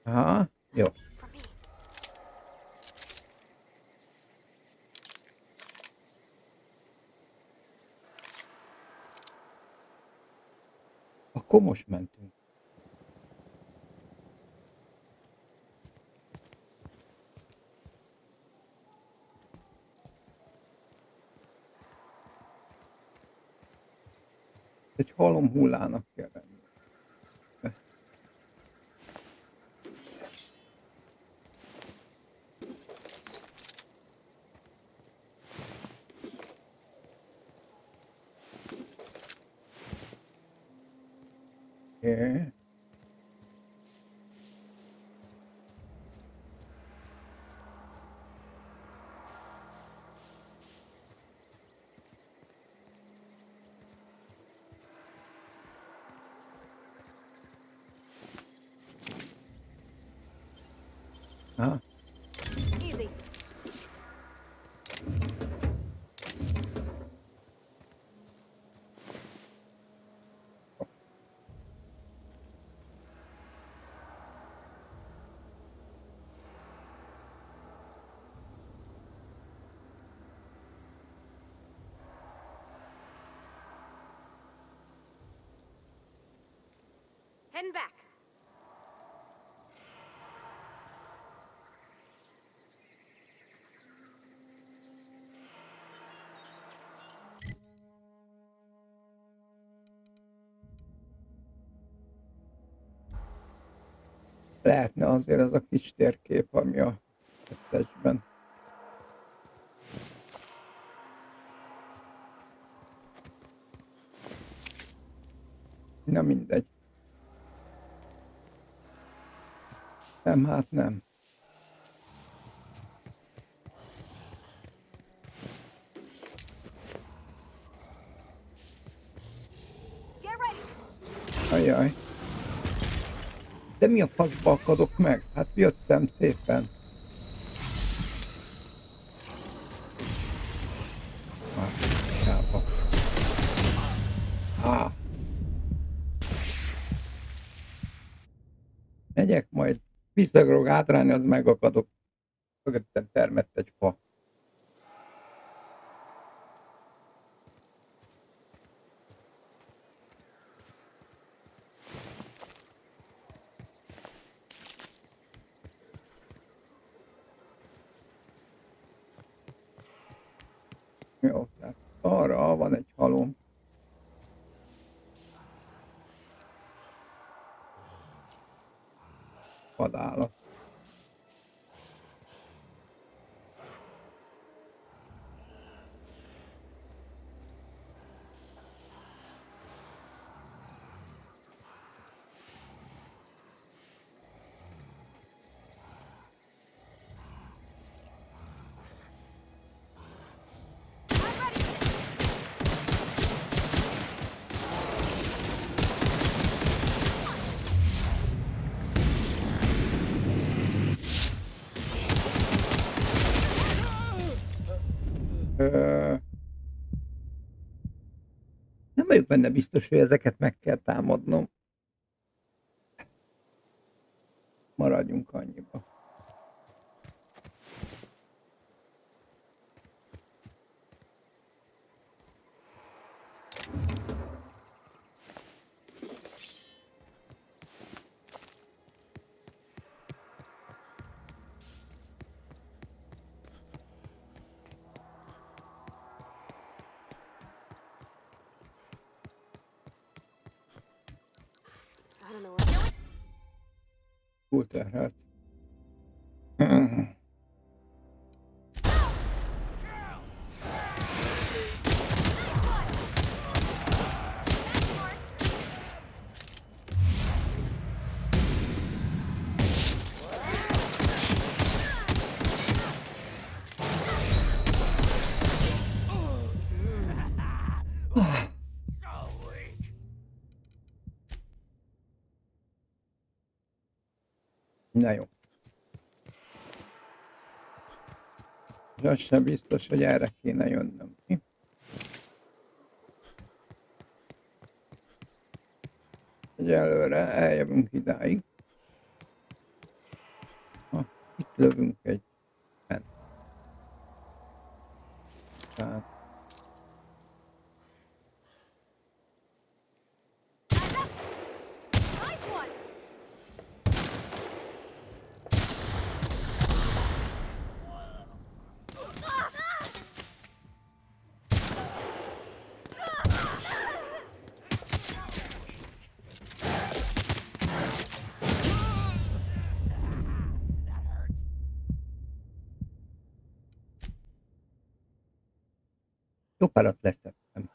Aha, jó. Akkor most mentünk. Egy halom hullának kell lenni. Okay. Ah. Easy. Heading back. Lehetne azért az a kis térkép, ami a kettesben. Na mindegy. Nem, hát nem. Ajaj. De mi a faszba akadok meg? Hát jöttem szépen. Megyek majd visszagrog hátrálni, az megakadok. Mögöttem termett egy fa. Jó, tehát arra van egy halom. Vadállat. Nem Nem vagyok benne biztos, hogy ezeket meg kell támadnom. Maradjunk annyiba. I don't know what. Túl terhelt. Na jó. És az sem biztos, hogy erre kéne jönnöm. Mi? Egyelőre eljövünk idáig. Itt lövünk egy fent. Tehát jó párat leszettem.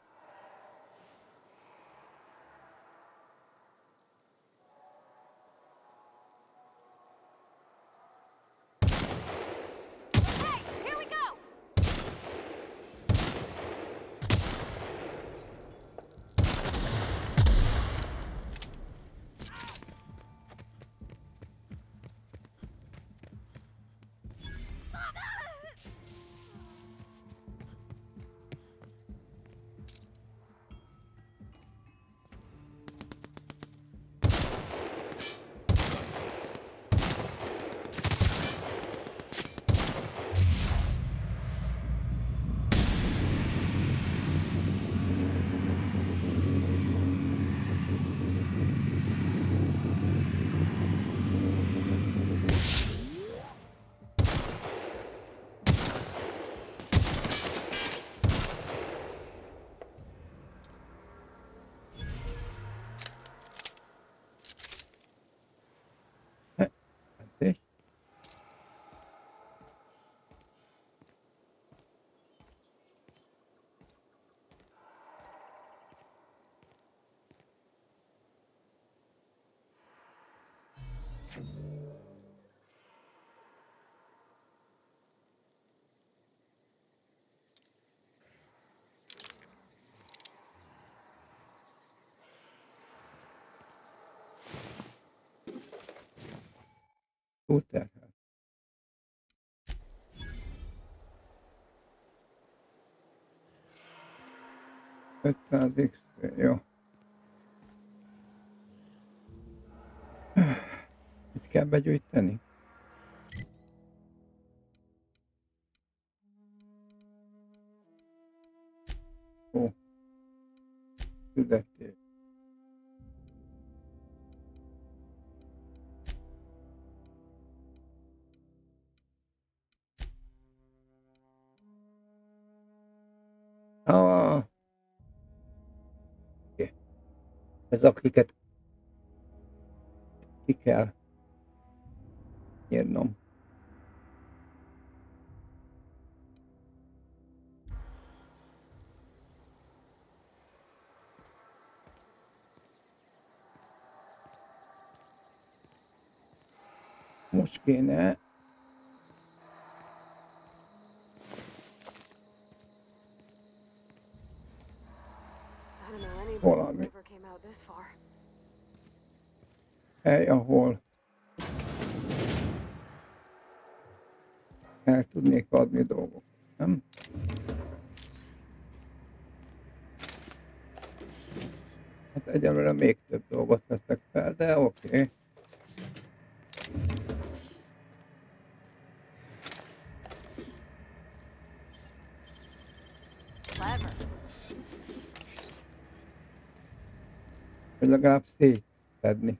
Túl terhelt. $500 XP, jó. Itt kell begyűjteni? Ó. Tüzetés. Ah. Okay. Ez akiket ki kell írnom. Most kéne valami hely, ahol el tudnék adni dolgokat, nem? Hát egyelőre még több dolgot veszek fel, de oké. Hogy legalább szétszedni.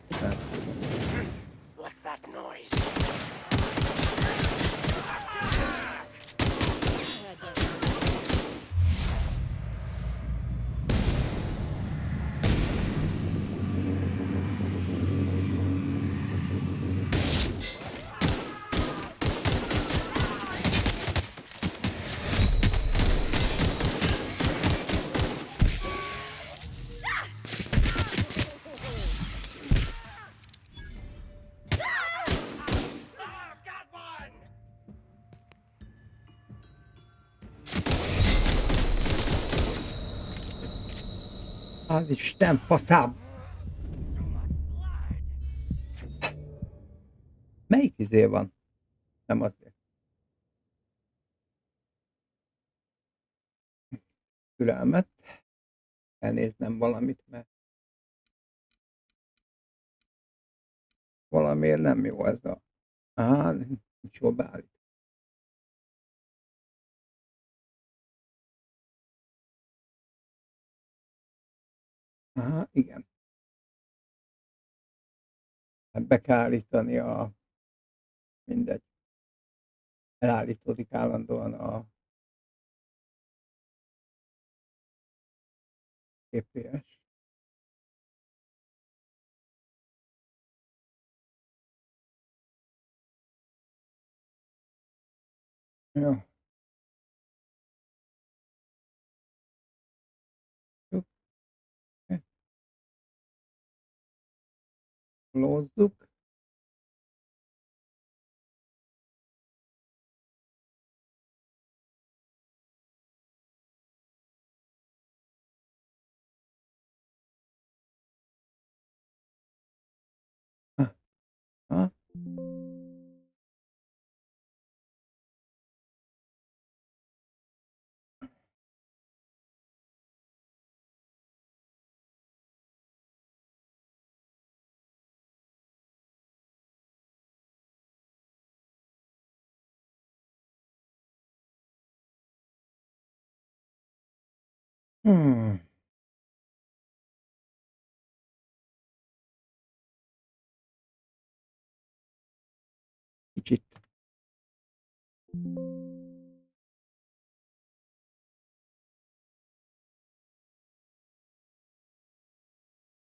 Nem tudom. What's that noise? Az Isten faszám! Melyik izé van? Nem azért. Türelmet. Elnéznem valamit, mert valamiért nem jó ez a... Aha, nincs jól beállít. Aha, igen. Hát be kell állítani a... mindegy. Elállítódik állandóan a GPS. Jó. Lózzuk. Ha? Hmm. Kicsit.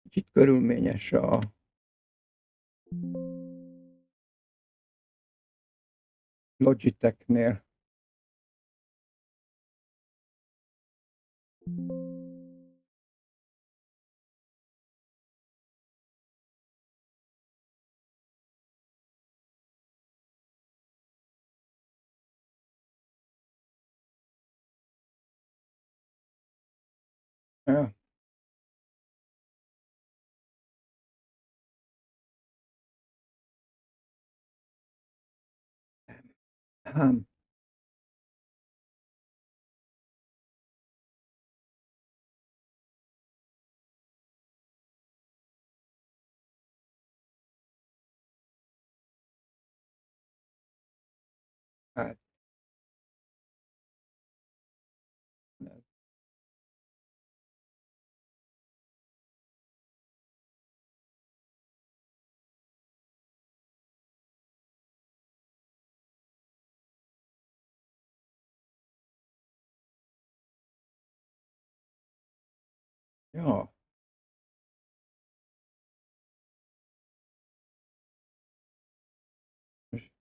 Kicsit körülményes a Logitechnél. Ja. Hát. Hát. Ja. Flash.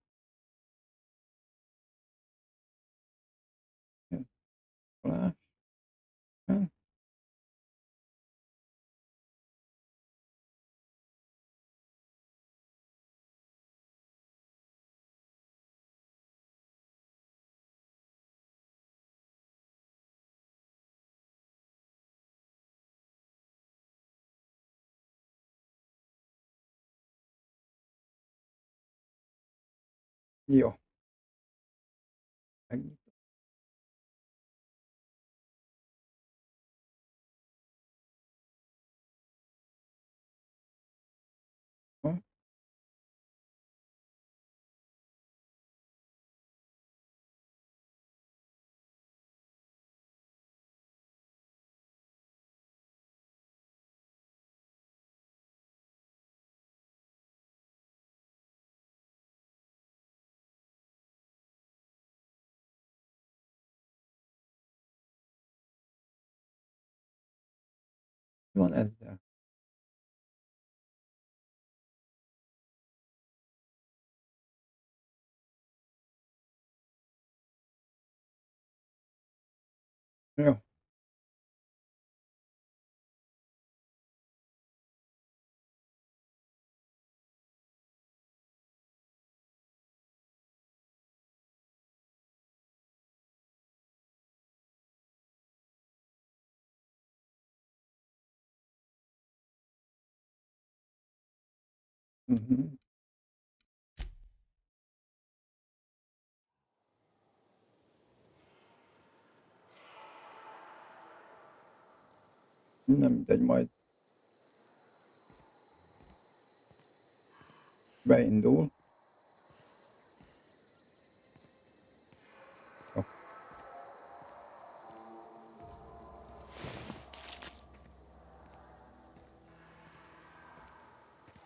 Ja. Jó. Megnyitom. Mi van ezzel? Jó. Mhm. Nem mindegy, majd beindul. Jó.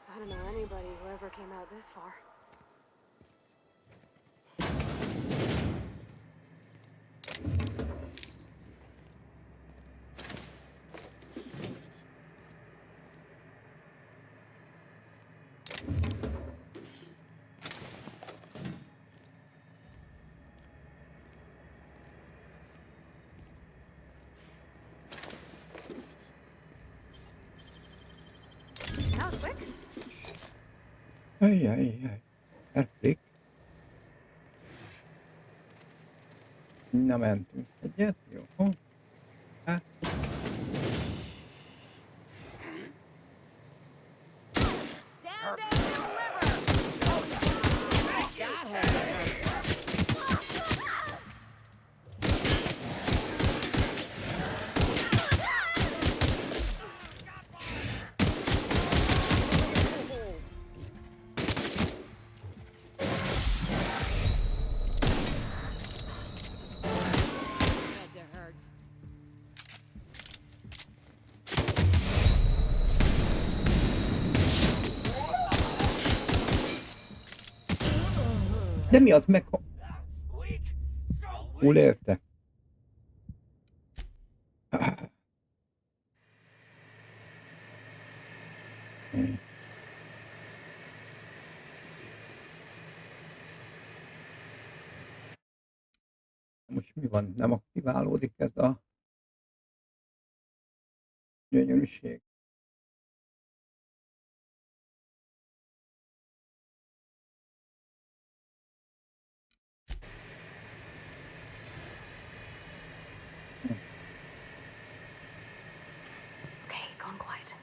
I don't know anybody who ever came out this far. That was quick. Ajjajjaj. Elég. Na, mentünk egyet, jó. Hát. Had to hurt. De mi az meg... Hol érte? Most mi van? Nem aktiválódik ez a gyönyörűség? Okay, gone quiet.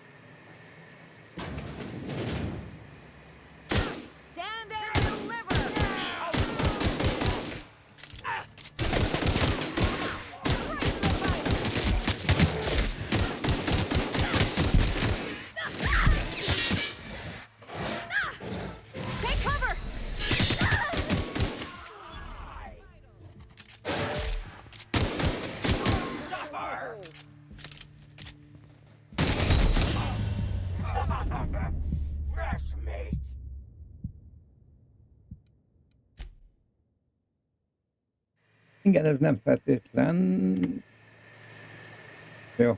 Stand and deliver! Take cover! Igen, ez nem feltétlen... Jó.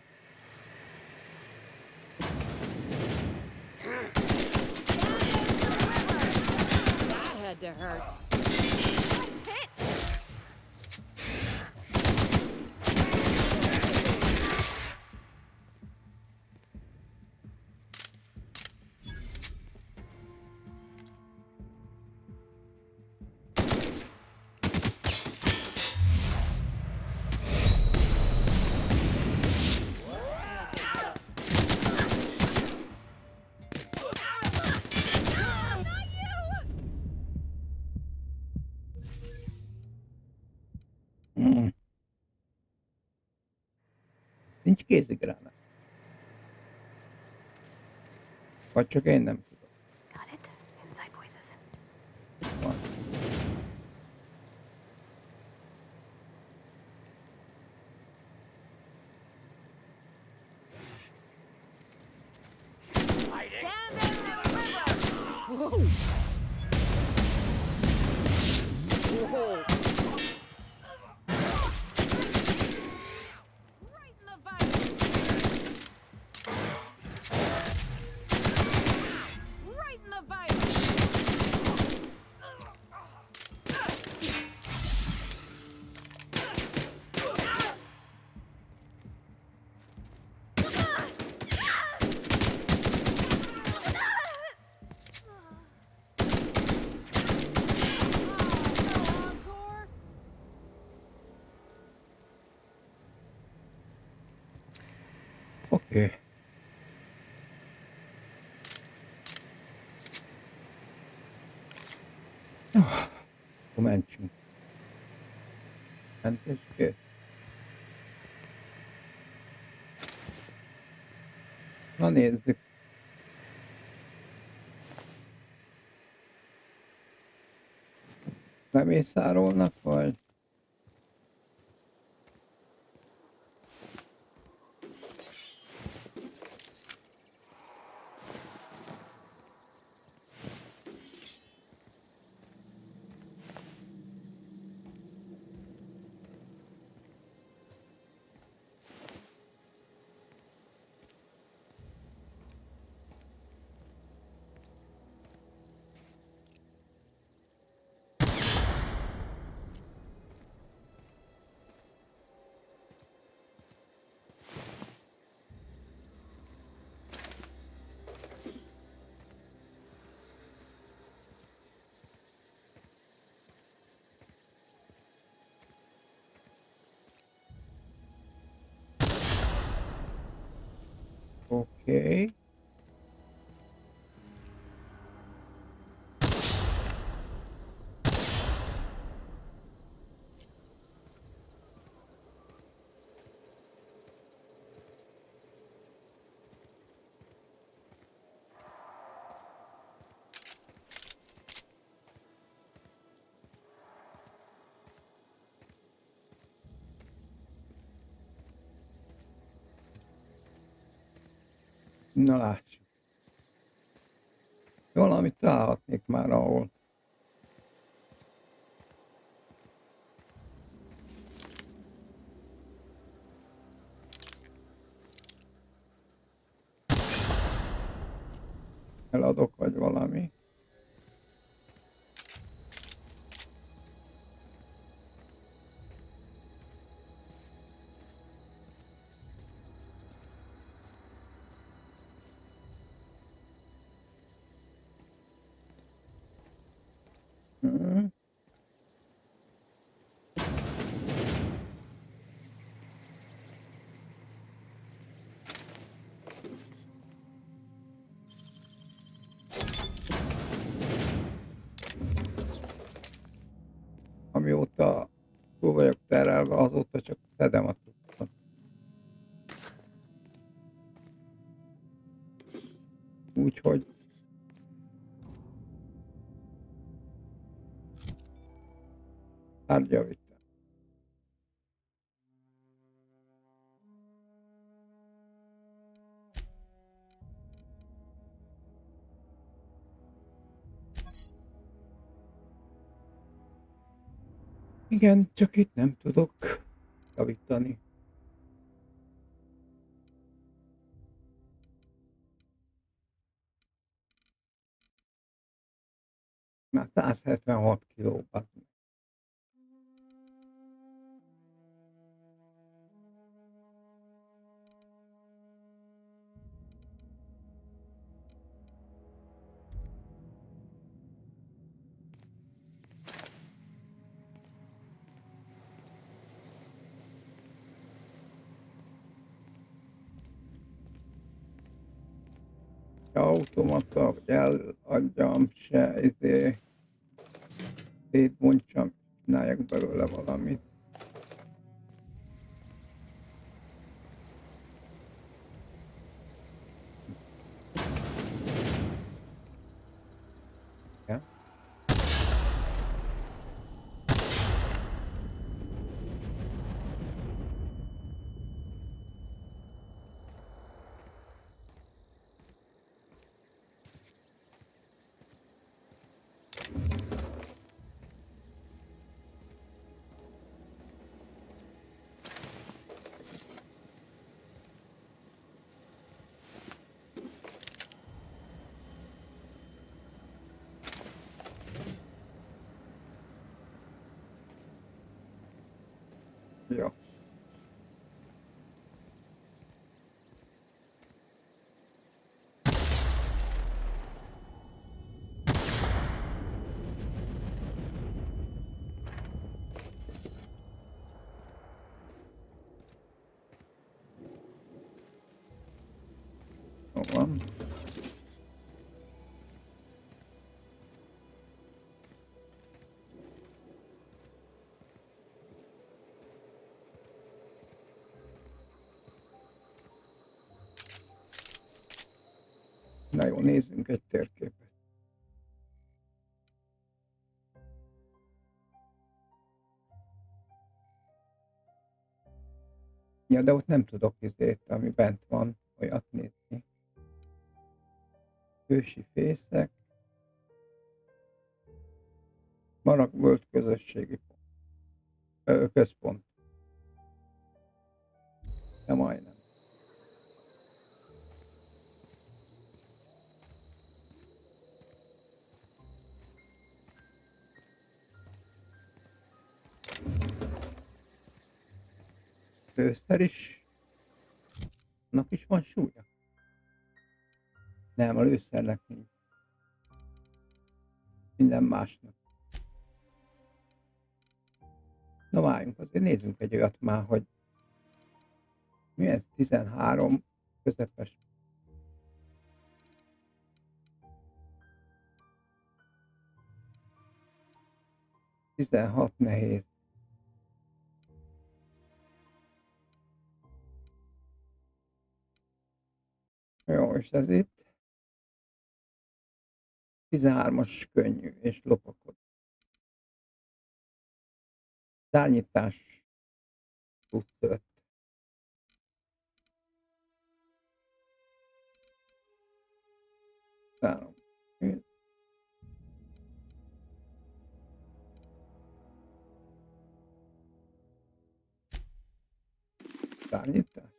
That had to hurt. Nincs kézigránát. Vagy csak én nem tudom. Got it. Inside voices. Van. Stand and deliver! Whoa. Whoa. Right in the vice! Oké. Akkor mentsünk. Mentés kész. Na nézzük. Lemészárolnak, vagy? Oké. Na lássuk. Valamit találhatnék már ahol. Eladok vagy valami. Amióta túl vagyok terelve, azóta csak szedem a cuccot. Úgyhogy tárgyavitel. Igen, csak itt nem tudok javítani. Már 176 kilóba. Automata, hogy eladjam, se szétbontsam, csináljak belőle valamit. Ja. van. Na jó, nézzünk egy térképet. Ja, de ott nem tudok ami bent van, olyat nézni. Ősi fészek. Maragvöld közösségi központ. De majdnem. Lőszer is. Annak is van súlya? Nem, a lőszernek nincs. Minden másnak. Na várjunk, azért nézzünk egy olyat már, hogy milyen 13 közepes. Tizenhat nehéz. Jó, és ez itt 13-as könnyű és lopakod. Szárnyítás plusz 5. Szárom. Szárnyítás.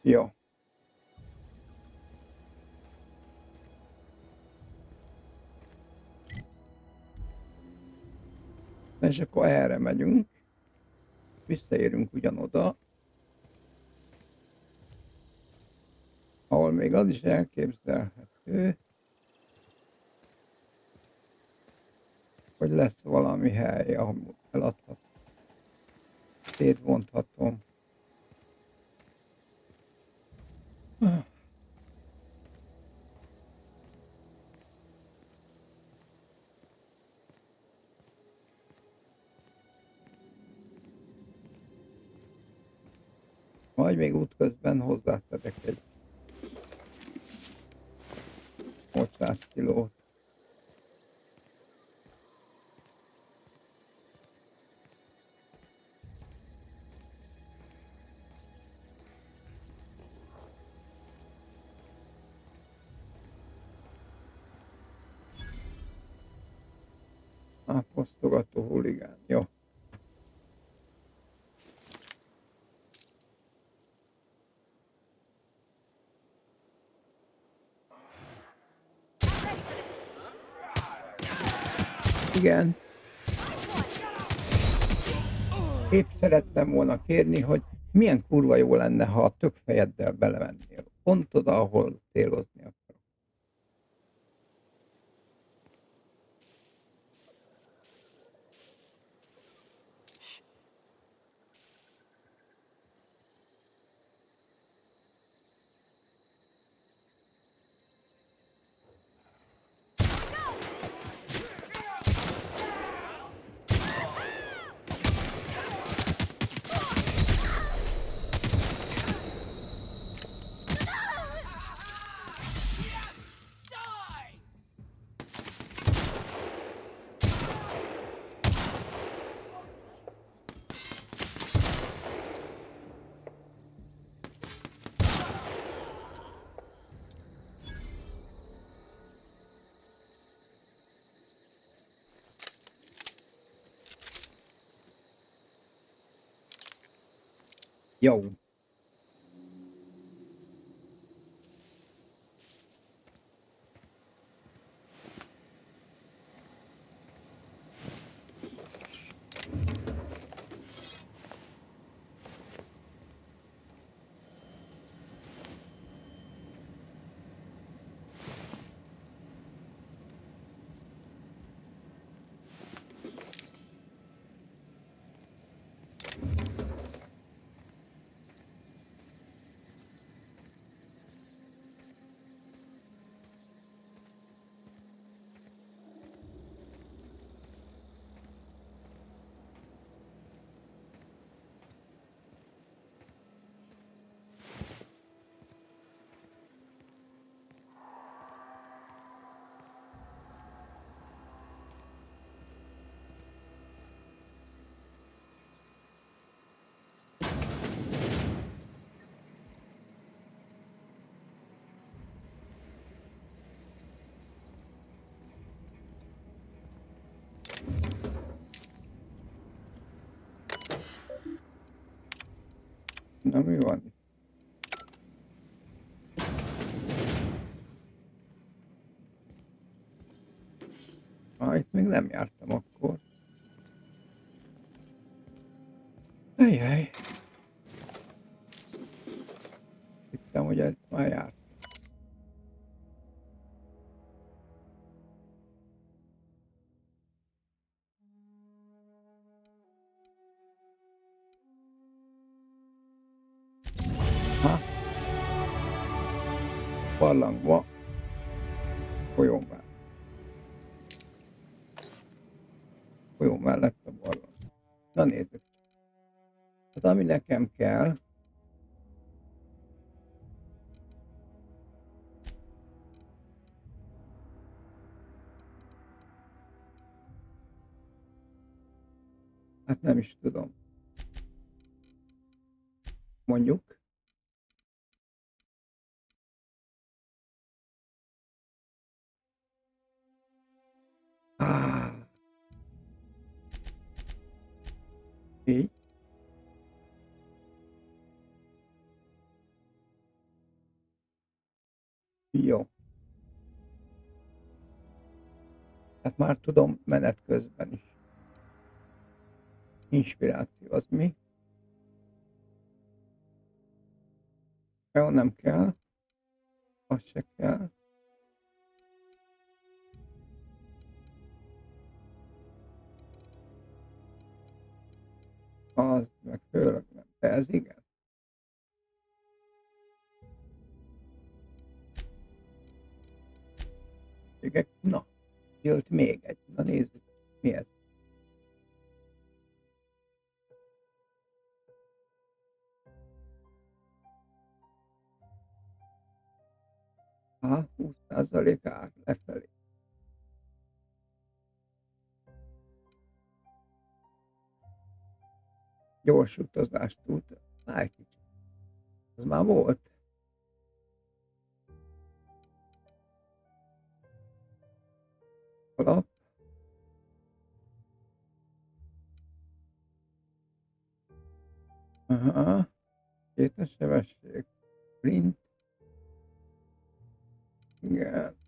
Jó. És akkor erre megyünk. Visszaérünk ugyanoda. Ahol még az is elképzelhető, hogy lesz valami hely, ahol eladhat. Szétvonthatom. Majd még útközben hozzáteszek egy 800 kilót. Posztogató huligán, jó. Igen. Épp szerettem volna kérni, hogy milyen kurva jó lenne, ha a tökfejeddel belemennél. Pont oda, ahol célozni akarok. Jó. Na, mi van? Itt még nem jártam akkor. Ajjaj. Hittem, hogy ezt már járt. Ha? Barlangba. Folyó mellett. Folyó mellett a barlang. Na nézzük. Hát ami nekem kell, hát nem is tudom. Mondjuk. Így. Jó. Hát már tudom menet közben is. Inspiráció az mi? Jó, nem kell. Az se kell. Az meg főleg nem. De ez igen. Igen. Na, jött még egy. Na nézzük, mi ez. Aha, 20% ár lefelé. Gyors utazást tud. Egy kicsit. Az már volt. Alap. Aha. Kétes sebesség. Print. Igen.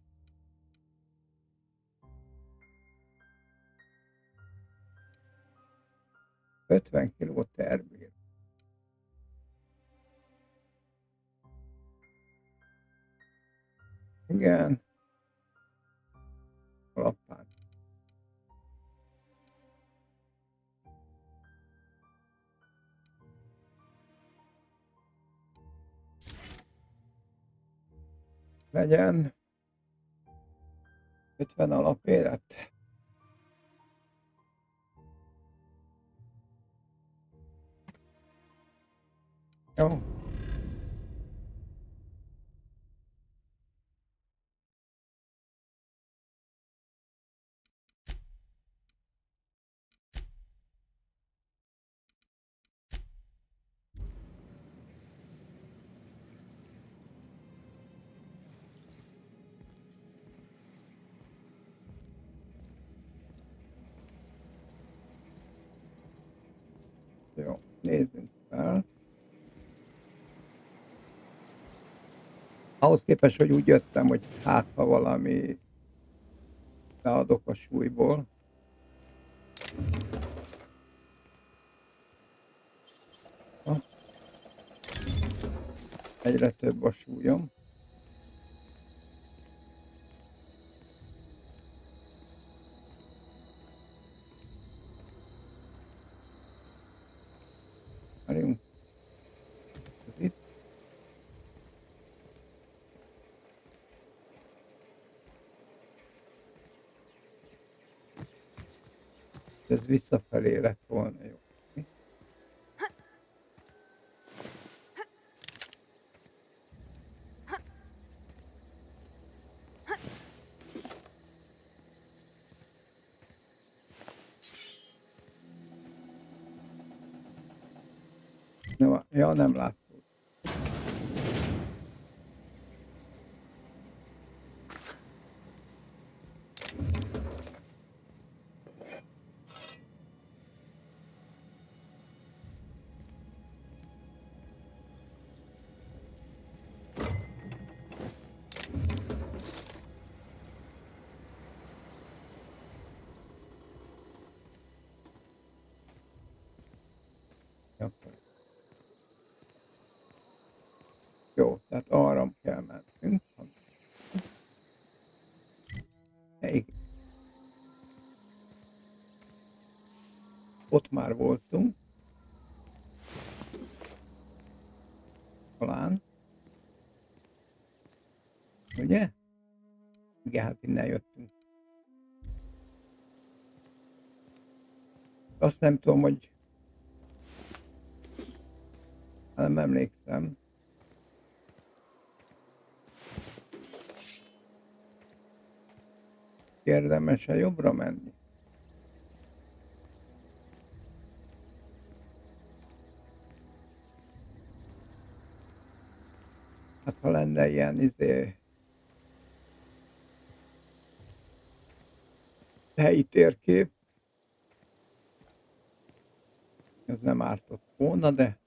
$50 kiló terbír. Igen. Alapán. Legyen 50 alapélet. Jó. Jó, nézzünk fel. Ahhoz képest, hogy úgy jöttem, hogy hát ha valami leadok a súlyból. Ha. Egyre több a súlyom. Várjunk. Ez itt. Ez visszafelé lett volna jó. No, ja, nem látszott. Jó, tehát arra kell mennünk. Ott már voltunk. Talán. Ugye? Igen, hát innen jöttünk. Azt nem tudom, hogy nem emlékszem. Érdemes-e jobbra menni? Hát ha lenne ilyen helyi térkép, ez nem ártott volna, de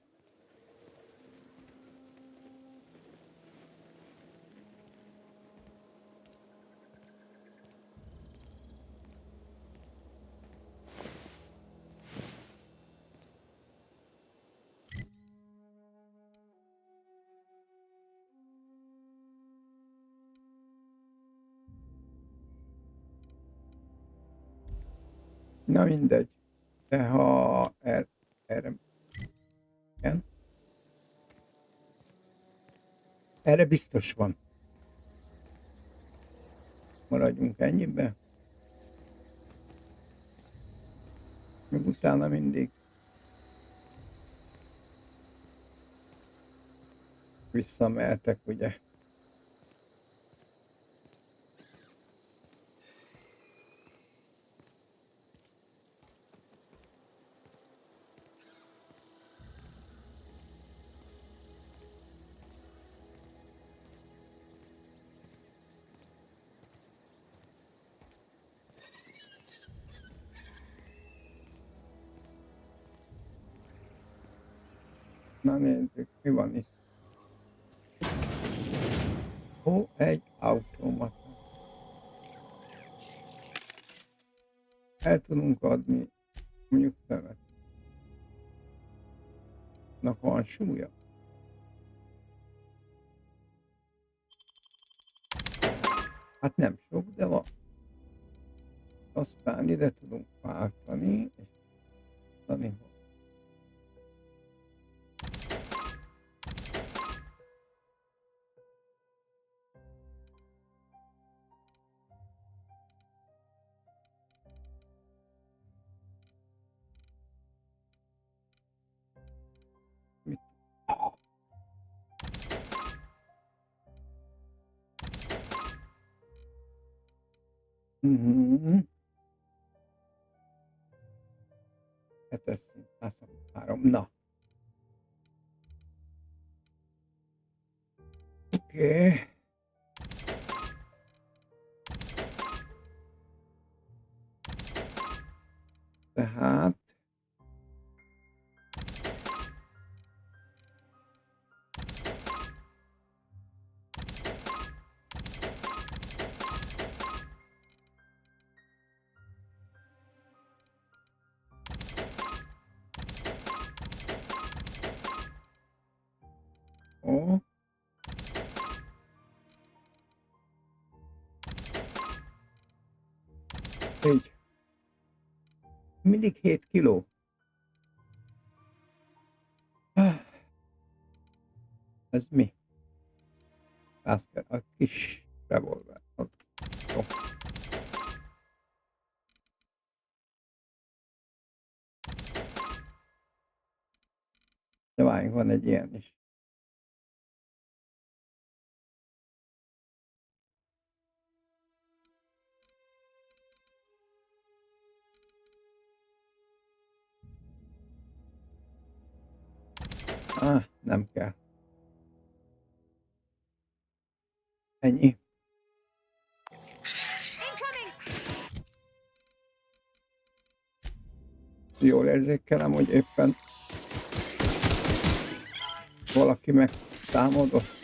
na mindegy. De ha erre igen. Erre biztos van. Maradjunk ennyibe. Meg utána mindig visszamehetek, ugye. Na nézzük, mi van itt. Ó, egy automata. El tudunk adni mondjuk szemet. Van súlya. Hát nem sok, de van. Aztán ide tudunk váltani, és tanítani. Hetes szint, 103. Na. Oké. Tehát ó. Így. Mindig 7 kiló. Ez mi? A kis revolver. Jó. De várjunk, van egy ilyen is. Nem kell. Ennyi. Jól érzékelem, hogy éppen valaki megtámadott.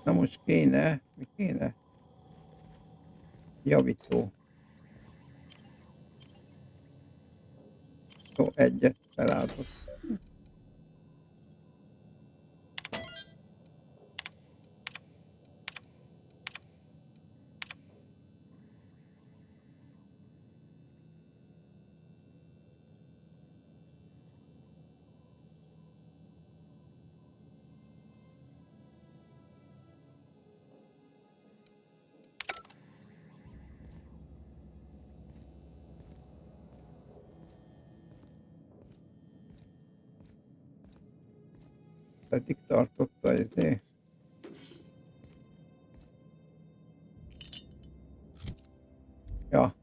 Na most kéne, mi kéne? Javító. Jó, egyet feláldott. Eddig tartotta izé. Ja.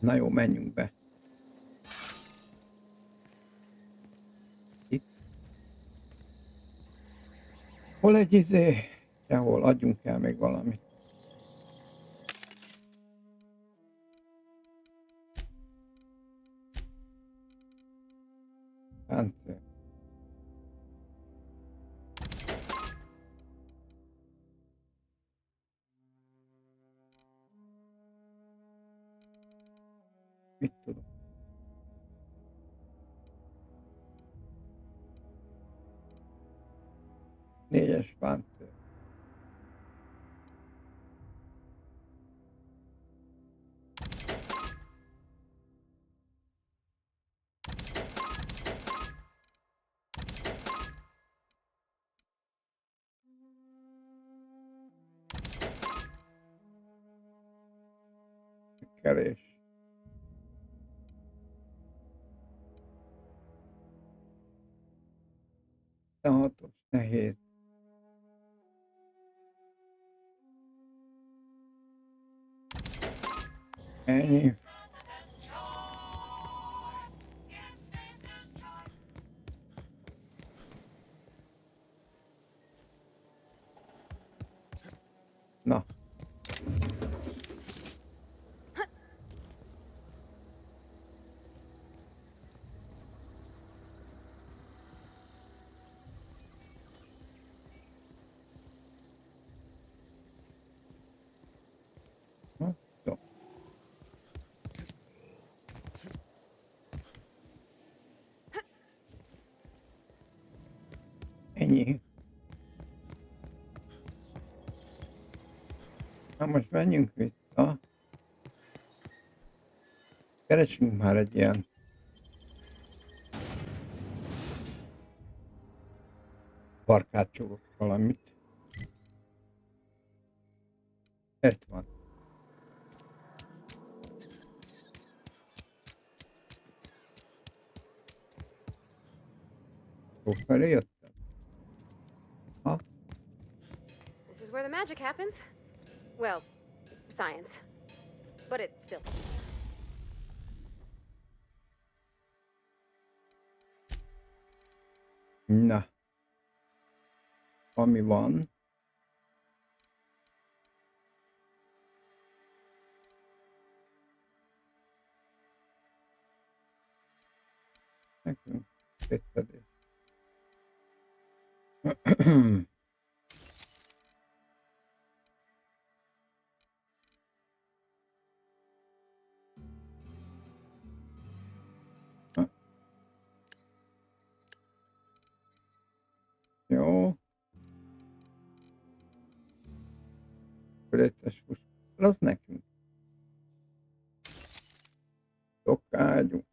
Na jó, menjünk be. Itt. Hol egy izé? Sehol, adjunk el még valamit. Páncél. Mit tudom? Négyes páncél. Kerés. Hatos, nehéz. Ennyi. Na. Jó. Ennyi. Na most menjünk vissza. Keresünk már egy ilyen barkácsoló valamit. Itt van. Felé jöttem. Ha? This is where the magic happens. Well, science. But it's still. Na. Ami van. Nekünk szétszedés. Jó. Körétes fuss. Az nekünk. Szokágyú.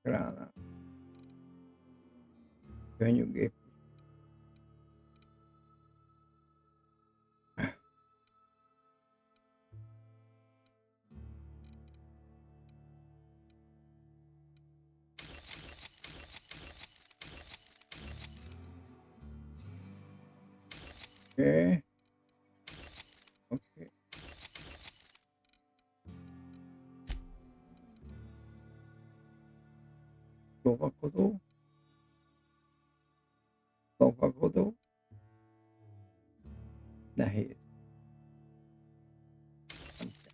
Gránát. Könnyű gép. Oké. Oké. Lovakodó. Lovakodó. Nehéz. Nem kell.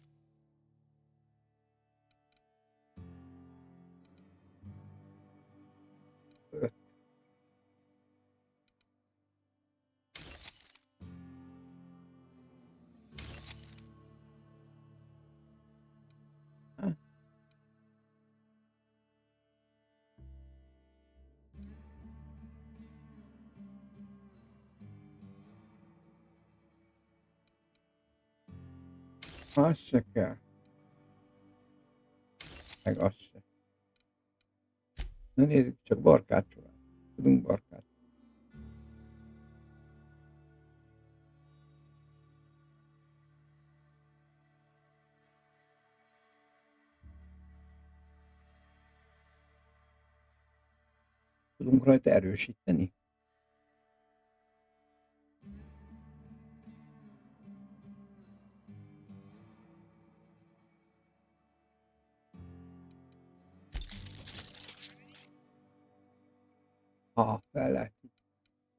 Öt. Ha? Az se kell. Meg az se. Na nézzük, csak barkácsolni. Tudunk barkácsolni. Tudunk rajta erősíteni? Ha, fel lehet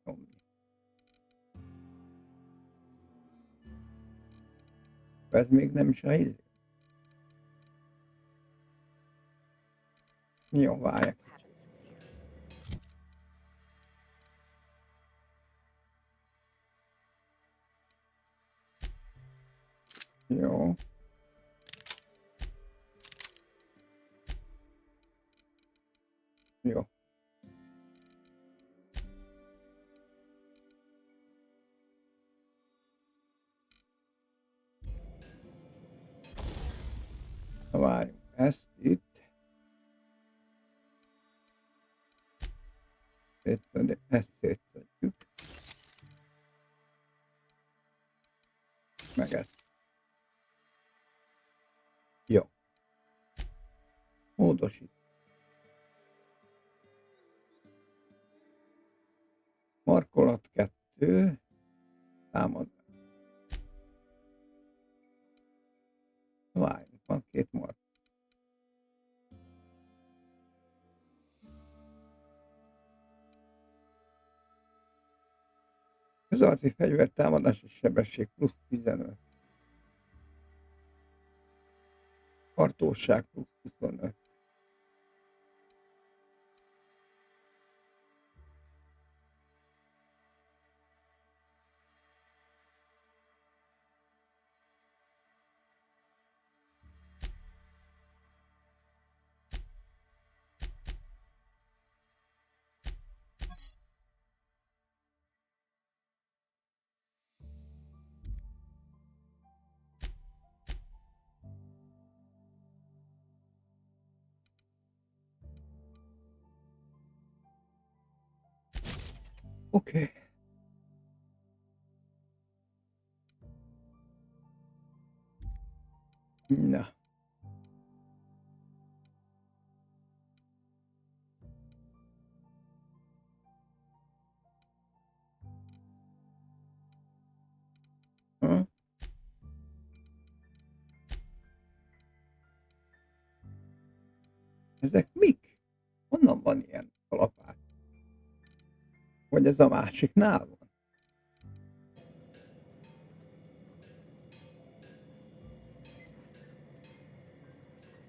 nyomni. Ez még nem is a izé. Jó, várják. Jó. Jó. Na várjunk, ezt itt. Ezt szétszedjük. Meg ezt. Jó. Módosít. Markolat 2. Támadás. Várjunk, van 2 mark. Közarci fegyver támadás és sebesség plusz 15. Tartóság plusz 25. Oké. Na. Hm? Ezek mik? Honnan van ilyen kalapács? Vagy ez a másiknál van?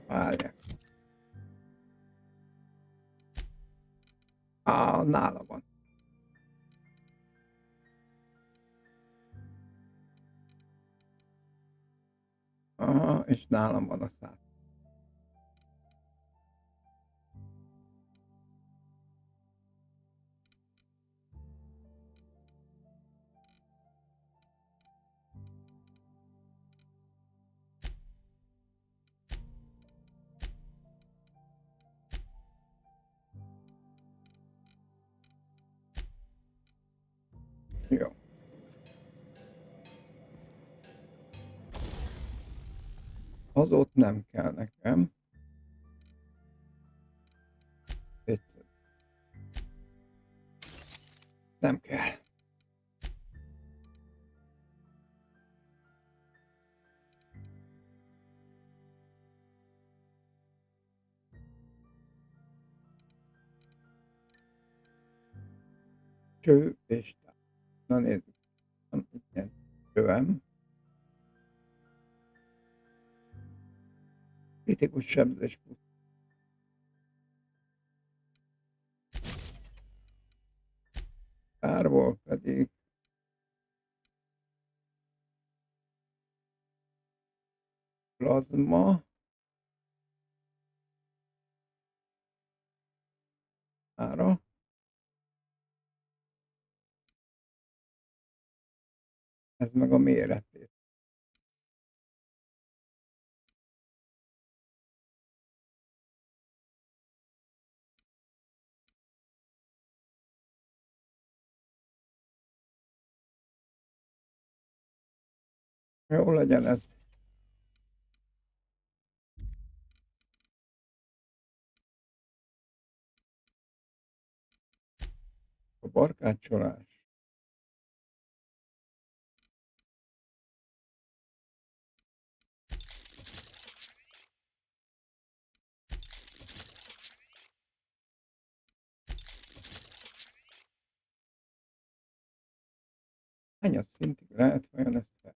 Várják. Nála van. Aha, és nálam van a szár. Jó. Az ott nem kell nekem. Itt. Nem kell. Cső és táp. Na nézzük. Van ilyen csövem. Kritikus sebzés plusz. Fireball pedig plazma. Ára. Ez meg a méretét. Jó legyen ez. A barkácsolás. Hányas szintig lehet vajon ezt fel?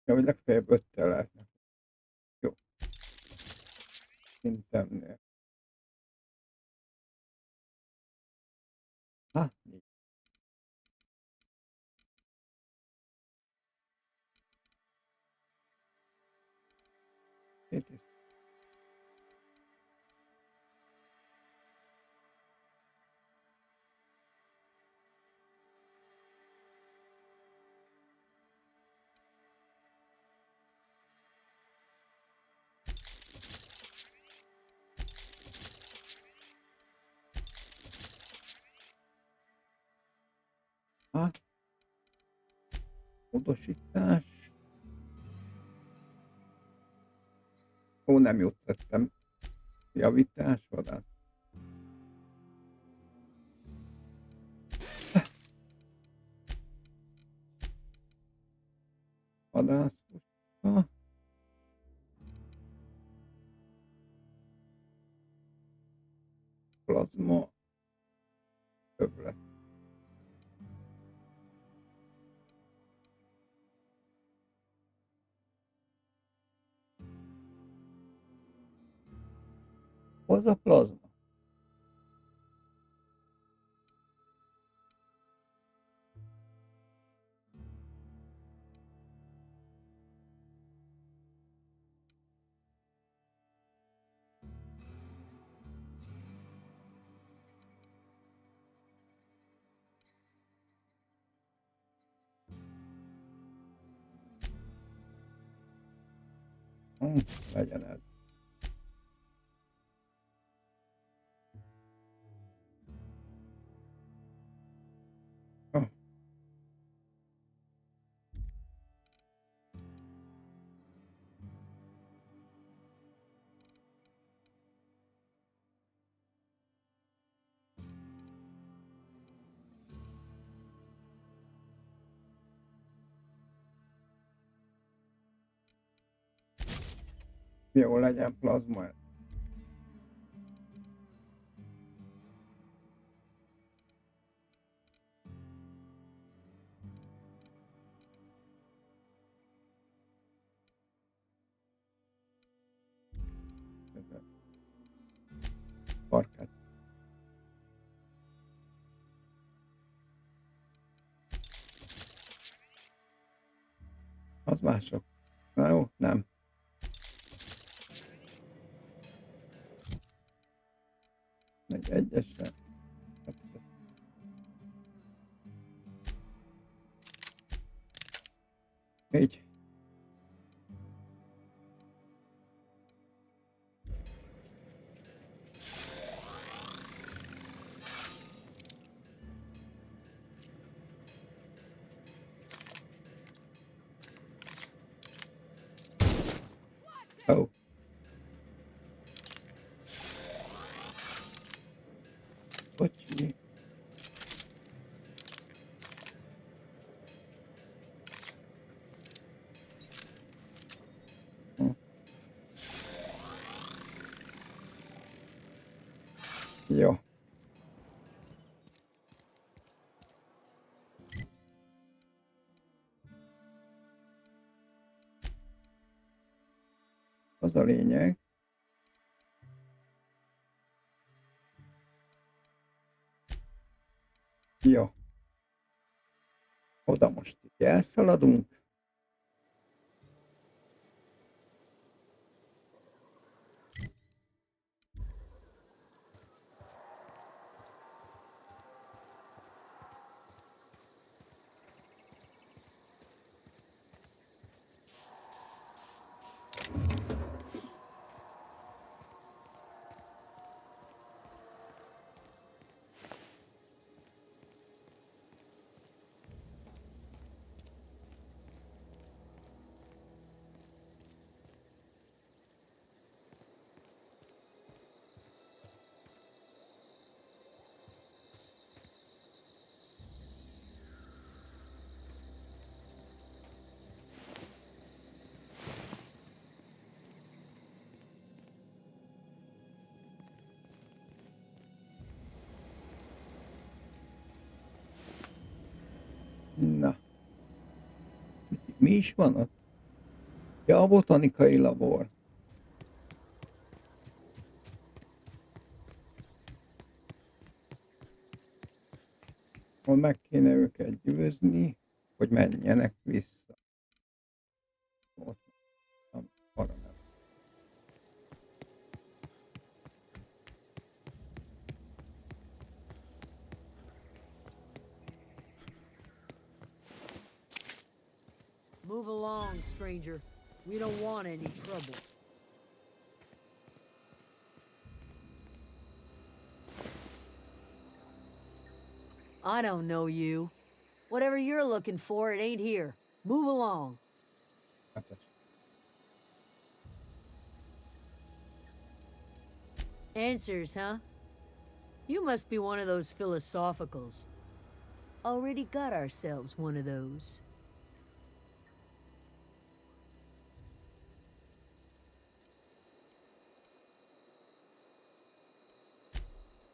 Ja, vagy legfeljebb 5-tel lehetne. Jó. Szintemnél. Hát, így. Itt is. Hát. Módosítás. Ó, nem jót tettem. Javítás, vadász. Vadász. Puska. Plazma. Több lesz. Hol a plazma? Legyen ez. Jó legyen plazma. Parkát. Az mások. Na jó, nem. Egyesre. Így. Oh. Bocsi. Jó. Az a lényeg. Jó. Oda most így elszaladunk. Na. Mi is van ott? Ja, a botanikai labor. Hol meg kéne őket győzni, hogy menjenek vissza. Ott nem, arra nem. Move along, stranger. We don't want any trouble. I don't know you. Whatever you're looking for, it ain't here. Move along. Answers, huh? You must be one of those philosophicals. Already got ourselves one of those.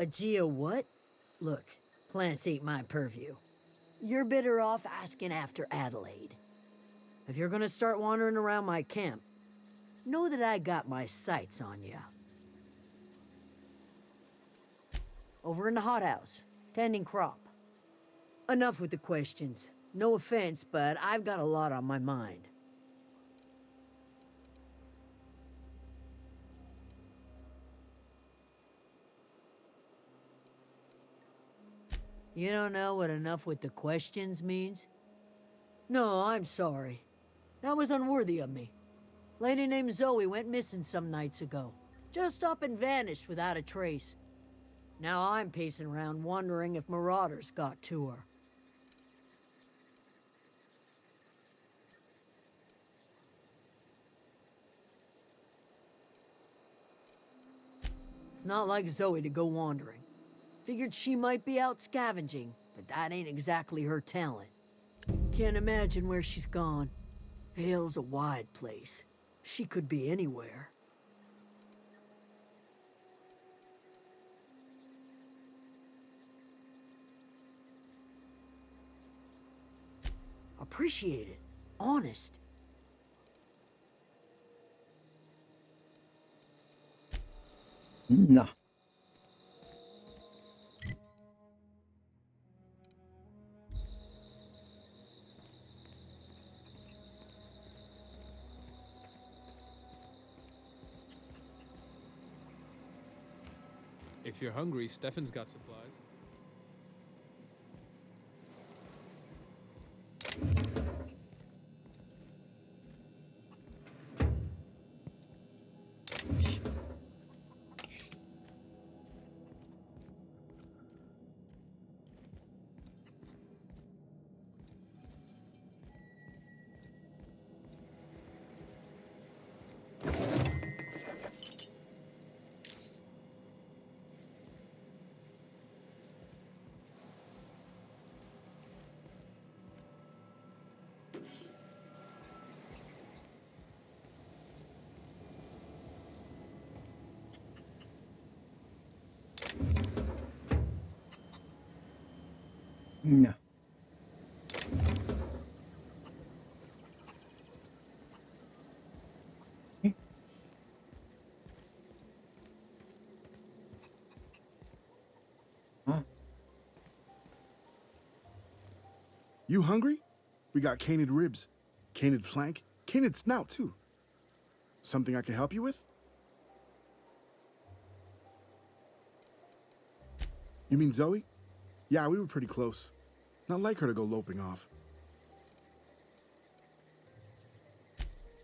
A Geo what? Look, plants ain't my purview. You're better off asking after Adelaide. If you're gonna start wandering around my camp, know that I got my sights on ya. Over in the hothouse, tending crop. Enough with the questions. No offense, but I've got a lot on my mind. You don't know what enough with the questions means? No, I'm sorry. That was unworthy of me. Lady named Zoe went missing some nights ago. Just up and vanished without a trace. Now I'm pacing around wondering if marauders got to her. It's not like Zoe to go wandering. Figured she might be out scavenging, but that ain't exactly her talent. Can't imagine where she's gone. Vale's a wide place. She could be anywhere. Appreciate it. Honest. Na. If you're hungry, Stefan's got supplies. Na. You hungry? We got canid ribs, canid flank, canid snout too. Something I can help you with? You mean Zoe? Yeah, we were pretty close. Not like her to go loping off.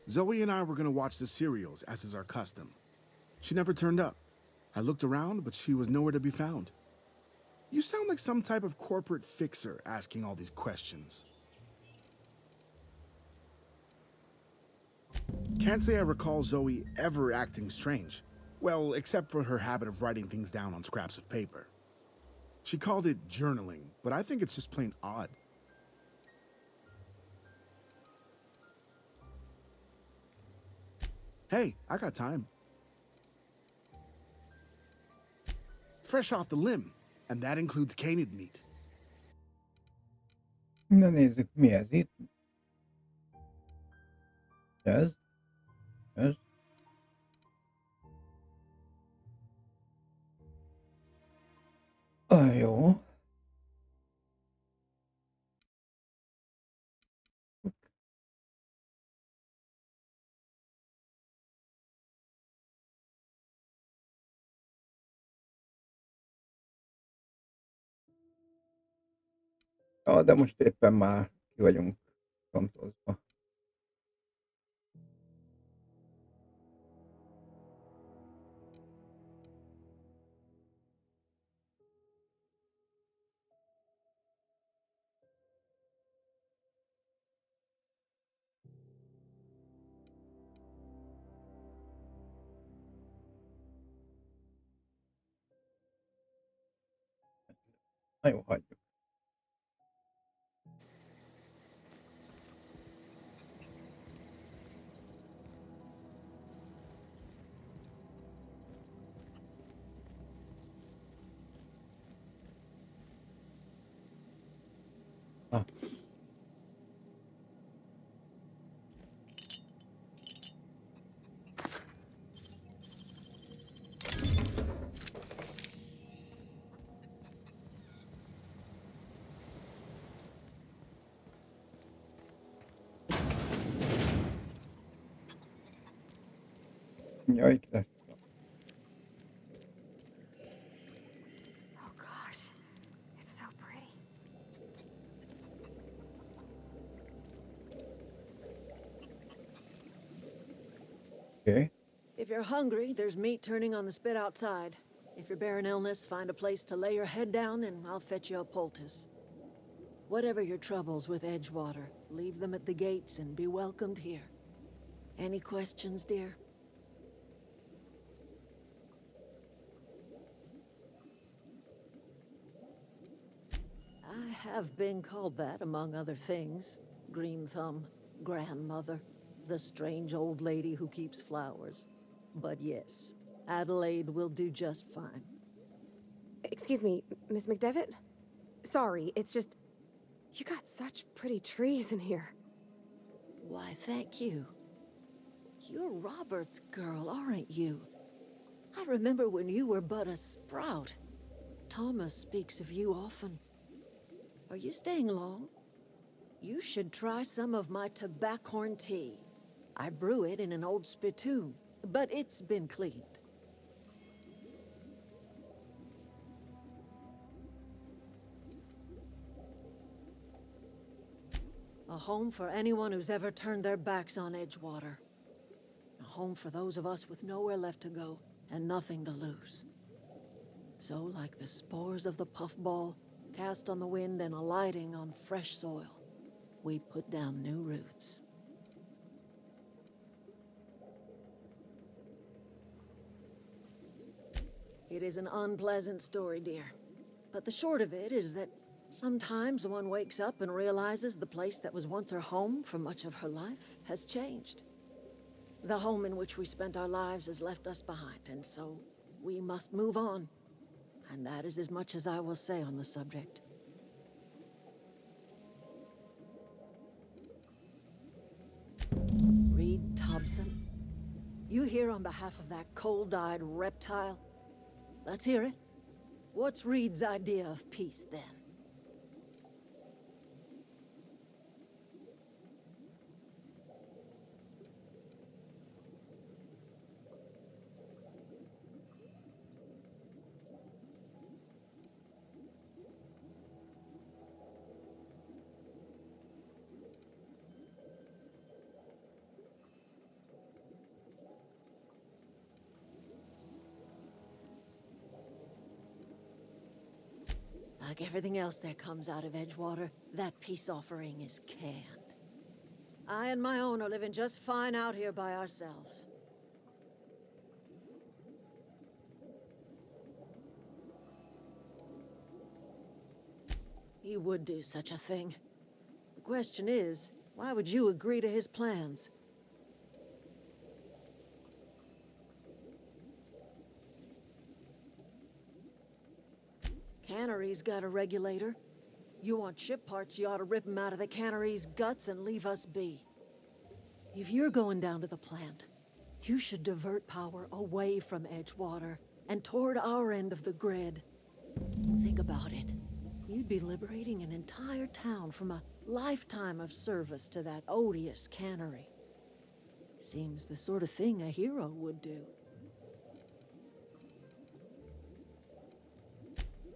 Zoe and I were gonna watch the serials, as is our custom. She never turned up. I looked around, but she was nowhere to be found. You sound like some type of corporate fixer asking all these questions. Can't say I recall Zoe ever acting strange. Well, except for her habit of writing things down on scraps of paper. She called it journaling, but I think it's just plain odd. Hey, I got time. Fresh off the limb, and that includes canid meat. Na nézzük, mi ez itt. Ez. Ez. Jó. Ja, de most éppen már ki vagyunk fontozva. Na jó, hagyjuk. Ah. Ja, itt lesz. Oh gosh, it's so pretty. Okay. If you're hungry, there's meat turning on the spit outside. If you're bearing illness, find a place to lay your head down and I'll fetch you a poultice. Whatever your troubles with Edgewater, leave them at the gates and be welcomed here. Any questions, dear? I have been called that, among other things. Green Thumb, grandmother, the strange old lady who keeps flowers. But yes, Adelaide will do just fine. Excuse me, Miss McDevitt? Sorry, it's just... You got such pretty trees in here. Why, thank you. You're Robert's girl, aren't you? I remember when you were but a sprout. Thomas speaks of you often. Are you staying long? You should try some of my tobaccorn tea. I brew it in an old spittoon, but it's been cleaned. A home for anyone who's ever turned their backs on Edgewater. A home for those of us with nowhere left to go and nothing to lose. So, like the spores of the puffball, cast on the wind and alighting on fresh soil, we put down new roots. It is an unpleasant story, dear. But the short of it is that sometimes one wakes up and realizes the place that was once her home for much of her life has changed. The home in which we spent our lives has left us behind, and so we must move on. And that is as much as I will say on the subject. Thompson. You here on behalf of that cold-eyed reptile? Let's hear it. What's Reed's idea of peace, then? Like everything else that comes out of Edgewater, that peace offering is canned. I and my own are living just fine out here by ourselves. He would do such a thing. The question is, why would you agree to his plans? Cannery's got a regulator. You want ship parts, you ought to rip 'em out of the cannery's guts and leave us be. If you're going down to the plant, you should divert power away from Edgewater and toward our end of the grid. Think about it. You'd be liberating an entire town from a lifetime of service to that odious cannery. Seems the sort of thing a hero would do.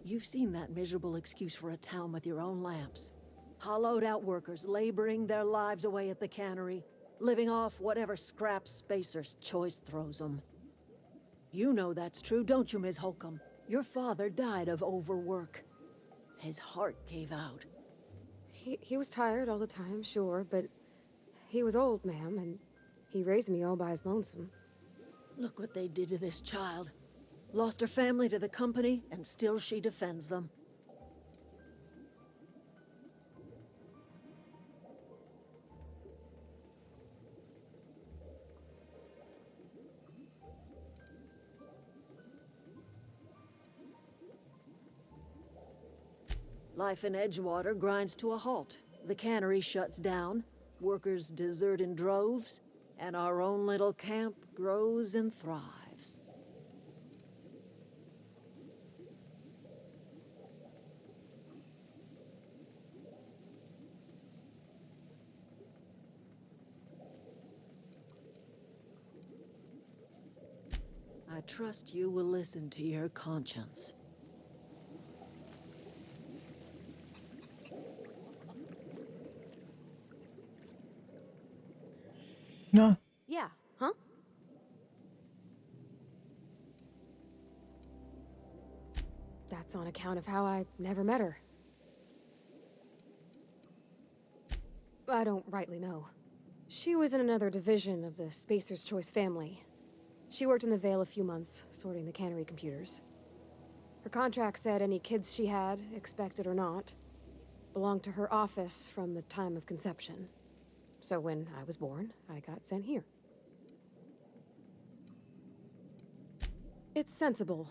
You've seen that miserable excuse for a town with your own lamps. Hollowed out workers laboring their lives away at the cannery, living off whatever scraps Spacer's Choice throws them. You know that's true, don't you, Ms. Holcomb? Your father died of overwork. His heart gave out. He was tired all the time, sure, but he was old, ma'am, and he raised me all by his lonesome. Look what they did to this child. Lost her family to the company, and still she defends them. Life in Edgewater grinds to a halt. The cannery shuts down, workers desert in droves, and our own little camp grows and thrives. I trust you will listen to your conscience. No. Yeah, huh? That's on account of how I never met her. I don't rightly know. She was in another division of the Spacer's Choice family. She worked in the Vale a few months, sorting the cannery computers. Her contract said any kids she had, expected or not, belonged to her office from the time of conception. So when I was born, I got sent here. It's sensible.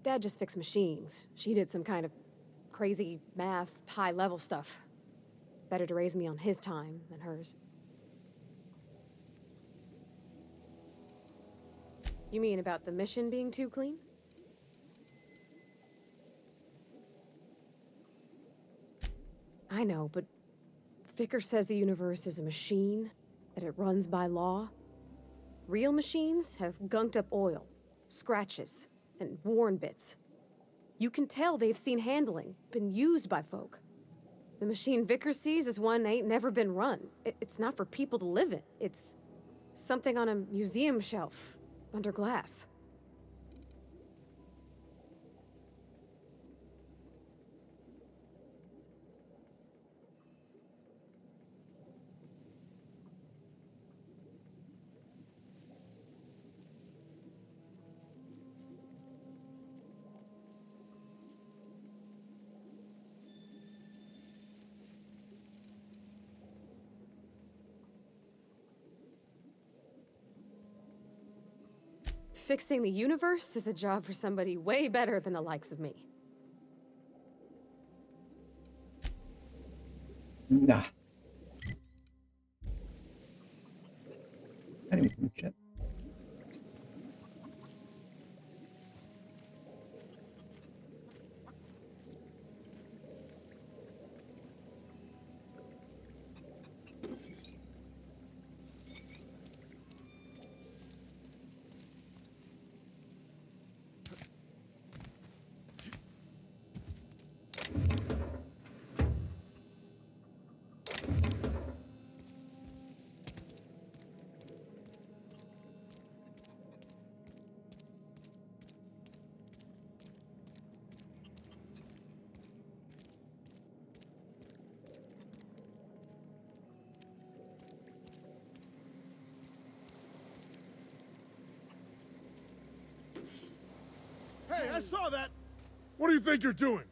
Dad just fixed machines. She did some kind of crazy math, high-level stuff. Better to raise me on his time than hers. You mean about the mission being too clean? I know, but Vickers says the universe is a machine, that it runs by law. Real machines have gunked up oil, scratches, and worn bits. You can tell they've seen handling, been used by folk. The machine Vickers sees is one ain't never been run. It's not for people to live in. It's something on a museum shelf, under glass. Fixing the universe is a job for somebody way better than the likes of me. Na. Semmit nincsen. Hey, I saw that! What do you think you're doing?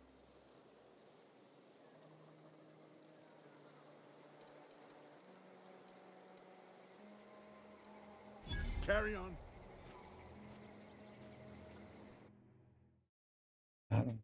Carry on. Három.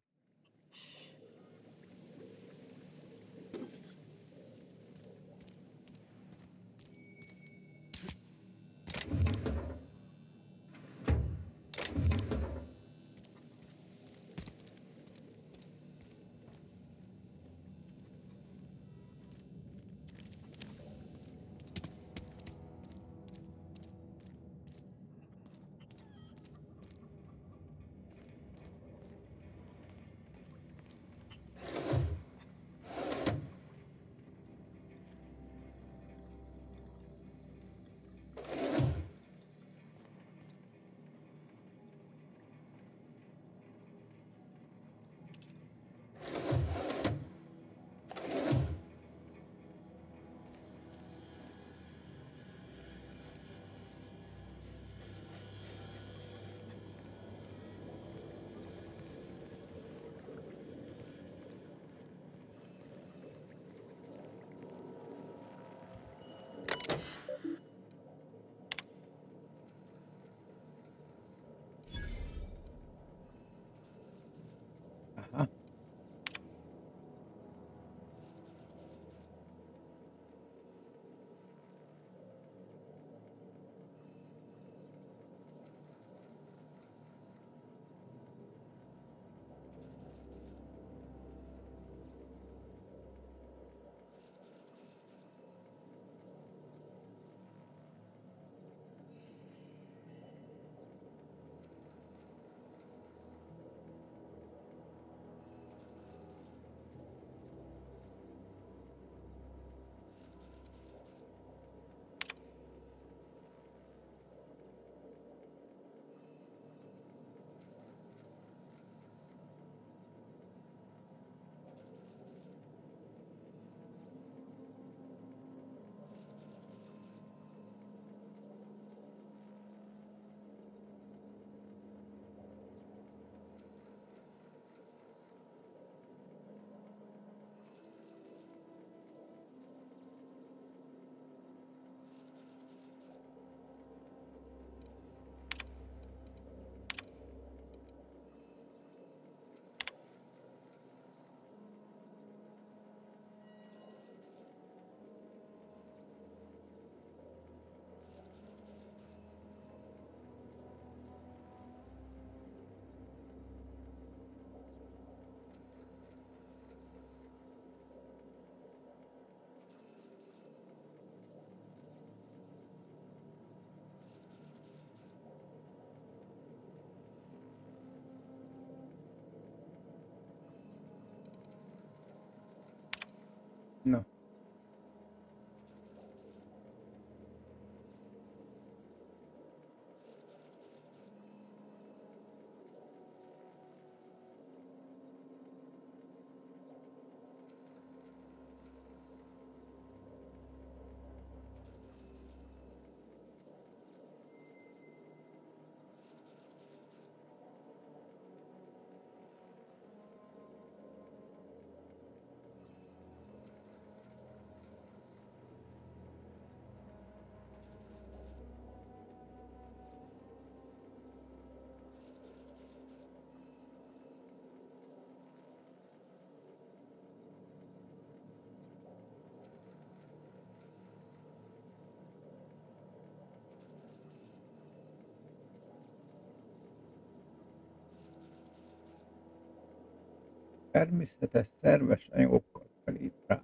Természetes szerves anyagokkal felét rág.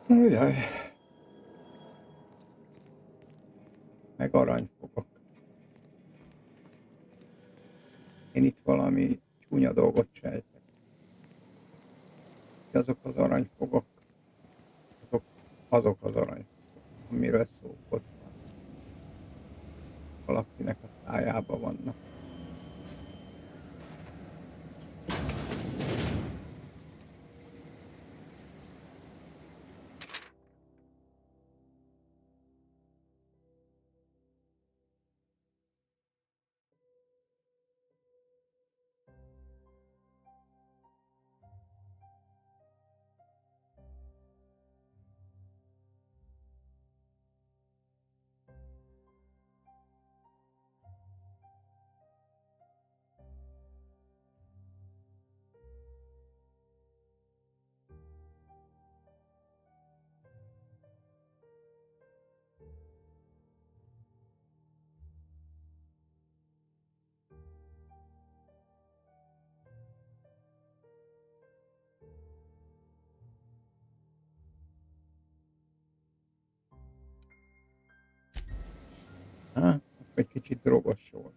Jaj. Meg aranyfogak. Én itt valami csúnya dolgot sejtek. Azok az aranyfogak, azok az aranyfogak, amiről szó volt. Valakinek a szájában vannak. Egy kicsit drogos volt.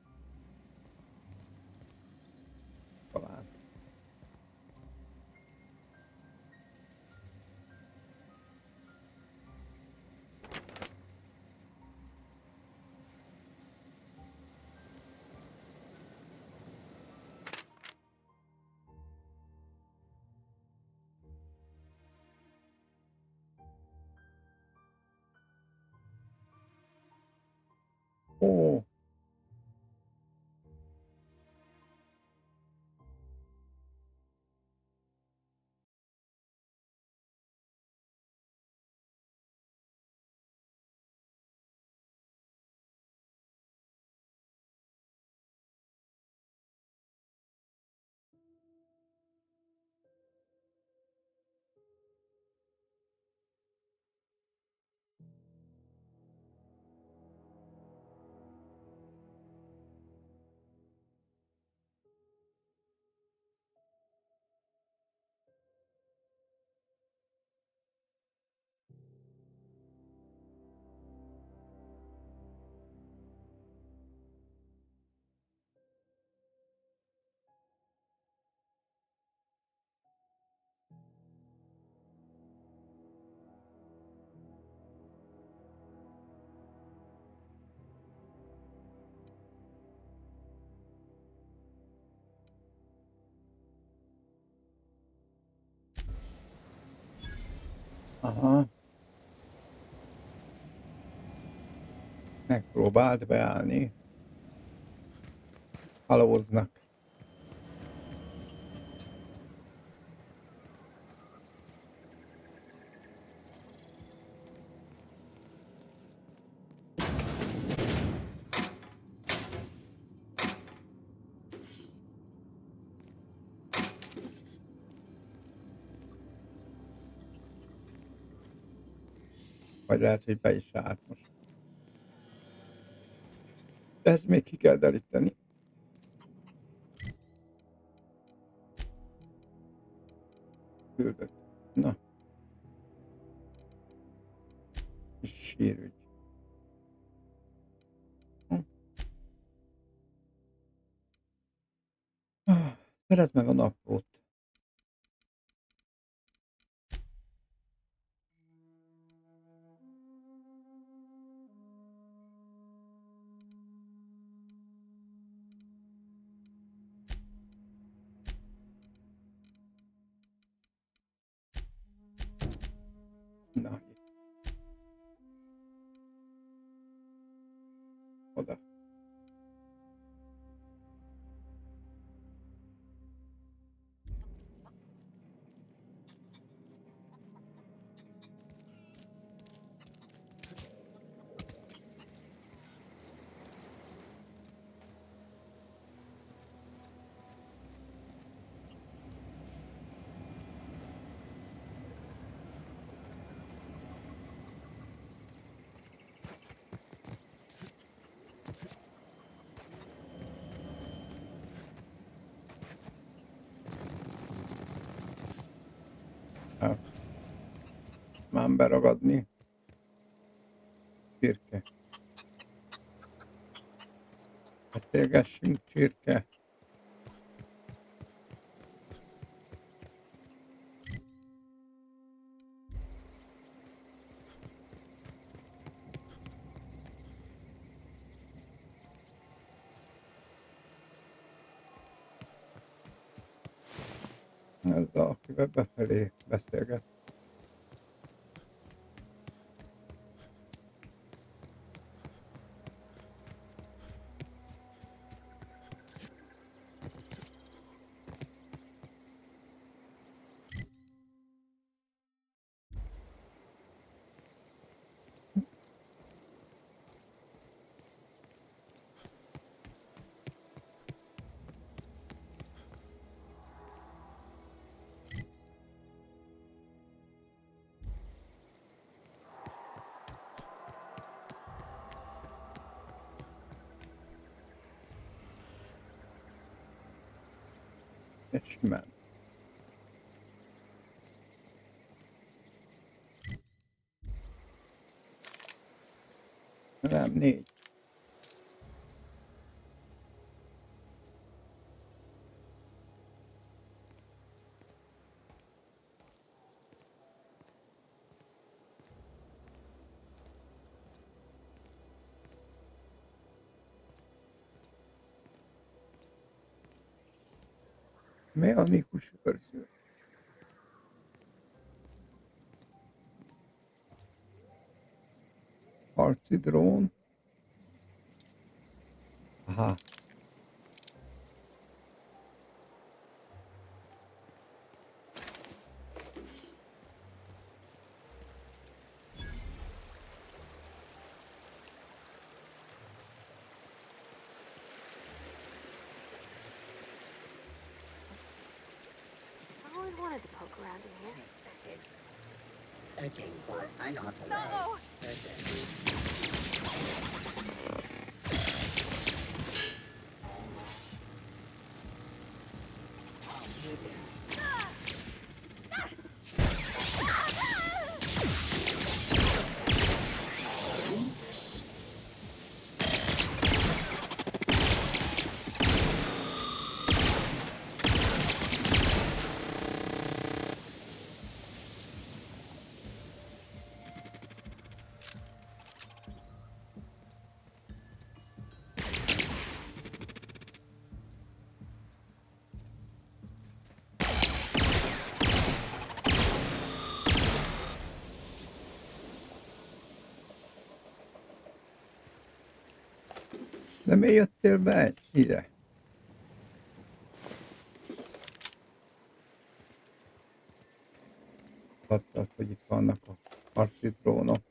Talán. Ó. Aha. Megpróbált beállni. Halóznak. Vagy lehet, hogy be is állt most. De ezt még ki kell deríteni. Küldött. Na. Sírügy. Szeret meg a naplót. Na. Oda. beragadni. Csirke. Beszélgessünk, csirke. Ez akivel befelé beszélget. És ment. Nem, 4. Mechanikus őrző. Harci drón. Aha. I always wanted to poke around in here. Searching for unauthorized searches. De miért jöttél be ide? Láttad, hogy itt vannak a harci drónok.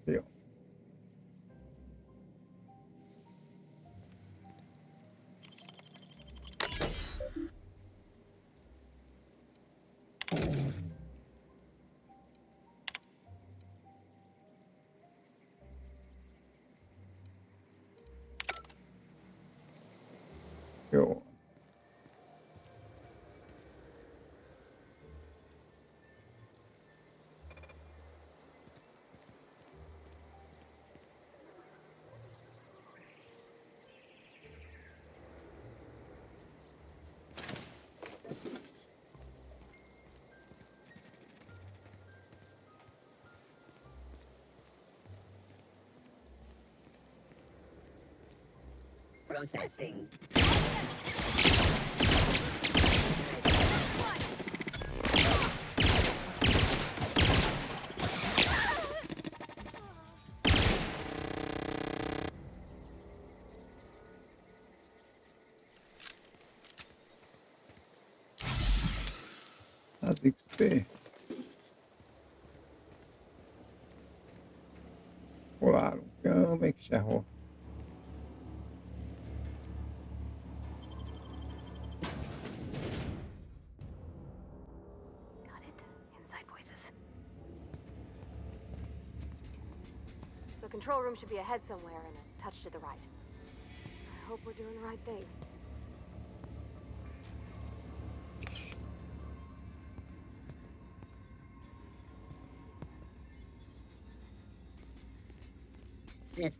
Jó. Jó. Processing. Az XP. Hol állunk? Ja, még sehol. The control room should be ahead somewhere and a touch to the right. I hope we're doing the right thing.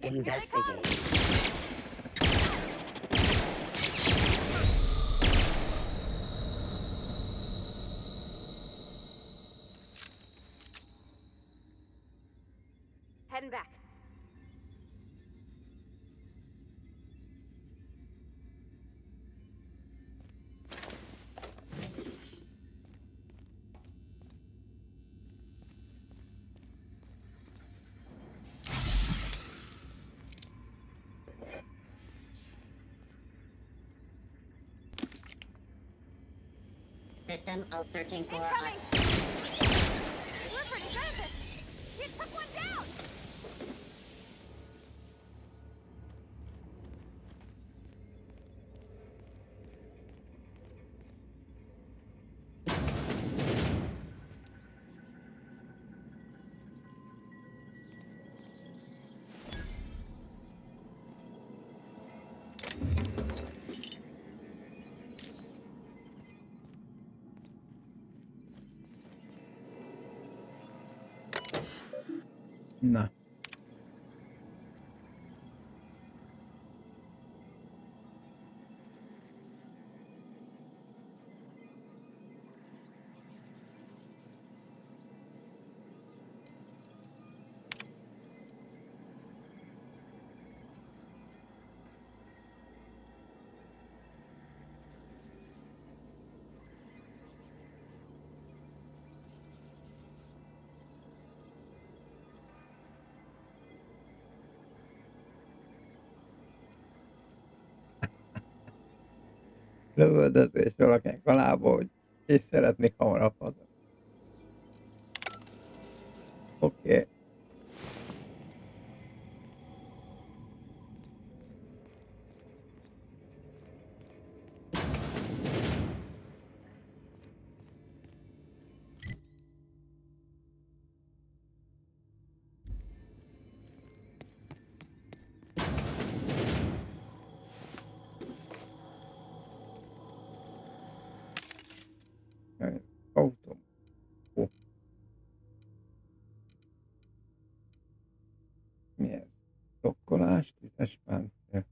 Investigate. Heading back. System of searching for. Incoming! We're pretty good at this! You took one down! Na. Lövöldözés valakinek a lába, hogy és szeretnék hamarabb haza. Oké. Autó. Ó. Mi ez? Dokkolás, 10-es páncél.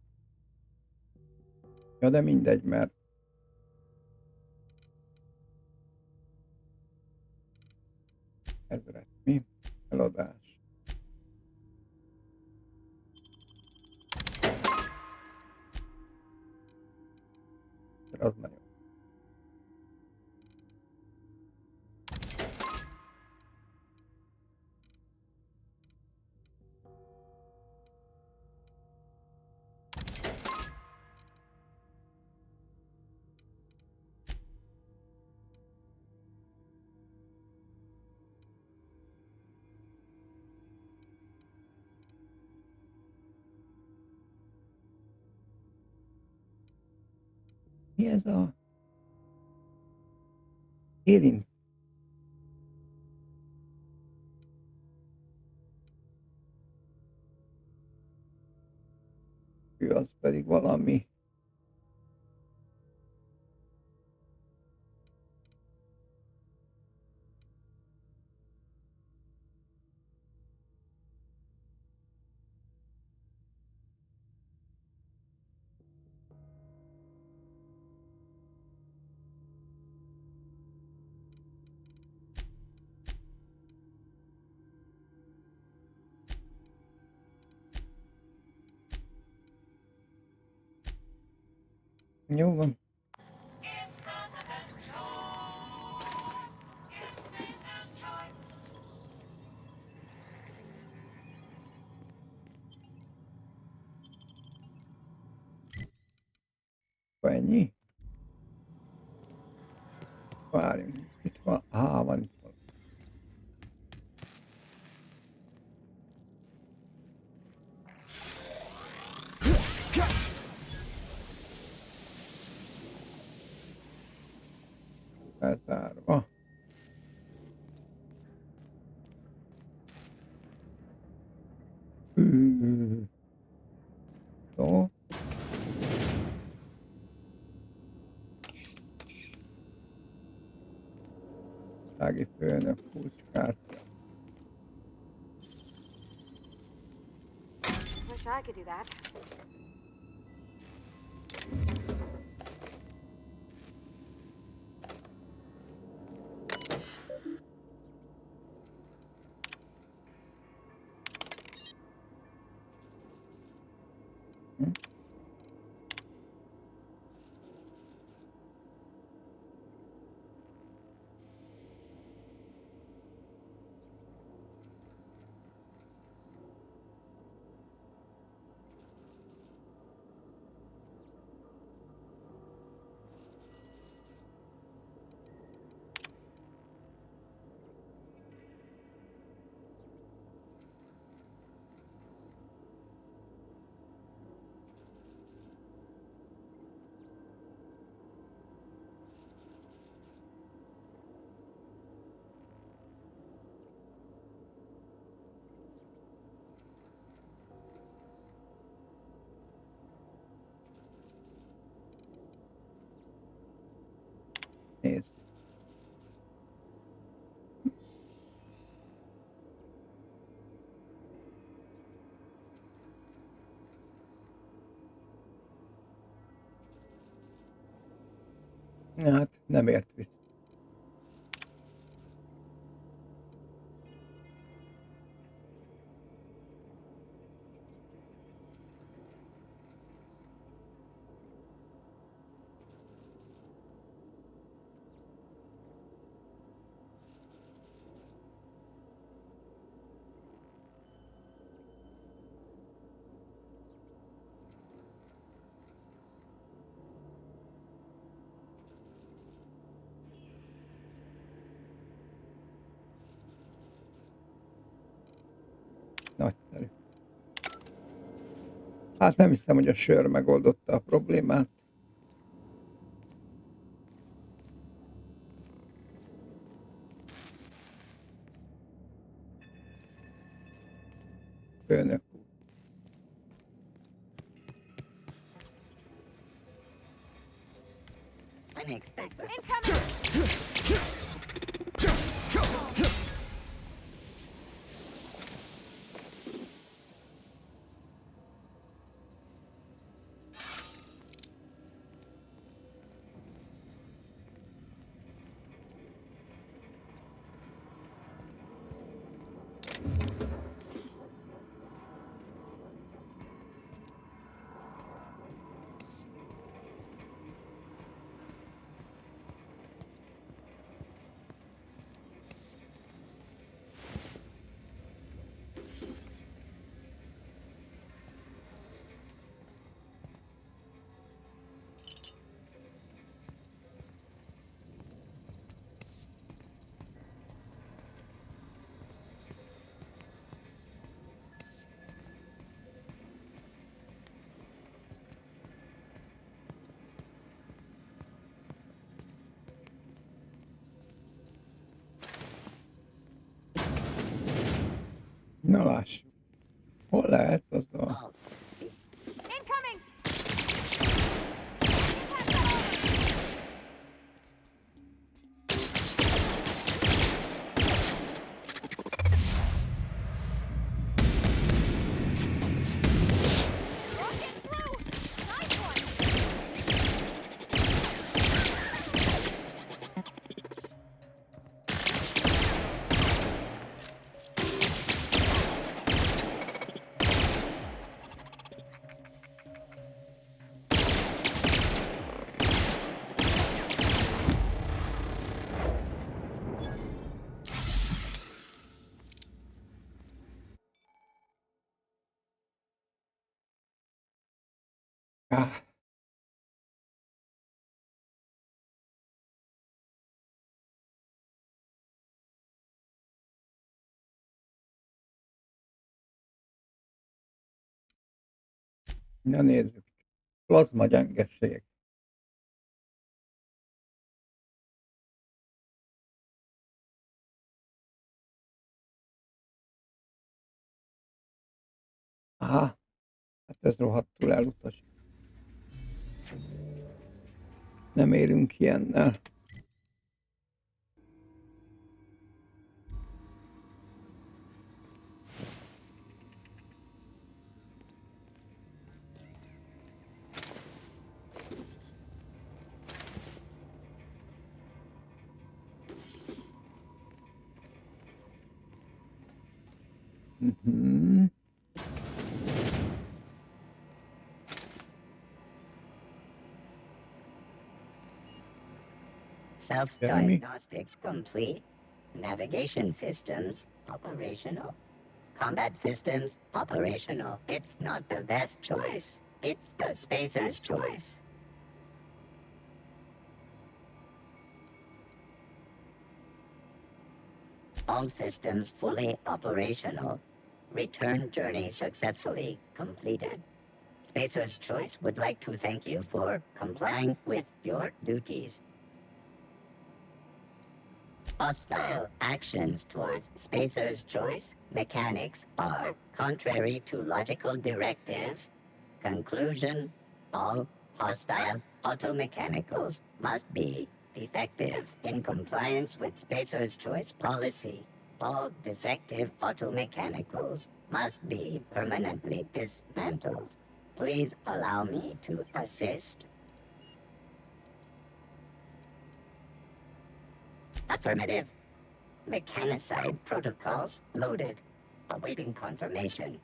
Ja, de mindegy, mert ezret mi? Eladás. Az nagyon. Mi ez a... Érint. Ő az pedig valami... Jó van. Ennyi? Várjunk. Itt van, van itt van. Bezárva. Jó. Tági főnök kulcskártya. Wish I could do that. Nézd. Hát nem ért vissza. Nagyszerű. Hát nem hiszem, hogy a sör megoldotta a problémát. Főnök úr. Unexpected. Na lássuk. Hol lehet az a... Incoming! Ah. Na nézzük. Plazma gyengeség. Aha, hát ez rohadtul elutas. Nem érünk ilyennel. Mhm. Self-diagnostics complete. Navigation systems operational. Combat systems operational. It's not the best choice. It's the spacer's choice. All systems fully operational. Return journey successfully completed. Spacer's Choice would like to thank you for complying with your duties. Hostile actions towards Spacer's Choice mechanics are contrary to logical directive. Conclusion: all hostile automechanicals must be defective in compliance with Spacer's Choice policy. All defective automechanicals must be permanently dismantled. Please allow me to assist. Affirmative. Mechanicide protocols loaded. Awaiting confirmation.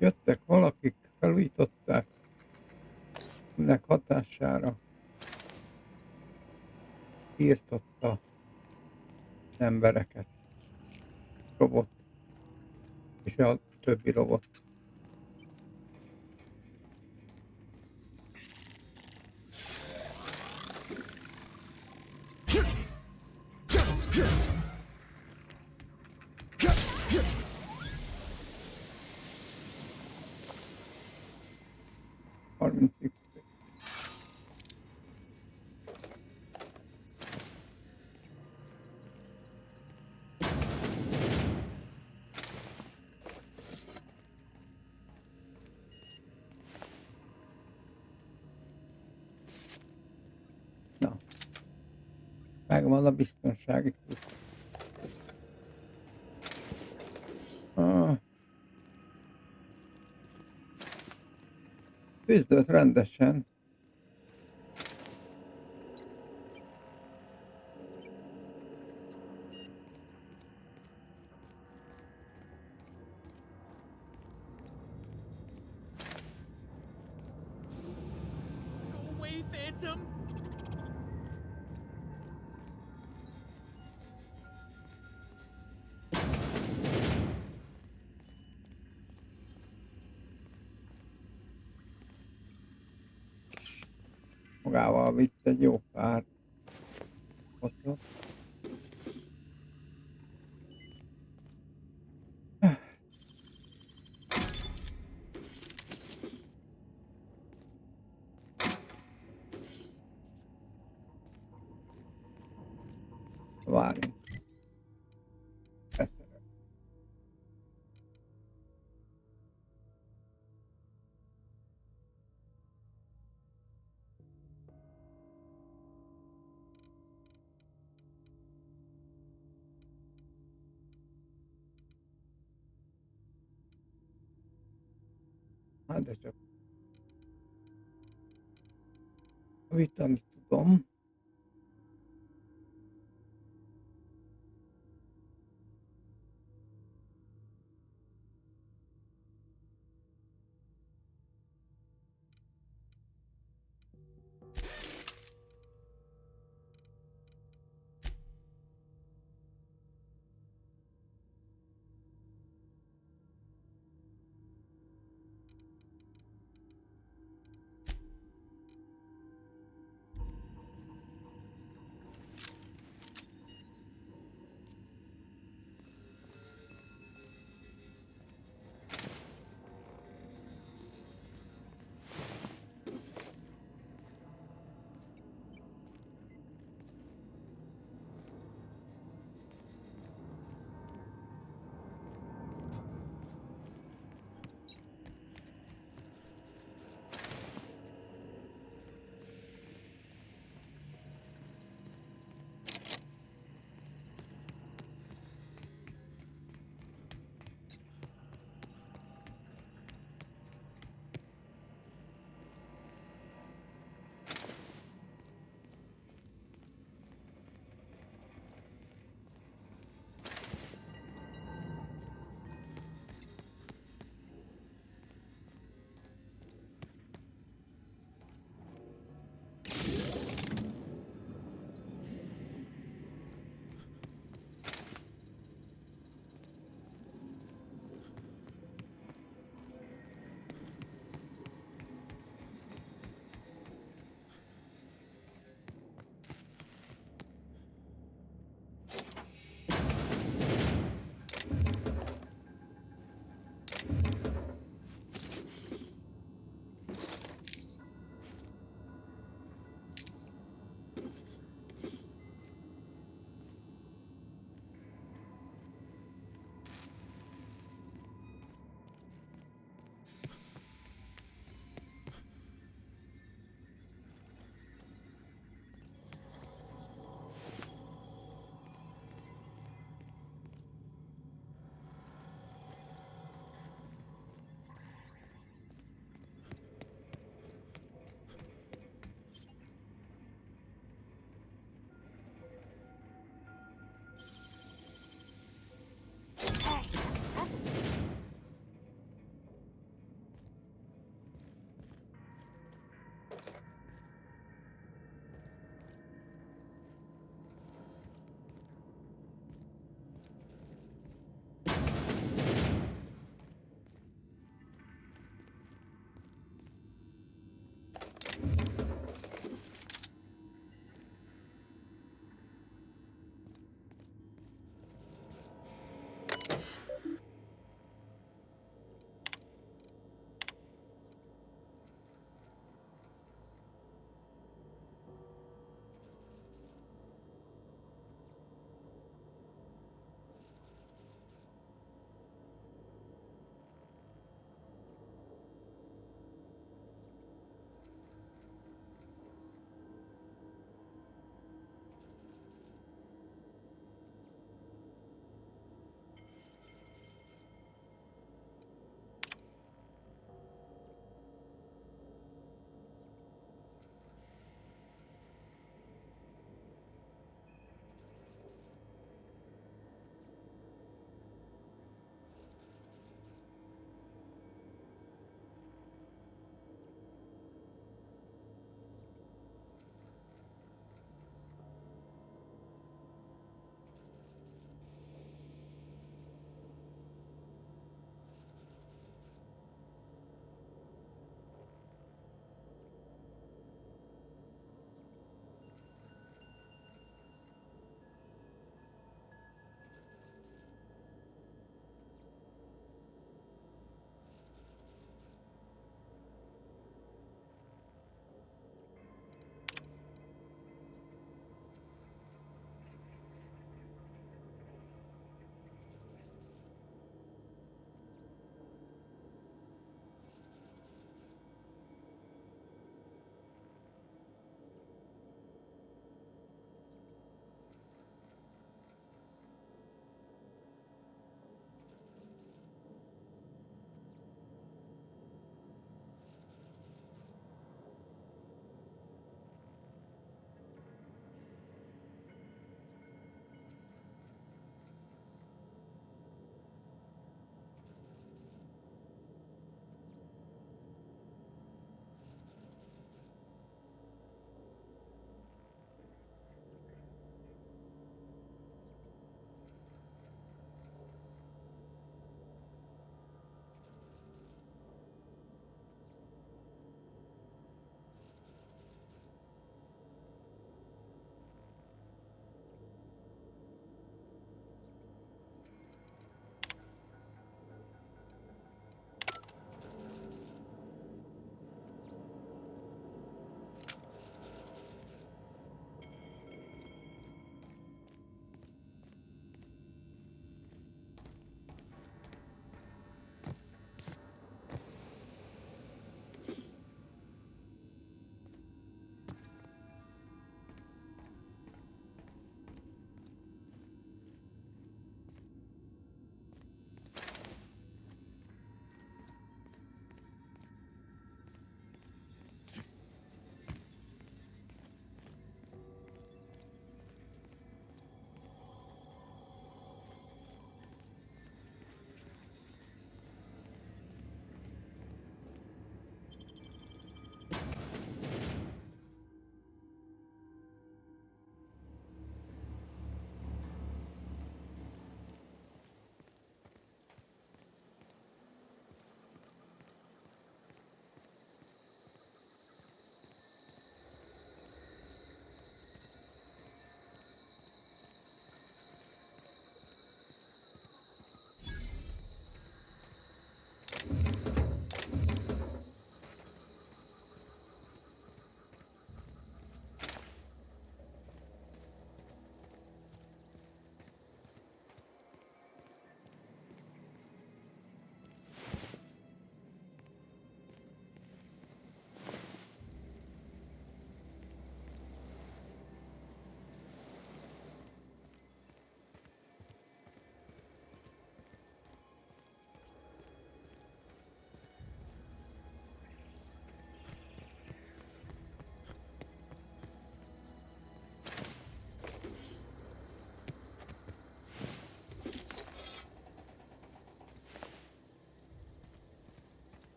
Jöttek valakik, felújították, ennek hatására írtotta az embereket. Robot és a többi robot. Megvan a biztonsági kulcs. Küzdött rendesen. Go away, Phantom! Magával vitt egy jó pár fotót. várjunk. Hát de csak javítani tudom.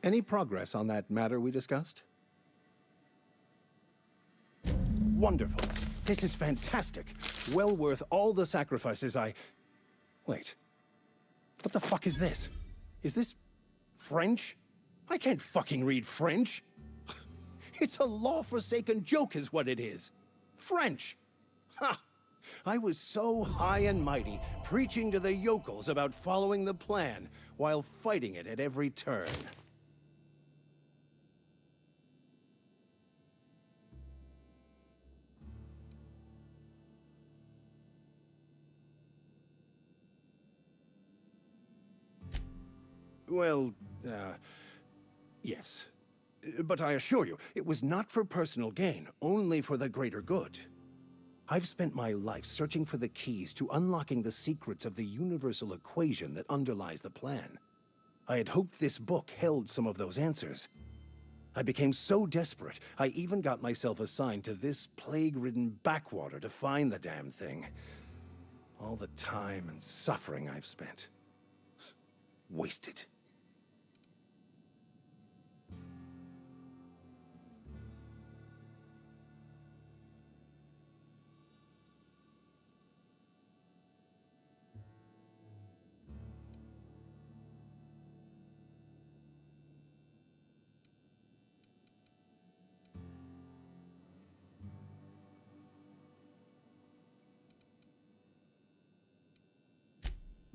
Any progress on that matter we discussed? Wonderful. This is fantastic. Well worth all the sacrifices I... Wait. What the fuck is this? Is this French? I can't fucking read French. It's a law-forsaken joke is what it is. French. Ha! I was so high and mighty, preaching to the yokels about following the plan, while fighting it at every turn. Well, yes. But I assure you, it was not for personal gain, only for the greater good. I've spent my life searching for the keys to unlocking the secrets of the universal equation that underlies the plan. I had hoped this book held some of those answers. I became so desperate, I even got myself assigned to this plague-ridden backwater to find the damn thing. All the time and suffering I've spent. Wasted.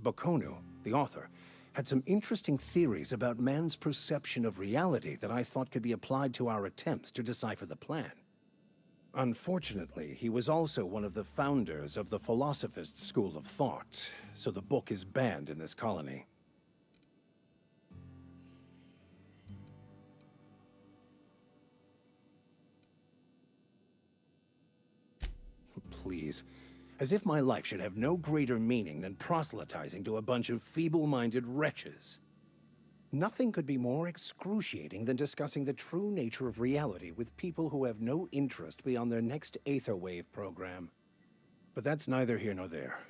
Bokono, the author, had some interesting theories about man's perception of reality that I thought could be applied to our attempts to decipher the plan. Unfortunately, he was also one of the founders of the Philosophist school of thought, so the book is banned in this colony. Please. As if my life should have no greater meaning than proselytizing to a bunch of feeble-minded wretches. Nothing could be more excruciating than discussing the true nature of reality with people who have no interest beyond their next Aetherwave program. But that's neither here nor there.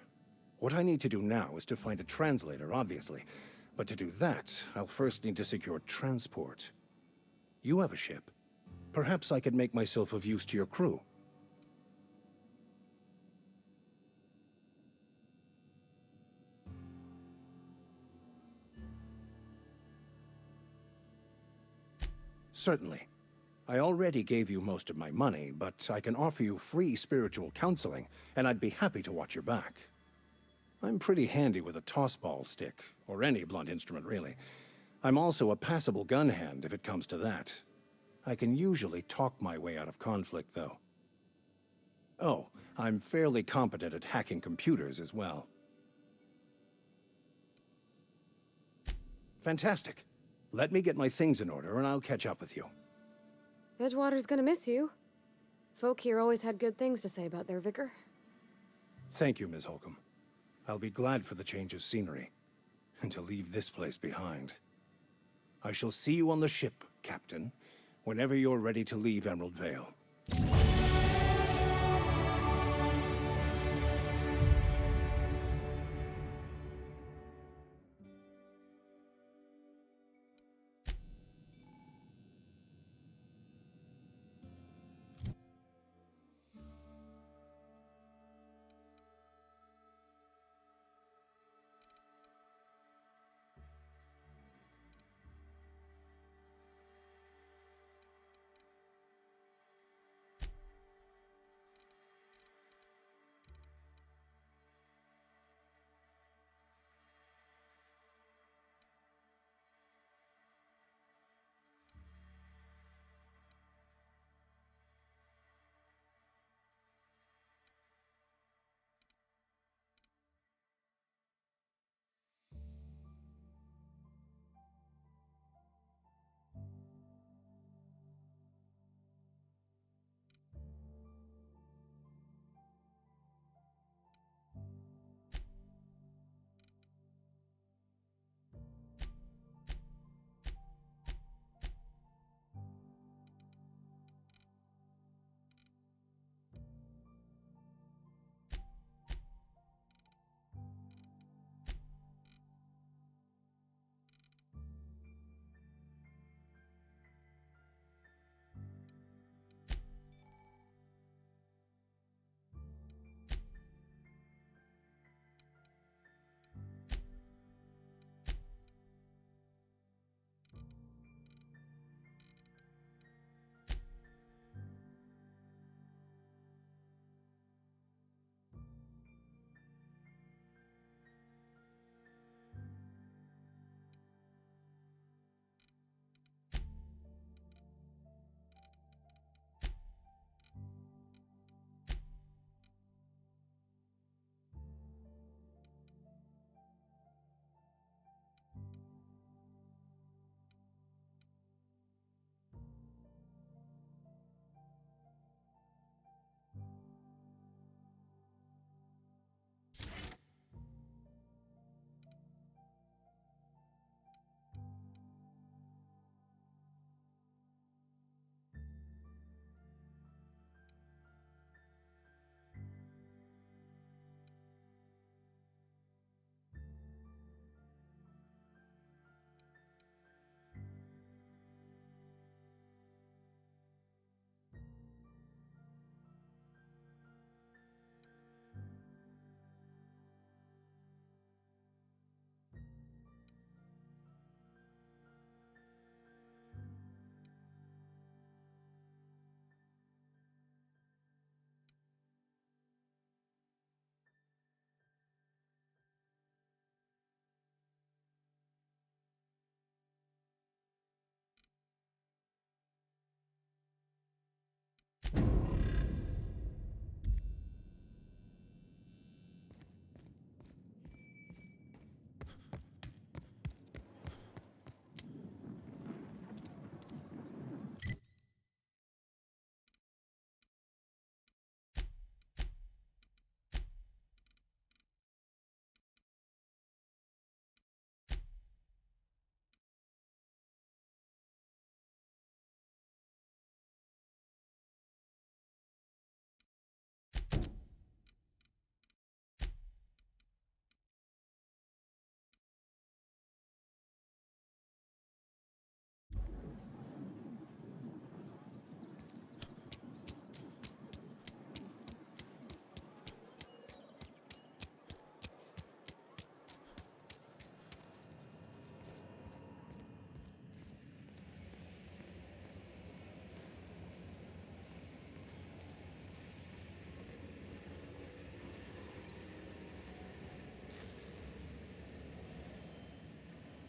What I need to do now is to find a translator, obviously. But to do that, I'll first need to secure transport. You have a ship. Perhaps I could make myself of use to your crew. Certainly. I already gave you most of my money, but I can offer you free spiritual counseling, and I'd be happy to watch your back. I'm pretty handy with a tossball stick, or any blunt instrument, really. I'm also a passable gun hand, if it comes to that. I can usually talk my way out of conflict, though. Oh, I'm fairly competent at hacking computers as well. Fantastic. Let me get my things in order, and I'll catch up with you. Edgewater's gonna miss you. Folk here always had good things to say about their vicar. Thank you, Ms. Holcomb. I'll be glad for the change of scenery, and to leave this place behind. I shall see you on the ship, Captain, whenever you're ready to leave Emerald Vale.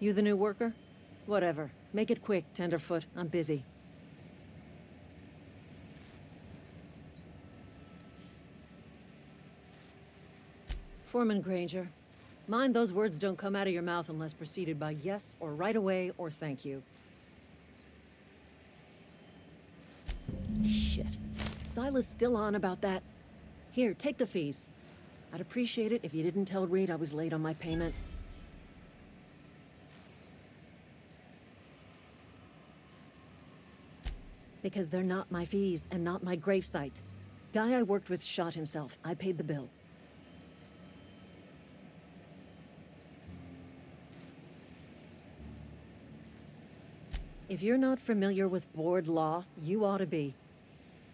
You the new worker? Whatever. Make it quick, Tenderfoot. I'm busy. Foreman Granger, mind those words don't come out of your mouth unless preceded by yes or right away or thank you. Shit. Silas still on about that. Here, take the fees. I'd appreciate it if you didn't tell Reed I was late on my payment. Because they're not my fees and not my gravesite. Guy I worked with shot himself. I paid the bill. If you're not familiar with board law, you ought to be.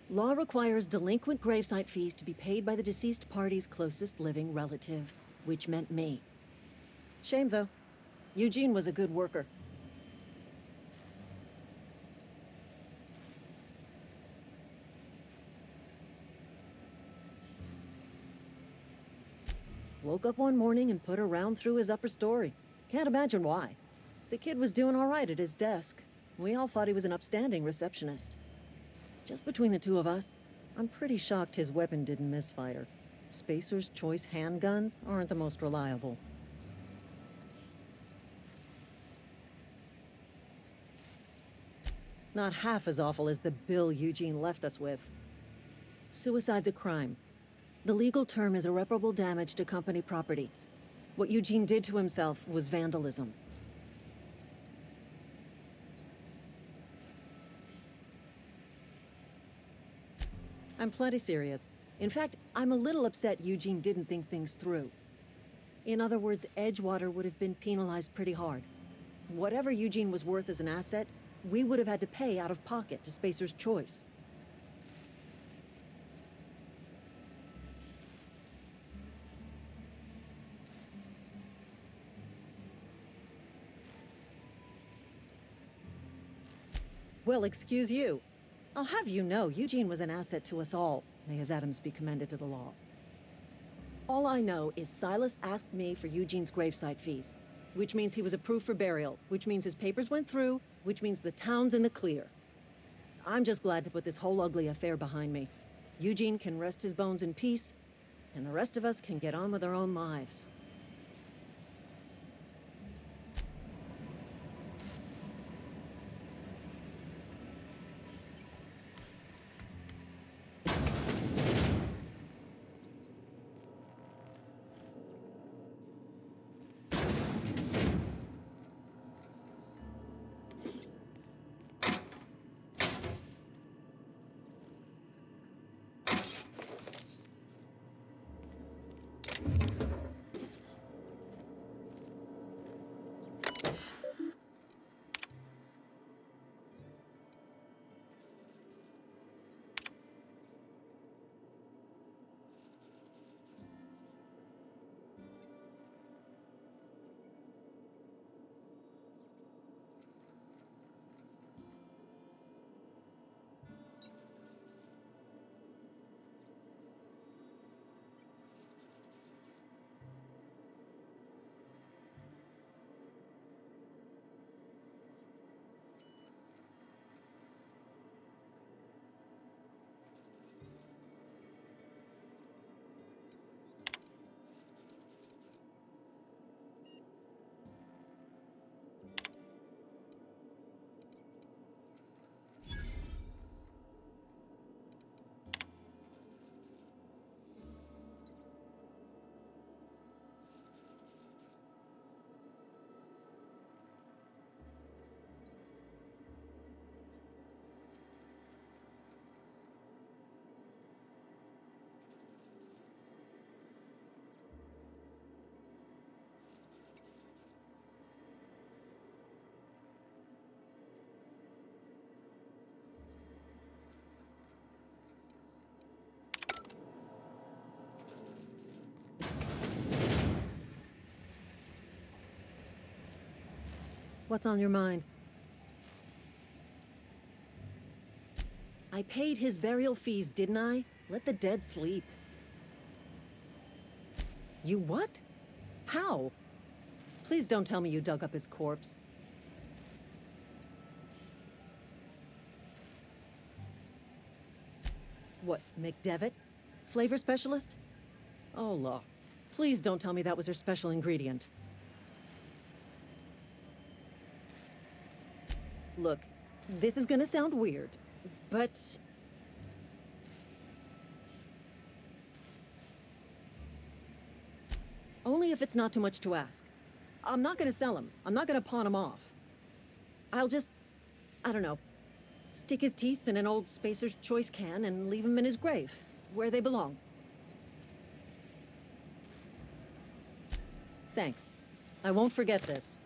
Law requires delinquent gravesite fees to be paid by the deceased party's closest living relative, which meant me. Shame, though. Eugene was a good worker. Woke up one morning and put a round through his upper story. Can't imagine why. The kid was doing all right at his desk. We all thought he was an upstanding receptionist. Just between the two of us, I'm pretty shocked his weapon didn't misfire. Spacer's Choice handguns aren't the most reliable. Not half as awful as the bill Eugene left us with. Suicide's a crime. The legal term is irreparable damage to company property. What Eugene did to himself was vandalism. I'm plenty serious. In fact, I'm a little upset Eugene didn't think things through. In other words, Edgewater would have been penalized pretty hard. Whatever Eugene was worth as an asset, we would have had to pay out of pocket to Spacer's Choice. Well, excuse you. I'll have you know, Eugene was an asset to us all. May his atoms be commended to the law. All I know is Silas asked me for Eugene's gravesite fees, which means he was approved for burial, which means his papers went through, which means the town's in the clear. I'm just glad to put this whole ugly affair behind me. Eugene can rest his bones in peace, and the rest of us can get on with our own lives. What's on your mind? I paid his burial fees, didn't I? Let the dead sleep. You what? How? Please don't tell me you dug up his corpse. What, McDevitt? Flavor specialist? Oh, law. Please don't tell me that was her special ingredient. Look, this is gonna sound weird, but... only if it's not too much to ask. I'm not gonna sell him. I'm not gonna pawn him off. I'll just... I don't know. Stick his teeth in an old Spacer's Choice can and leave him in his grave, where they belong. Thanks. I won't forget this.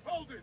Hold it!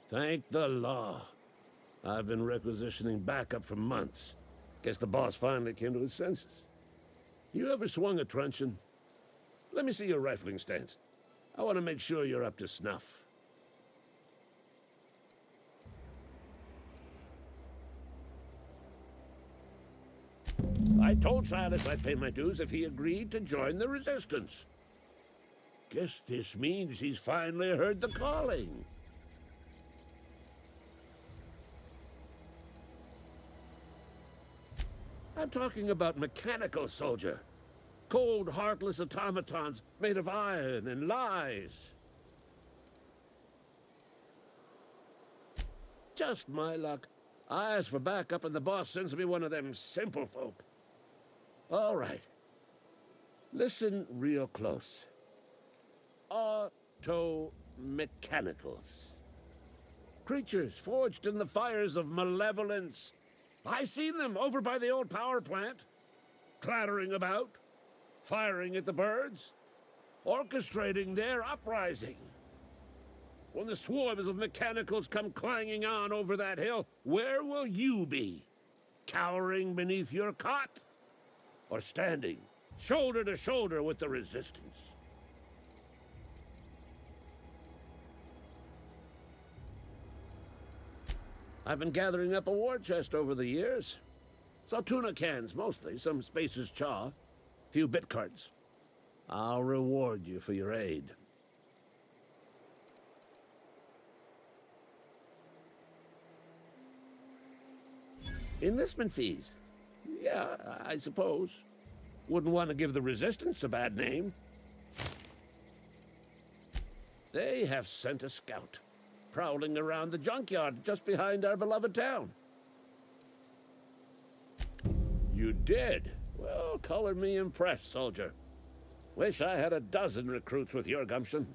Thank the law. I've been requisitioning backup for months. Guess the boss finally came to his senses. You ever swung a truncheon? Let me see your rifling stance. I want to make sure you're up to snuff. I told Silas I'd pay my dues if he agreed to join the resistance. Guess this means he's finally heard the calling. I'm talking about mechanical soldier. Cold, heartless automatons made of iron and lies. Just my luck. I ask for backup and the boss sends me one of them simple folk. All right. Listen real close. Auto-mechanicals. Creatures forged in the fires of malevolence. I seen them over by the old power plant, clattering about, firing at the birds, orchestrating their uprising. When the swarms of mechanicals come clanging on over that hill, where will you be? Cowering beneath your cot? Or standing, shoulder to shoulder with the resistance? I've been gathering up a war chest over the years. Saltuna cans, mostly, some Spacer's Chaw, few bit cards. I'll reward you for your aid. Enlistment fees. Yeah, I suppose. Wouldn't want to give the Resistance a bad name. They have sent a scout, prowling around the junkyard just behind our beloved town. You did? Well, color me impressed, soldier. Wish I had a dozen recruits with your gumption.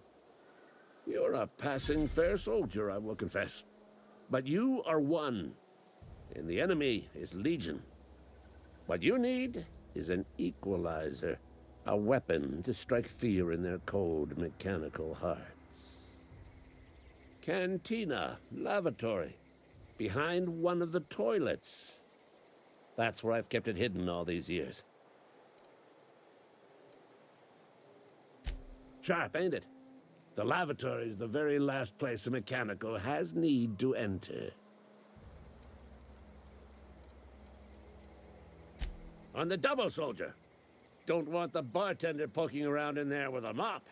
You're a passing fair soldier, I will confess. But you are one, and the enemy is legion. What you need is an equalizer, a weapon to strike fear in their cold, mechanical hearts. Cantina, lavatory, behind one of the toilets. That's where I've kept it hidden all these years. Sharp, ain't it? The lavatory is the very last place a mechanical has need to enter. On the double, soldier. Don't want the bartender poking around in there with a mop.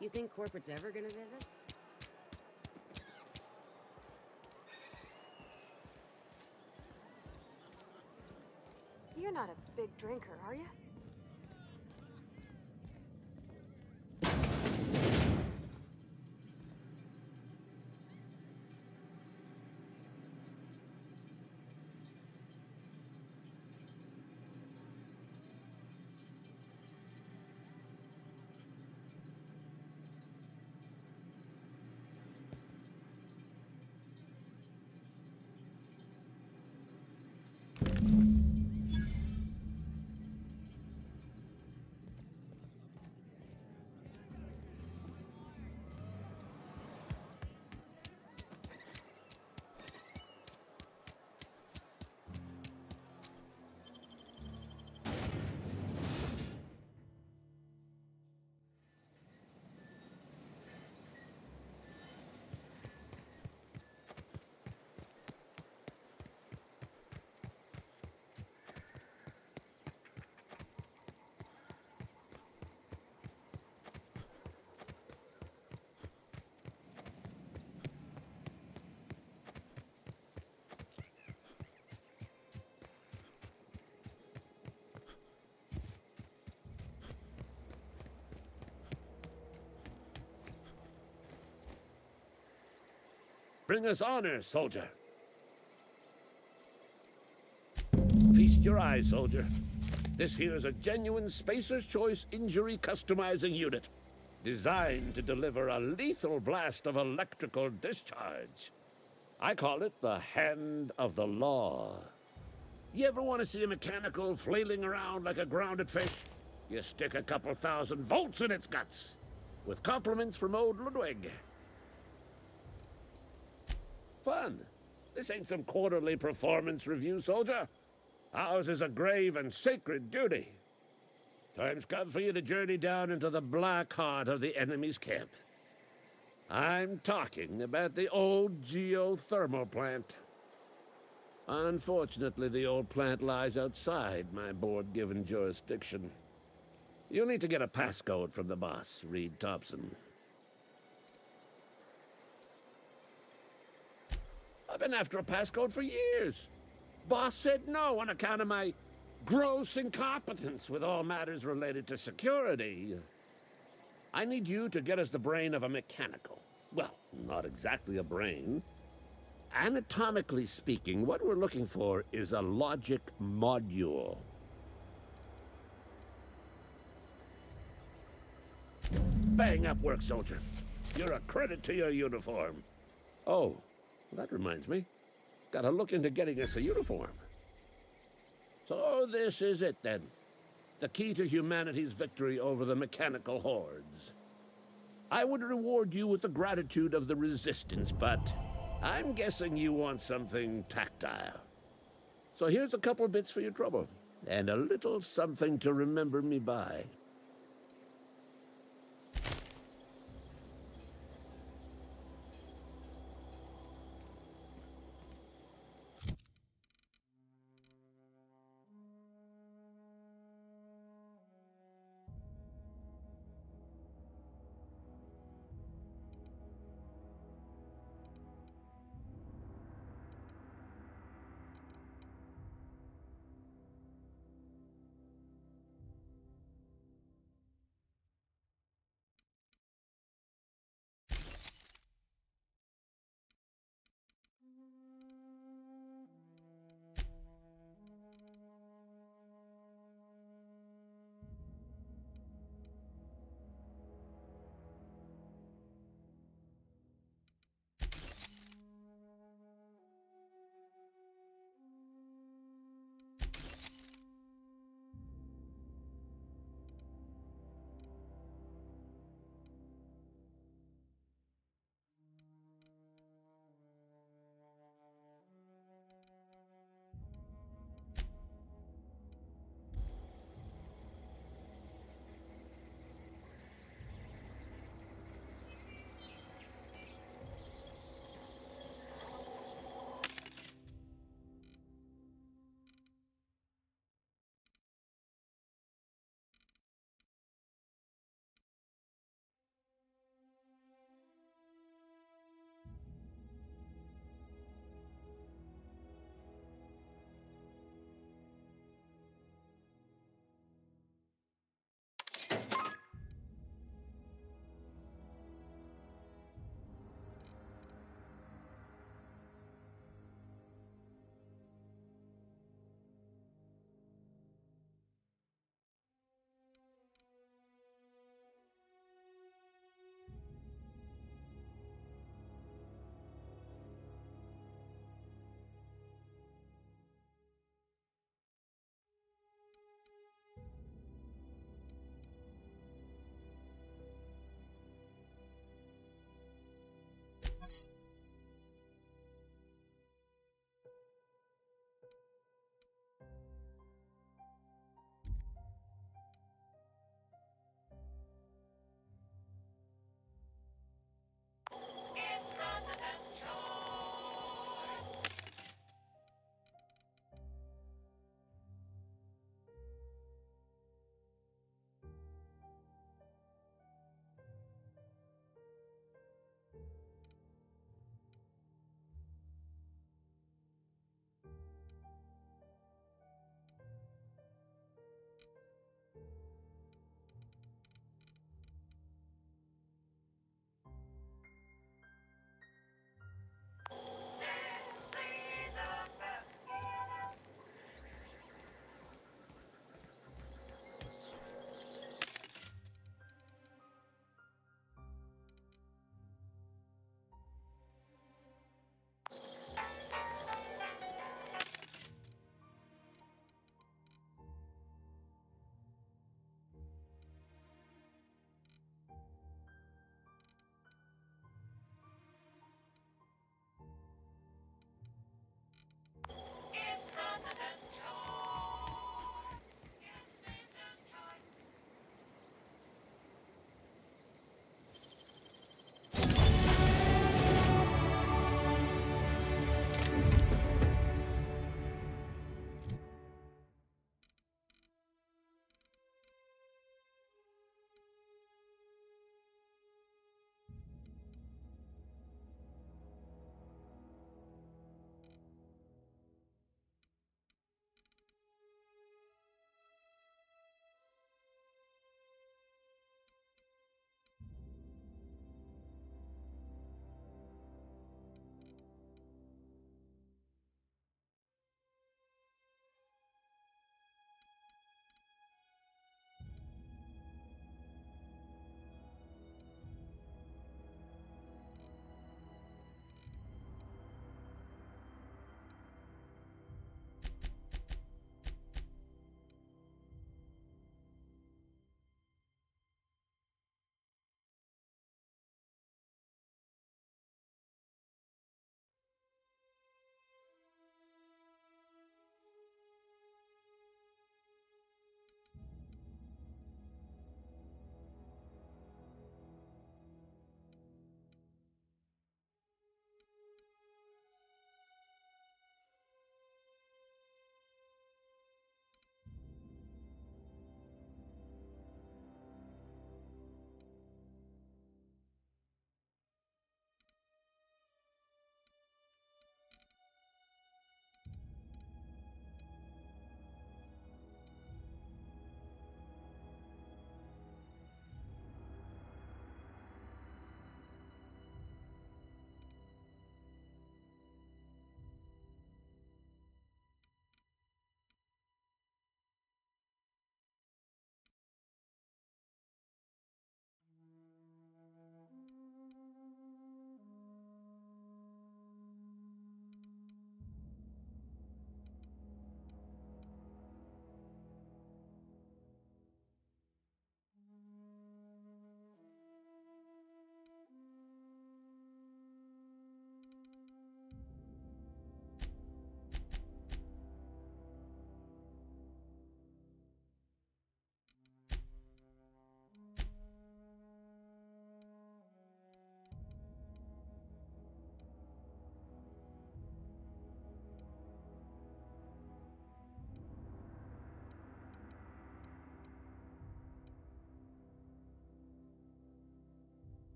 You think corporate's ever gonna visit? You're not a big drinker, are you? Bring us honor, soldier. Feast your eyes, soldier. This here is a genuine Spacer's Choice injury customizing unit, designed to deliver a lethal blast of electrical discharge. I call it the Hand of the Law. You ever want to see a mechanical flailing around like a grounded fish? You stick a couple thousand volts in its guts. With compliments from old Ludwig. Fun. This ain't some quarterly performance review, soldier. Ours is a grave and sacred duty. Time's come for you to journey down into the black heart of the enemy's camp. I'm talking about the old geothermal plant. Unfortunately, the old plant lies outside my board-given jurisdiction. You'll need to get a passcode from the boss, Reed Thompson. I've been after a passcode for years. Boss said no on account of my gross incompetence with all matters related to security. I need you to get us the brain of a mechanical. Well, not exactly a brain. Anatomically speaking, what we're looking for is a logic module. Bang up work, soldier. You're a credit to your uniform. Oh, that reminds me. Gotta look into getting us a uniform. So this is it, then. The key to humanity's victory over the mechanical hordes. I would reward you with the gratitude of the Resistance, but I'm guessing you want something tactile. So here's a couple bits for your trouble, and a little something to remember me by.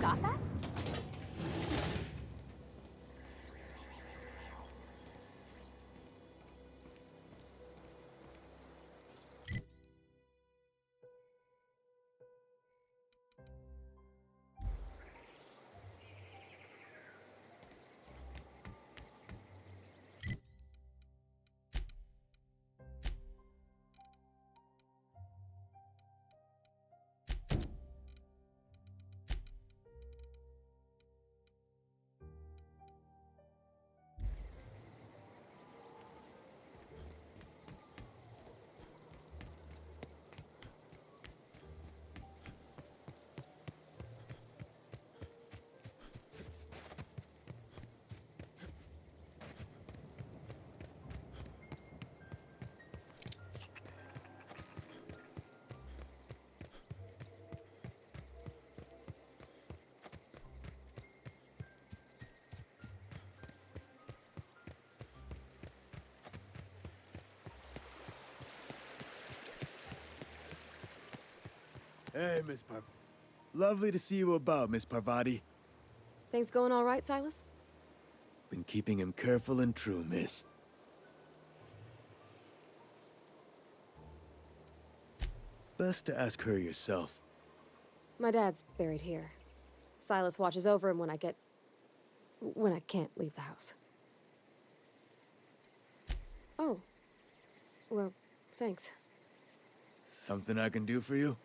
got that? Hey, Miss Lovely to see you about, Miss Parvati. Things going all right, Silas? Been keeping him careful and true, miss. Best to ask her yourself. My dad's buried here. Silas watches over him when I can't leave the house. Oh. Well, thanks. Something I can do for you?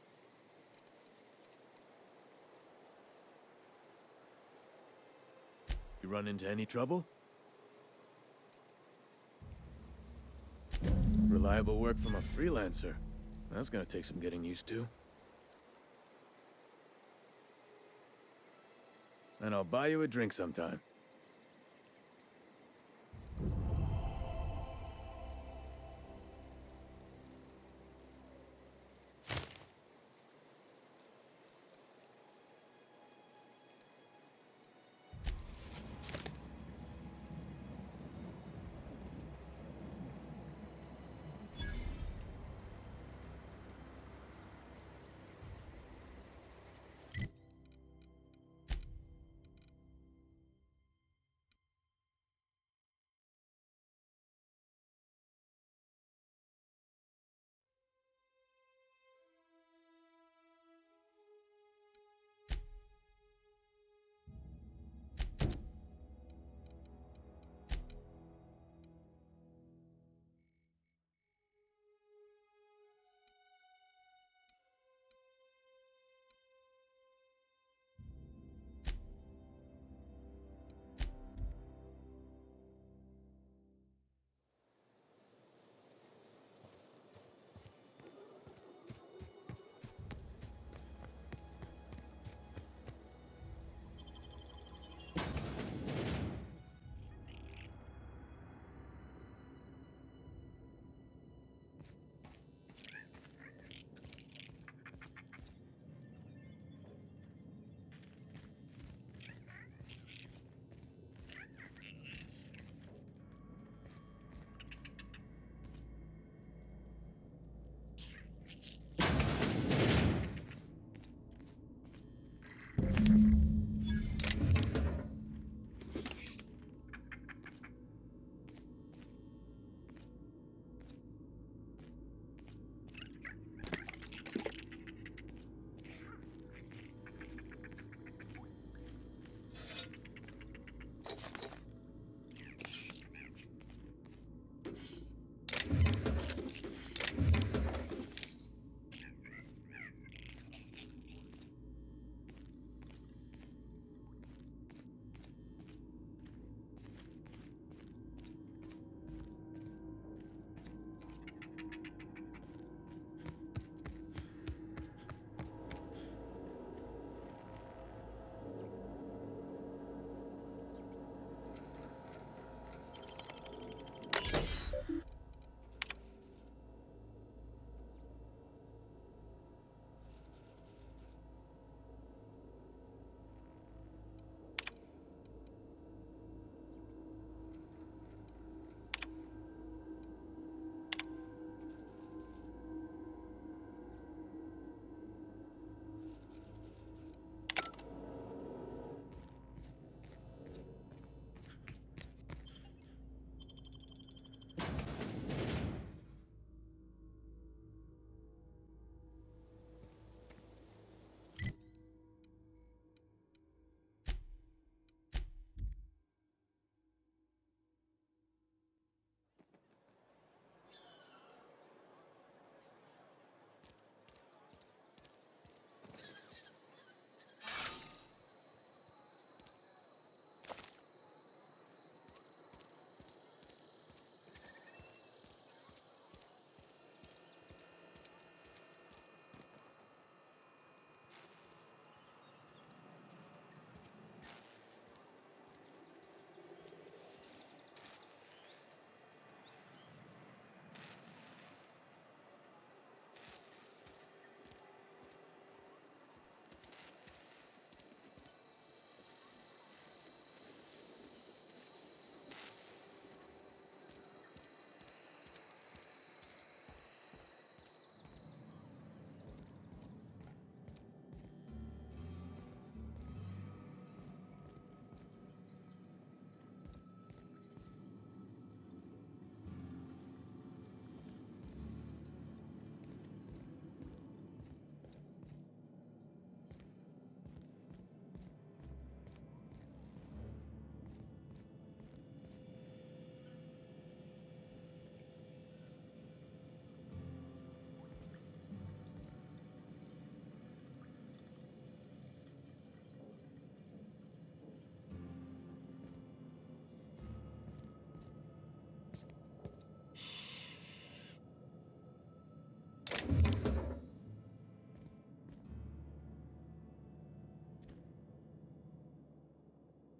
You run into any trouble? Reliable work from a freelancer. That's gonna take some getting used to. And I'll buy you a drink sometime.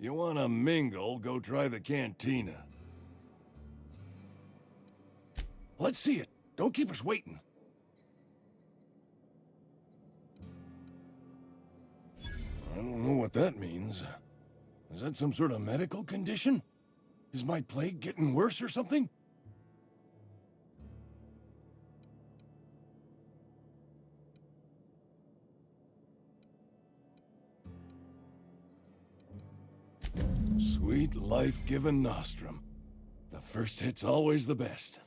You wanna mingle, go try the cantina. Let's see it. Don't keep us waiting. I don't know what that means. Is that some sort of medical condition? Is my plague getting worse or something? Sweet life-giving nostrum. The first hit's always the best.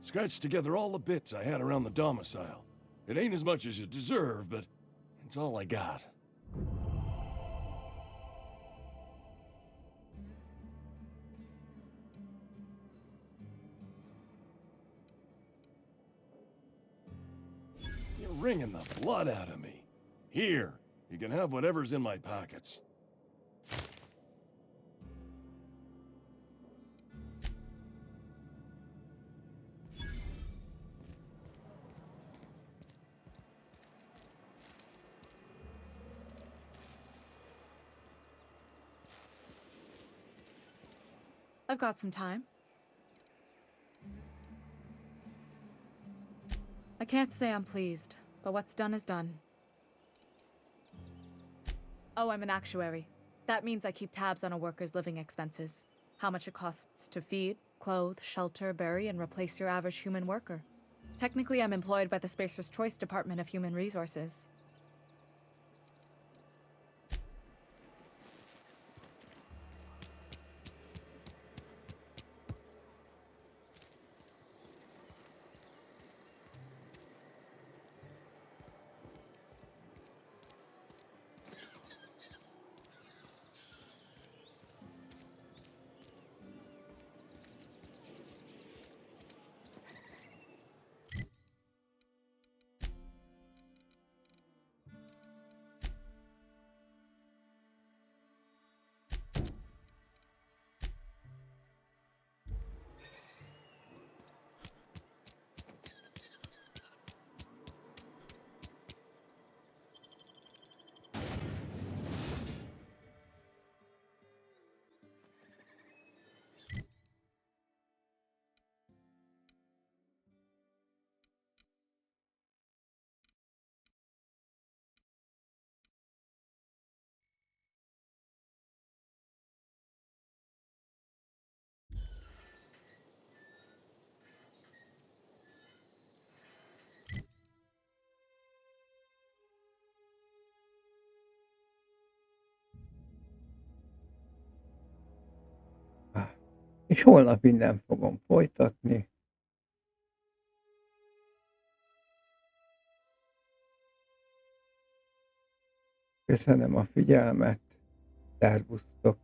Scratched together all the bits I had around the domicile. It ain't as much as you deserve, but it's all I got. You're wringing the blood out of me. Here, you can have whatever's in my pockets. I've got some time. I can't say I'm pleased, but what's done is done. Oh, I'm an actuary. That means I keep tabs on a worker's living expenses. How much it costs to feed, clothe, shelter, bury, and replace your average human worker. Technically, I'm employed by the Spacer's Choice Department of Human Resources. És holnap innen fogom folytatni. Köszönöm a figyelmet, szervusztok!